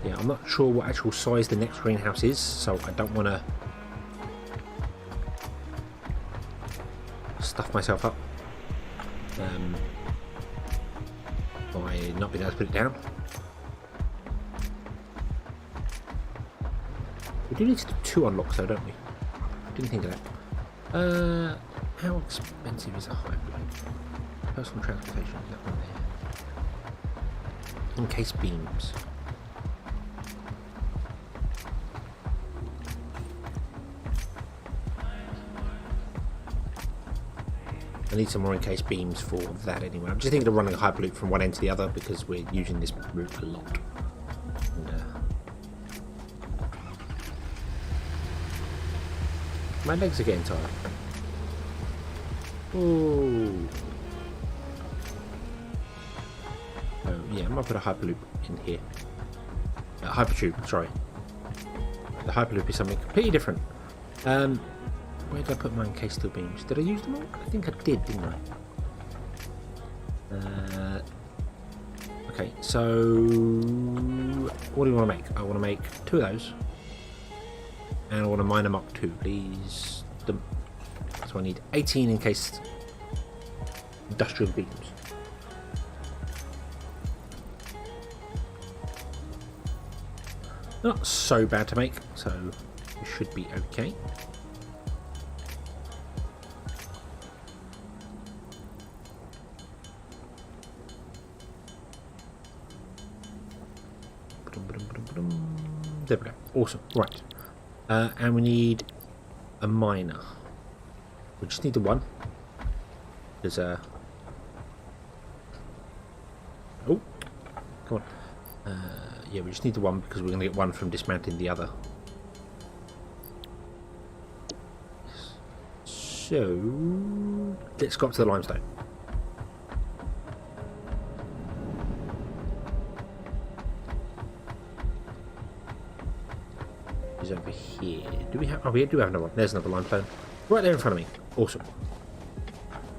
Yeah, I'm not sure what actual size the next greenhouse is, so I don't want to stuff myself up by not being able to put it down. We do need to do 2 unlocks though, don't we? Didn't think of that. How expensive is a hybrid? Personal transportation, is that one there? Encased beams. I need some more encased beams for that anyway. I'm just thinking of running a hyperloop from one end to the other because we're using this route a lot. And, my legs are getting tired. Ooh. Oh, yeah, I'm gonna put a hyperloop in here. Hypertube, sorry. The hyperloop is something completely different. Where did I put my encased steel beams? Did I use them all? I think I did, didn't I? Okay, so what do you want to make? I want to make 2 of those. And I want to mine them up too, please. So I need 18 encased industrial beams. Not so bad to make, so it should be okay. There we go. Awesome. Right. And we need a miner. We just need the one. There's a... Oh, come on. Yeah, we just need the one because we're going to get one from dismantling the other. So, let's go up to the limestone. Is over here. Do we have... Oh, we do have another one. There's another limestone. Right there in front of me. Awesome.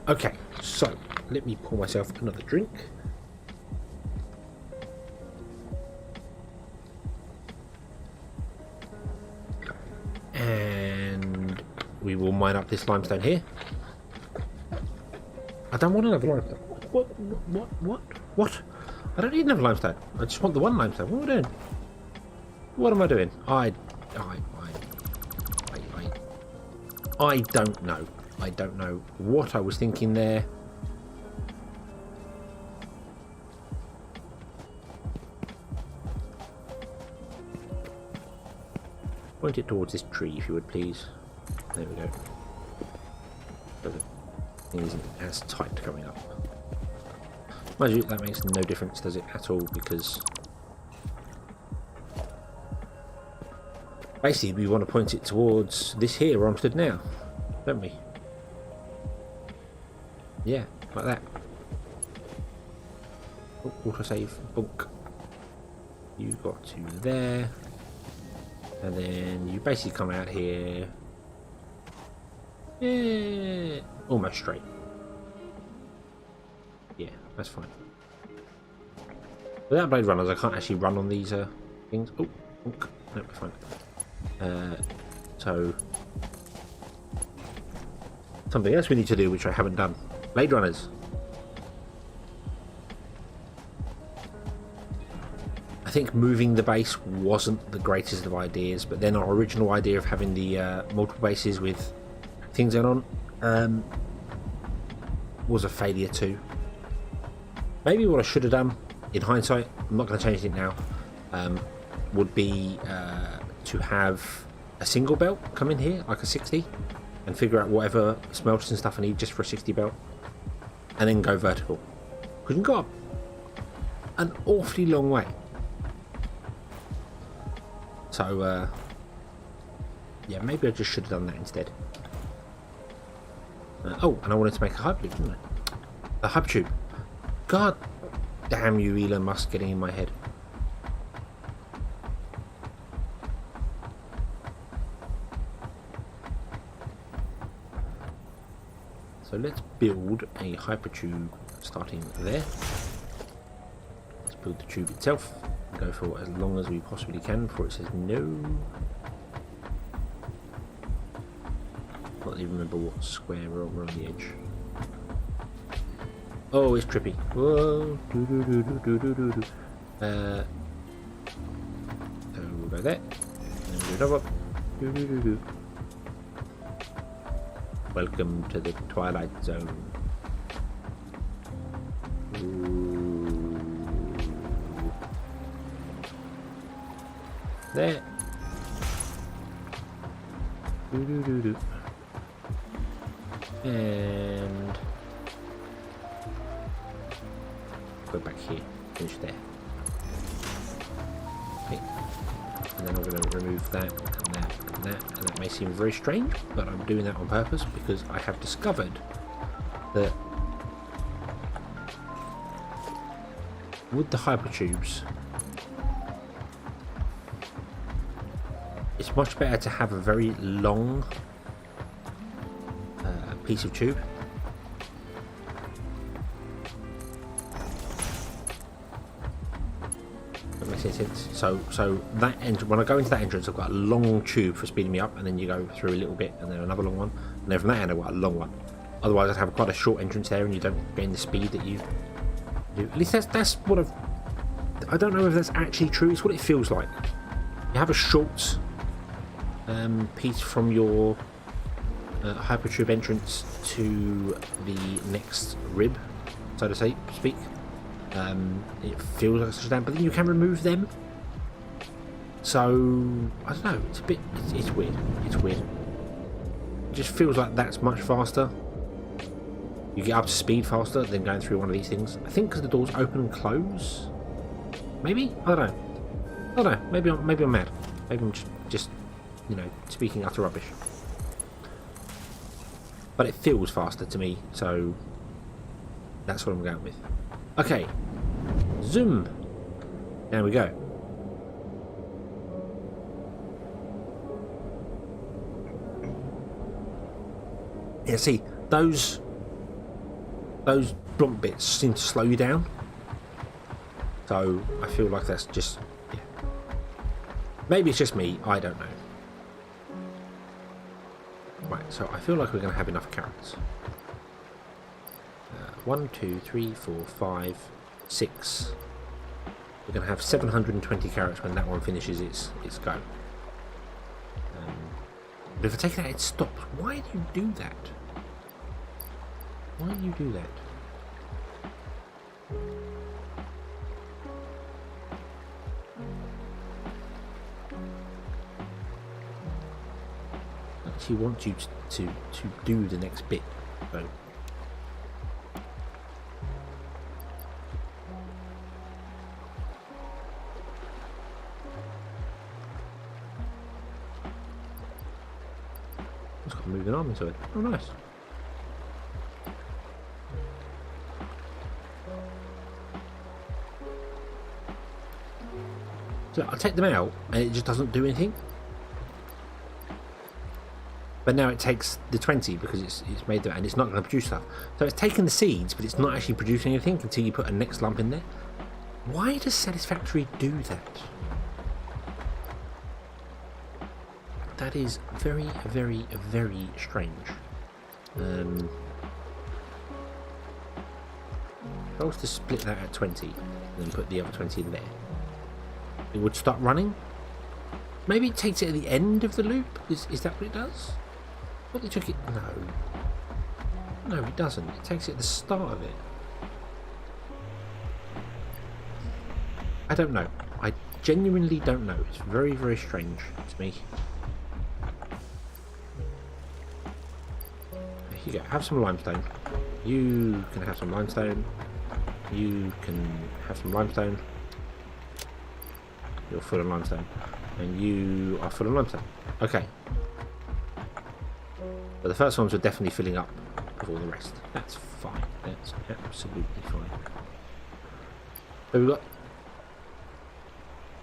Okay, so, let me pour myself another drink. And we will mine up this limestone here. I don't want another limestone. What? I don't need another limestone. I just want the one limestone. What am I doing? What am I doing? I don't know. I don't know what I was thinking there. Point it towards this tree, if you would, please. There we go. The thing isn't as tight coming up. Mind you, that makes no difference, does it, at all? Because basically, we want to point it towards this here where I'm stood now, don't we? Yeah, like that. Oh, autosave, bunk. You got to there. And then you basically come out here. Yeah, almost straight. Yeah, that's fine. Without blade runners, I can't actually run on these things. Oh, no, we're fine. So, something else we need to do, which I haven't done. Blade runners. I think moving the base wasn't the greatest of ideas, but then our original idea of having the multiple bases with things going on was a failure too. Maybe what I should have done, in hindsight, I'm not going to change it now, would be to have a single belt come in here, like a 60, and figure out whatever smelters and stuff I need just for a 60 belt, and then go vertical. Because you can go up an awfully long way. So, yeah, maybe I just should have done that instead. Oh, and I wanted to make a hyperloop, didn't I? A hypertube. God damn you, Elon Musk, getting in my head. So let's build a hypertube starting there. Let's build the tube itself. Go for as long as we possibly can before it says no. Can't even remember what square we're on the edge. Oh, it's trippy. Whoa. So we'll go there. And we'll go up. Welcome to the Twilight Zone. There. And go back here. Finish there. Okay. And then I'm going to remove that and that and that. And that may seem very strange, but I'm doing that on purpose because I have discovered that with the hypertubes, it's much better to have a very long piece of tube. That makes sense. So that when I go into that entrance, I've got a long tube for speeding me up, and then you go through a little bit, and then another long one, and then from that end I've got a long one. Otherwise, I'd have quite a short entrance there, and you don't gain the speed that you do. At least that's what I don't know if that's actually true. It's what it feels like. You have a short piece from your hypertube entrance to the next rib, so to speak. It feels like such a damn, but then you can remove them. So I don't know. It's a bit. It's weird. It's weird. It just feels like that's much faster. You get up to speed faster than going through one of these things. I think because the doors open and close. Maybe, I don't know. I don't know. Maybe I'm mad. Maybe I'm just you know, speaking utter rubbish. But it feels faster to me, so that's what I'm going with. Okay, zoom. There we go. Yeah, see, those blunt bits seem to slow you down. So I feel like that's just, yeah. Maybe it's just me, I don't know. Right, so I feel like we're going to have enough carrots. 1, 2, 3, 4, 5, 6. We're going to have 720 carrots when that one finishes its go. But if I take it out, it stops. Why do you do that? Why do you do that? I actually want you to do the next bit, so. It's got a moving arm into it. Oh, nice. So I take them out and it just doesn't do anything. But now it takes the 20 because it's made that, and it's not going to produce stuff. So it's taking the seeds, but it's not actually producing anything until you put a next lump in there. Why does Satisfactory do that? That is very, very, very strange. If I was to split that at 20 and then put the other 20 in there, it would start running. Maybe it takes it at the end of the loop. Is that what it does? What they took it? No, it doesn't. It takes it at the start of it. I don't know. I genuinely don't know. It's very, very strange to me. Here you go. Have some limestone. You can have some limestone. You can have some limestone. You're full of limestone. And you are full of limestone. Okay. But the first ones were definitely filling up with all the rest. That's fine. That's absolutely fine. So we've got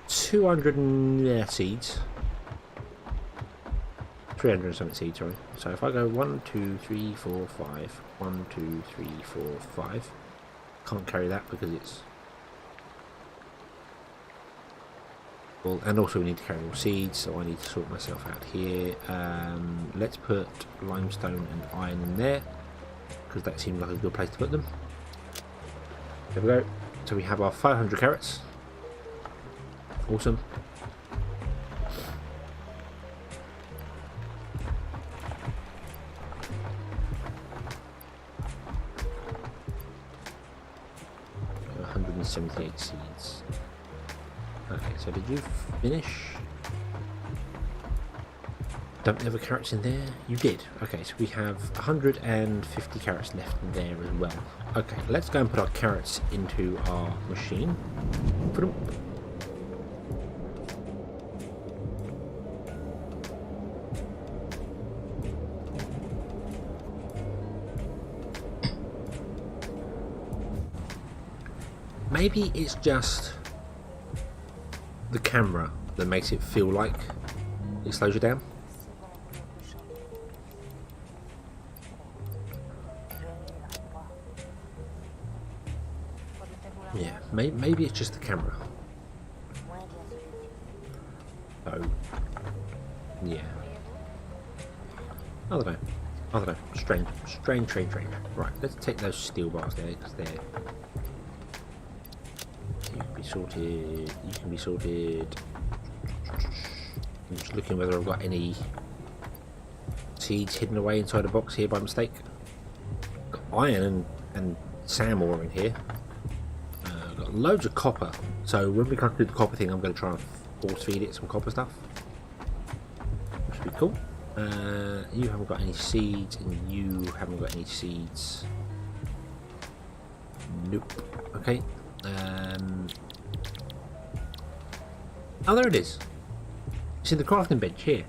200 seeds. 300 and something seeds, sorry. So if I go 1, 2, 3, 4, 5. 1, 2, 3, 4, 5. Can't carry that because it's... Well, and also we need to carry more seeds, so I need to sort myself out here. Let's put limestone and iron in there, because that seems like a good place to put them. There we go. So we have our 500 carrots. Awesome. So 178 seeds. Okay, so did you finish? Don't we have a carrots in there? You did. Okay, so we have 150 carrots left in there as well. Okay, let's go and put our carrots into our machine. Put them. Maybe it's just the camera that makes it feel like it slows you down. Yeah, maybe it's just the camera. Oh, yeah. I don't know. Strange. Right, let's take those steel bars there because they're. You can be sorted. You can be sorted. I'm just looking whether I've got any seeds hidden away inside a box here by mistake. Got iron and sand in here. Got loads of copper. So when we come to do the copper thing, I'm going to try and force feed it some copper stuff. Which would be cool. You haven't got any seeds, and you haven't got any seeds. Nope. Okay. Oh, there it is. It's in the crafting bench here.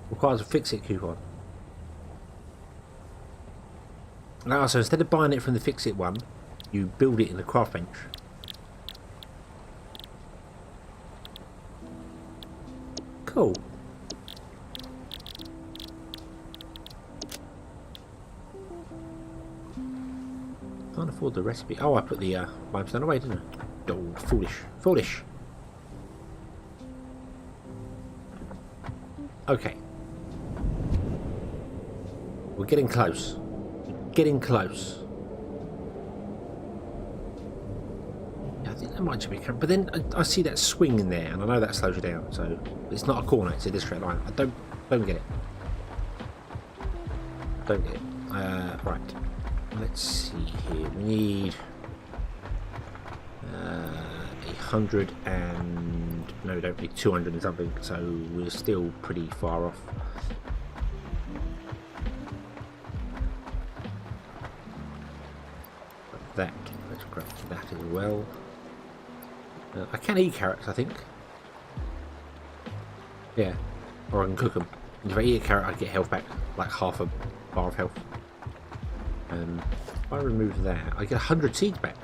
Requires a FICSIT coupon. Now, so instead of buying it from the FICSIT one, you build it in the craft bench. Cool. Can't afford the recipe. Oh, I put the limestone away, didn't I? Oh, foolish. Foolish. Okay. We're getting close. We're getting close. Yeah, I think that might just be a camera. But then I see that swing in there, and I know that slows you down. So it's not a corner; it's a straight line. I don't get it. Don't get it. Right. Let's see here. We need 100 and no, we don't need 200 and something. So we're still pretty far off. That, let's grab that as well. I can eat carrots, I think. Yeah, or I can cook them. And if I eat a carrot, I get health back, like half a bar of health. If I remove that, I get 100 seeds back.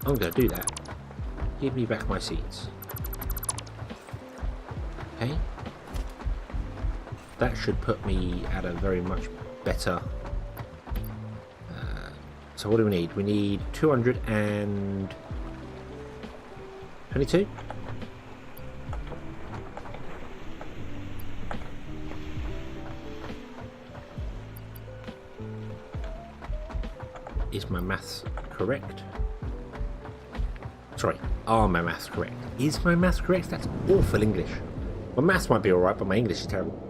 I'm going to do that. Give me back my seeds. Okay. That should put me at a very much better... so what do we need? We need 222? Is my maths correct? Sorry, are my maths correct? Is my maths correct? That's awful English. My maths might be alright, but my English is terrible.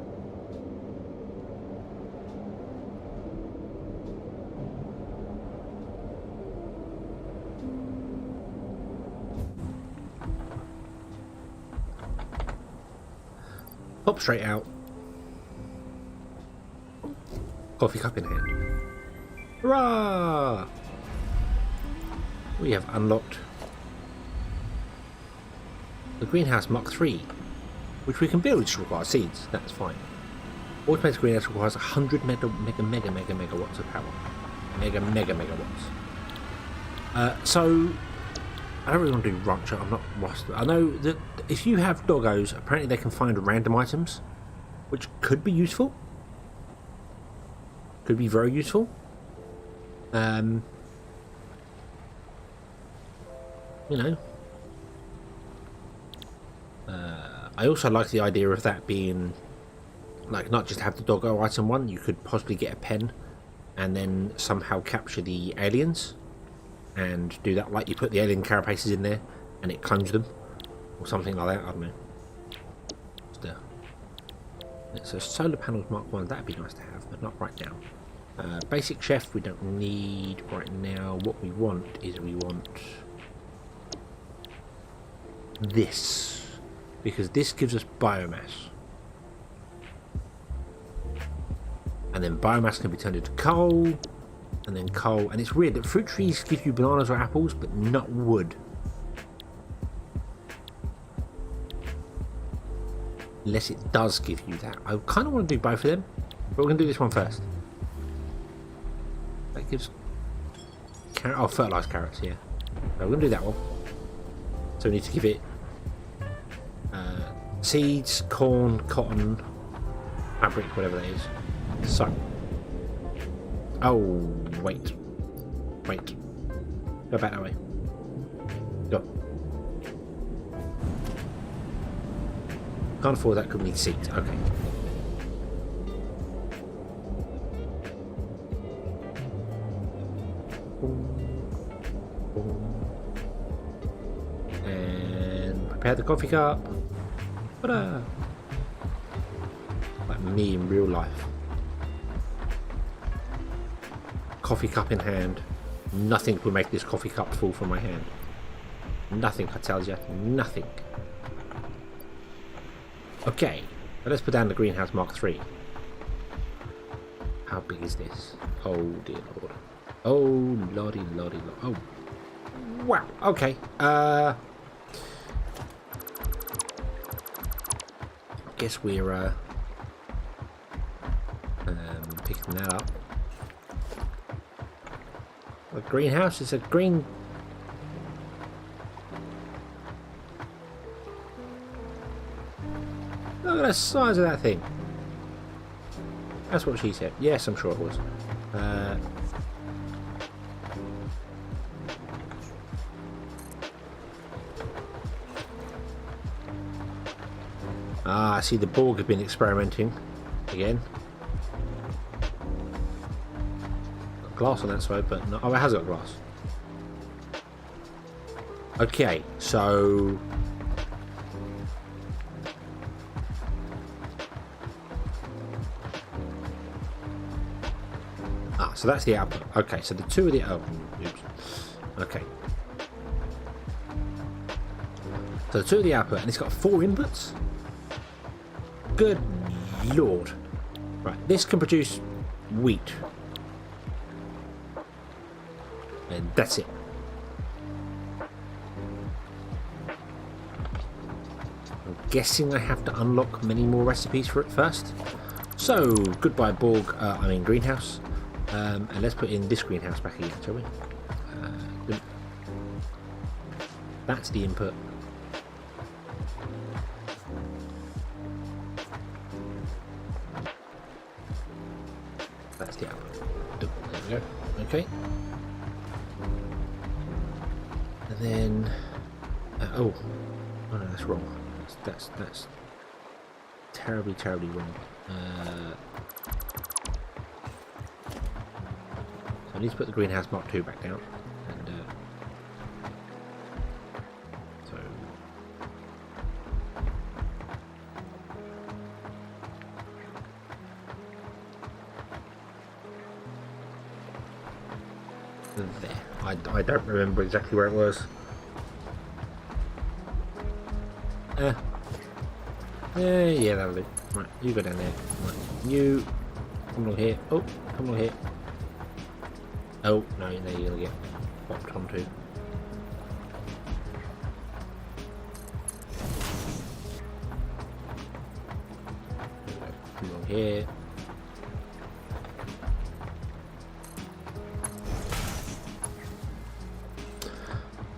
Pop straight out. Coffee cup in hand. Hurrah! We have unlocked the greenhouse Mark III, which we can build, which requires seeds. That's fine. Automated greenhouse requires 100 megawatts of power. Megawatts. So I don't really want to do rancher. I'm not rusted. I know that if you have doggos, apparently they can find random items, which could be useful. Could be very useful. You know. I also like the idea of that being like not just have the doggo item one. You could possibly get a pen and then somehow capture the aliens and do that. Like you put the alien carapaces in there and it clones them or something like that. I don't know. So solar panels Mark 1, that'd be nice to have, but not right now. Basic chef we don't need right now. What we want is we want this, because this gives us biomass, and then biomass can be turned into coal, and then coal. And it's weird that fruit trees give you bananas or apples but not wood, unless it does give you that. I kind of want to do both of them, but we're going to do this one first. That gives fertilized carrots, yeah. So we're going to do that one. So we need to give it seeds, corn, cotton, fabric, whatever that is. So, oh wait, go back that way. Go. Can't afford that. Could need seeds. Okay. And prepare the coffee cup. Ta-da! Like me in real life. coffee cup in hand. Nothing will make this coffee cup fall from my hand. Nothing, I tell you. Nothing. Okay, let's put down the greenhouse Mark III. How big is this? Oh dear lord. Oh lordy lordy lord. Oh. Wow, okay. Guess we're picking that up. A greenhouse is a green. Look at the size of that thing. That's what she said. Yes, I'm sure it was. I see the Borg have been experimenting again. Got glass on that side, but no, oh, it has got glass. Okay, so so that's the output. Okay, so the two of the oops. Okay. So the two of the output, and it's got 4 inputs. Good lord. Right, this can produce wheat. And that's it. I'm guessing I have to unlock many more recipes for it first. So, goodbye Borg, greenhouse. And let's put in this greenhouse back again, shall we? That's the input. That's the output. There we go. Okay. And then, oh no, that's wrong. That's terribly wrong. So I need to put the greenhouse Mark II back down, and so there. I don't remember exactly where it was. Yeah, that'll do. Right, you go down there. Right, you come along here. Oh, come along here. Oh, no, there you're gonna get popped onto. Come along here.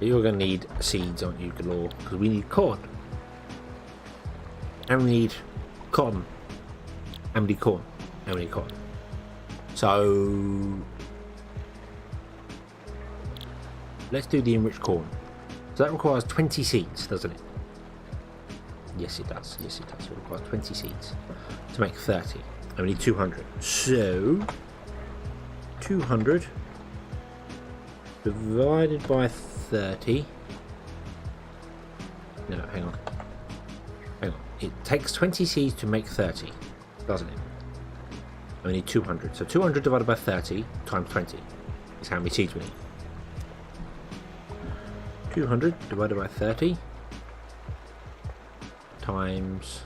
You're gonna need seeds, aren't you, galore? Because we need corn. And we need cotton. And we need corn. And we need cotton. So let's do the enriched corn. So that requires 20 seeds, doesn't it? Yes, it does. Yes, it does. It requires 20 seeds to make 30. And we need 200. So 200 divided by 30. No, hang on. Hang on. It takes 20 seeds to make 30, doesn't it? And we need 200. So 200 divided by 30 times 20 is how many seeds we need. 200 divided by 30 times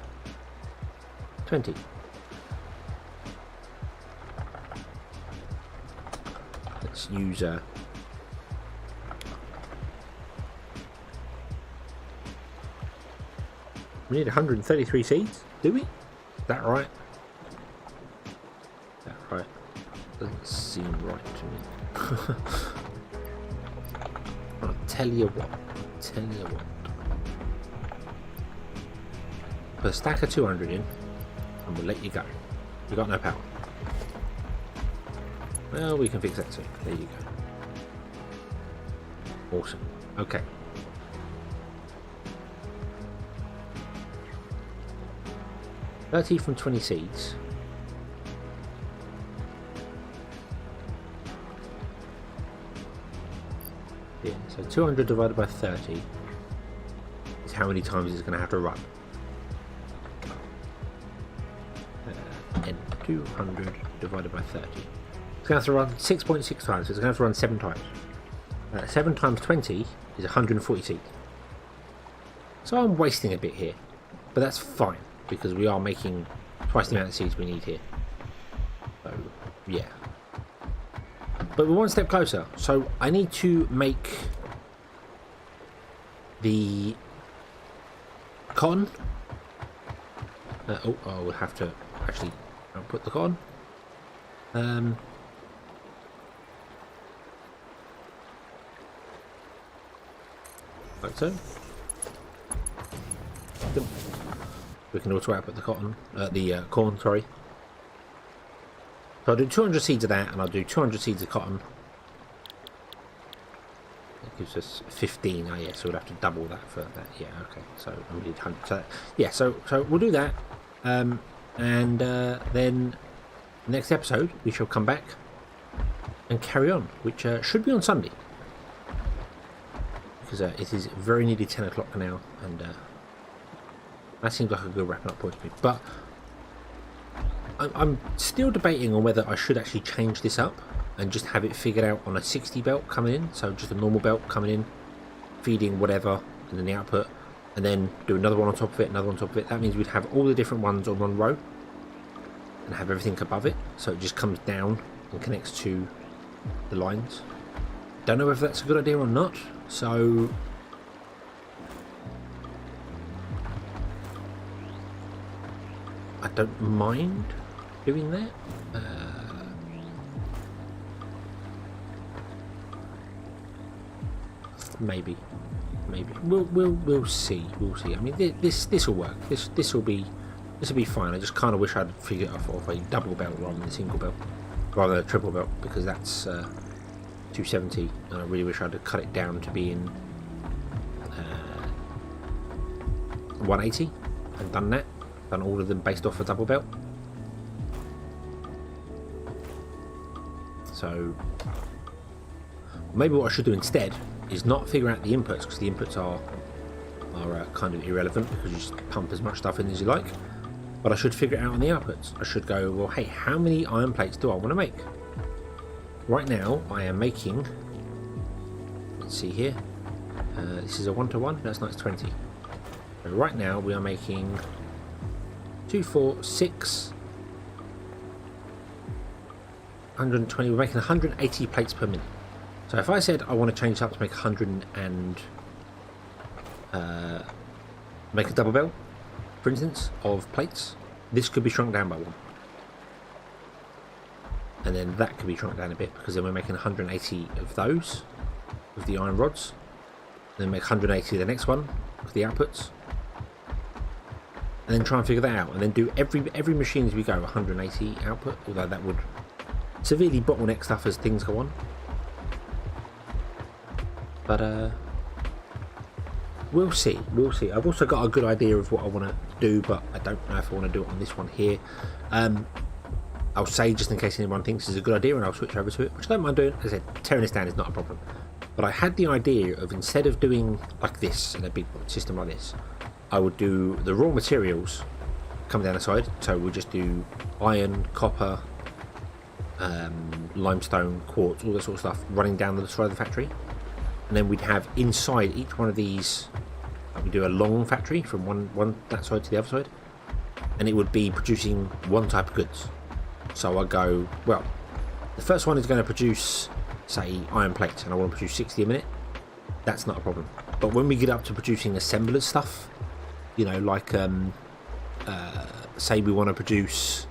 20. Let's use we need 133 seeds, do we? Is that right? Is that right? Doesn't seem right to me. I'll tell you what. Put a stack of 200 in, and we'll let you go. We've got no power. Well, we can fix that soon. There you go. Awesome. Okay. $30 from 20 seeds. Yeah, so 200 divided by 30 is how many times it's going to have to run. And 200 divided by 30. It's going going to have to run 6.6 times, so it's going to have to run 7 times. 7 times 20 is 140 seeds. So I'm wasting a bit here, but that's fine, because we are making twice the amount of seeds we need here. So, yeah. But we're one step closer, so I need to make the cotton. I will have to actually output the cotton. Like so. We can also output the cotton, corn, sorry. So I'll do 200 seeds of that, and I'll do 200 seeds of cotton. That gives us 15. Oh yeah, so we'll have to double that for that. Yeah, okay. So we need 100. So yeah, so we'll do that, and then next episode we shall come back and carry on, which should be on Sunday, because it is very nearly 10 o'clock now, and that seems like a good wrapping up point to me. But I'm still debating on whether I should actually change this up and just have it figured out on a 60 belt coming in, so just a normal belt coming in, feeding whatever, and then the output, and then do another one on top of it, another on top of it. That means we'd have all the different ones on one row and have everything above it, so it just comes down and connects to the lines. Don't know if that's a good idea or not, so I don't mind doing that. Maybe we'll see. We'll see. I mean, this will work. This will be fine. I just kind of wish I'd figured it off a double belt rather than a single belt, rather than a triple belt, because that's 270, and I really wish I'd have cut it down to being 180 and done that. Done all of them based off a double belt. So maybe what I should do instead is not figure out the inputs, because the inputs are kind of irrelevant, because you just pump as much stuff in as you like. But I should figure it out on the outputs. I should go, well, hey, how many iron plates do I want to make? Right now I am making, let's see here, this is a 1-to-1, that's nice, 20. So right now we are making 2, 4, 6, 120. We're making 180 plates per minute. So if I said I want to change up to make 100 and make a double belt, for instance, of plates, this could be shrunk down by 1. And then that could be shrunk down a bit, because then we're making 180 of those with the iron rods. And then make 180 of the next one with the outputs. And then try and figure that out, and then do every machine as we go 180 output, although that would severely bottleneck stuff as things go on. But we'll see. I've also got a good idea of what I want to do, but I don't know if I want to do it on this one here. I'll say, just in case anyone thinks it's a good idea, and I'll switch over to it, which I don't mind doing. As I said, tearing this down is not a problem. But I had the idea of, instead of doing like this in a big system like this, I would do the raw materials coming down the side. So we'll just do iron, copper, limestone, quartz, all that sort of stuff running down the side of the factory. And then we'd have inside each one of these, we do a long factory from one that side to the other side, and it would be producing one type of goods. So I go, well, the first one is going to produce, say, iron plates, and I want to produce 60 a minute. That's not a problem. But when we get up to producing assemblers stuff, you know, like say we want to produce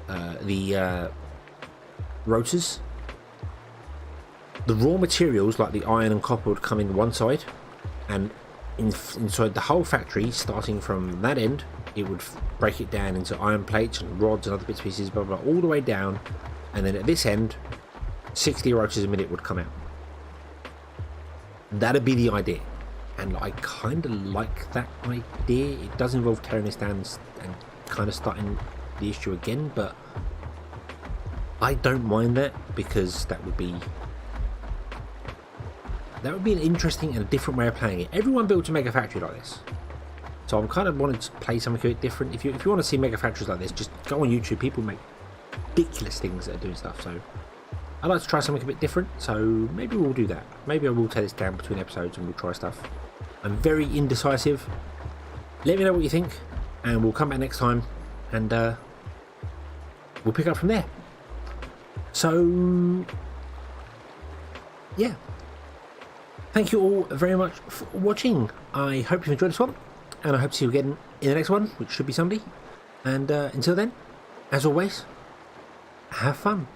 the rotors, the raw materials like the iron and copper would come in one side, and inside the whole factory, starting from that end, it would break it down into iron plates and rods and other bits and pieces, blah, blah, blah, all the way down, and then at this end 60 rotors a minute would come out. That'd be the idea, and I kind of like that idea. It does involve tearing this down and kind of starting the issue again, but I don't mind that, because that would be an interesting and a different way of playing it. Everyone builds a mega factory like this, so I'm kind of wanting to play something a bit different. If you want to see mega factories like this, just go on YouTube. People make ridiculous things that are doing stuff. So I'd like to try something a bit different, so maybe we'll do that. Maybe I will tear this down between episodes and we'll try stuff. I'm very indecisive. Let me know what you think, and we'll come back next time, and we'll pick up from there. So, yeah. Thank you all very much for watching. I hope you enjoyed this one, and I hope to see you again in the next one, which should be Sunday. And until then, as always, have fun.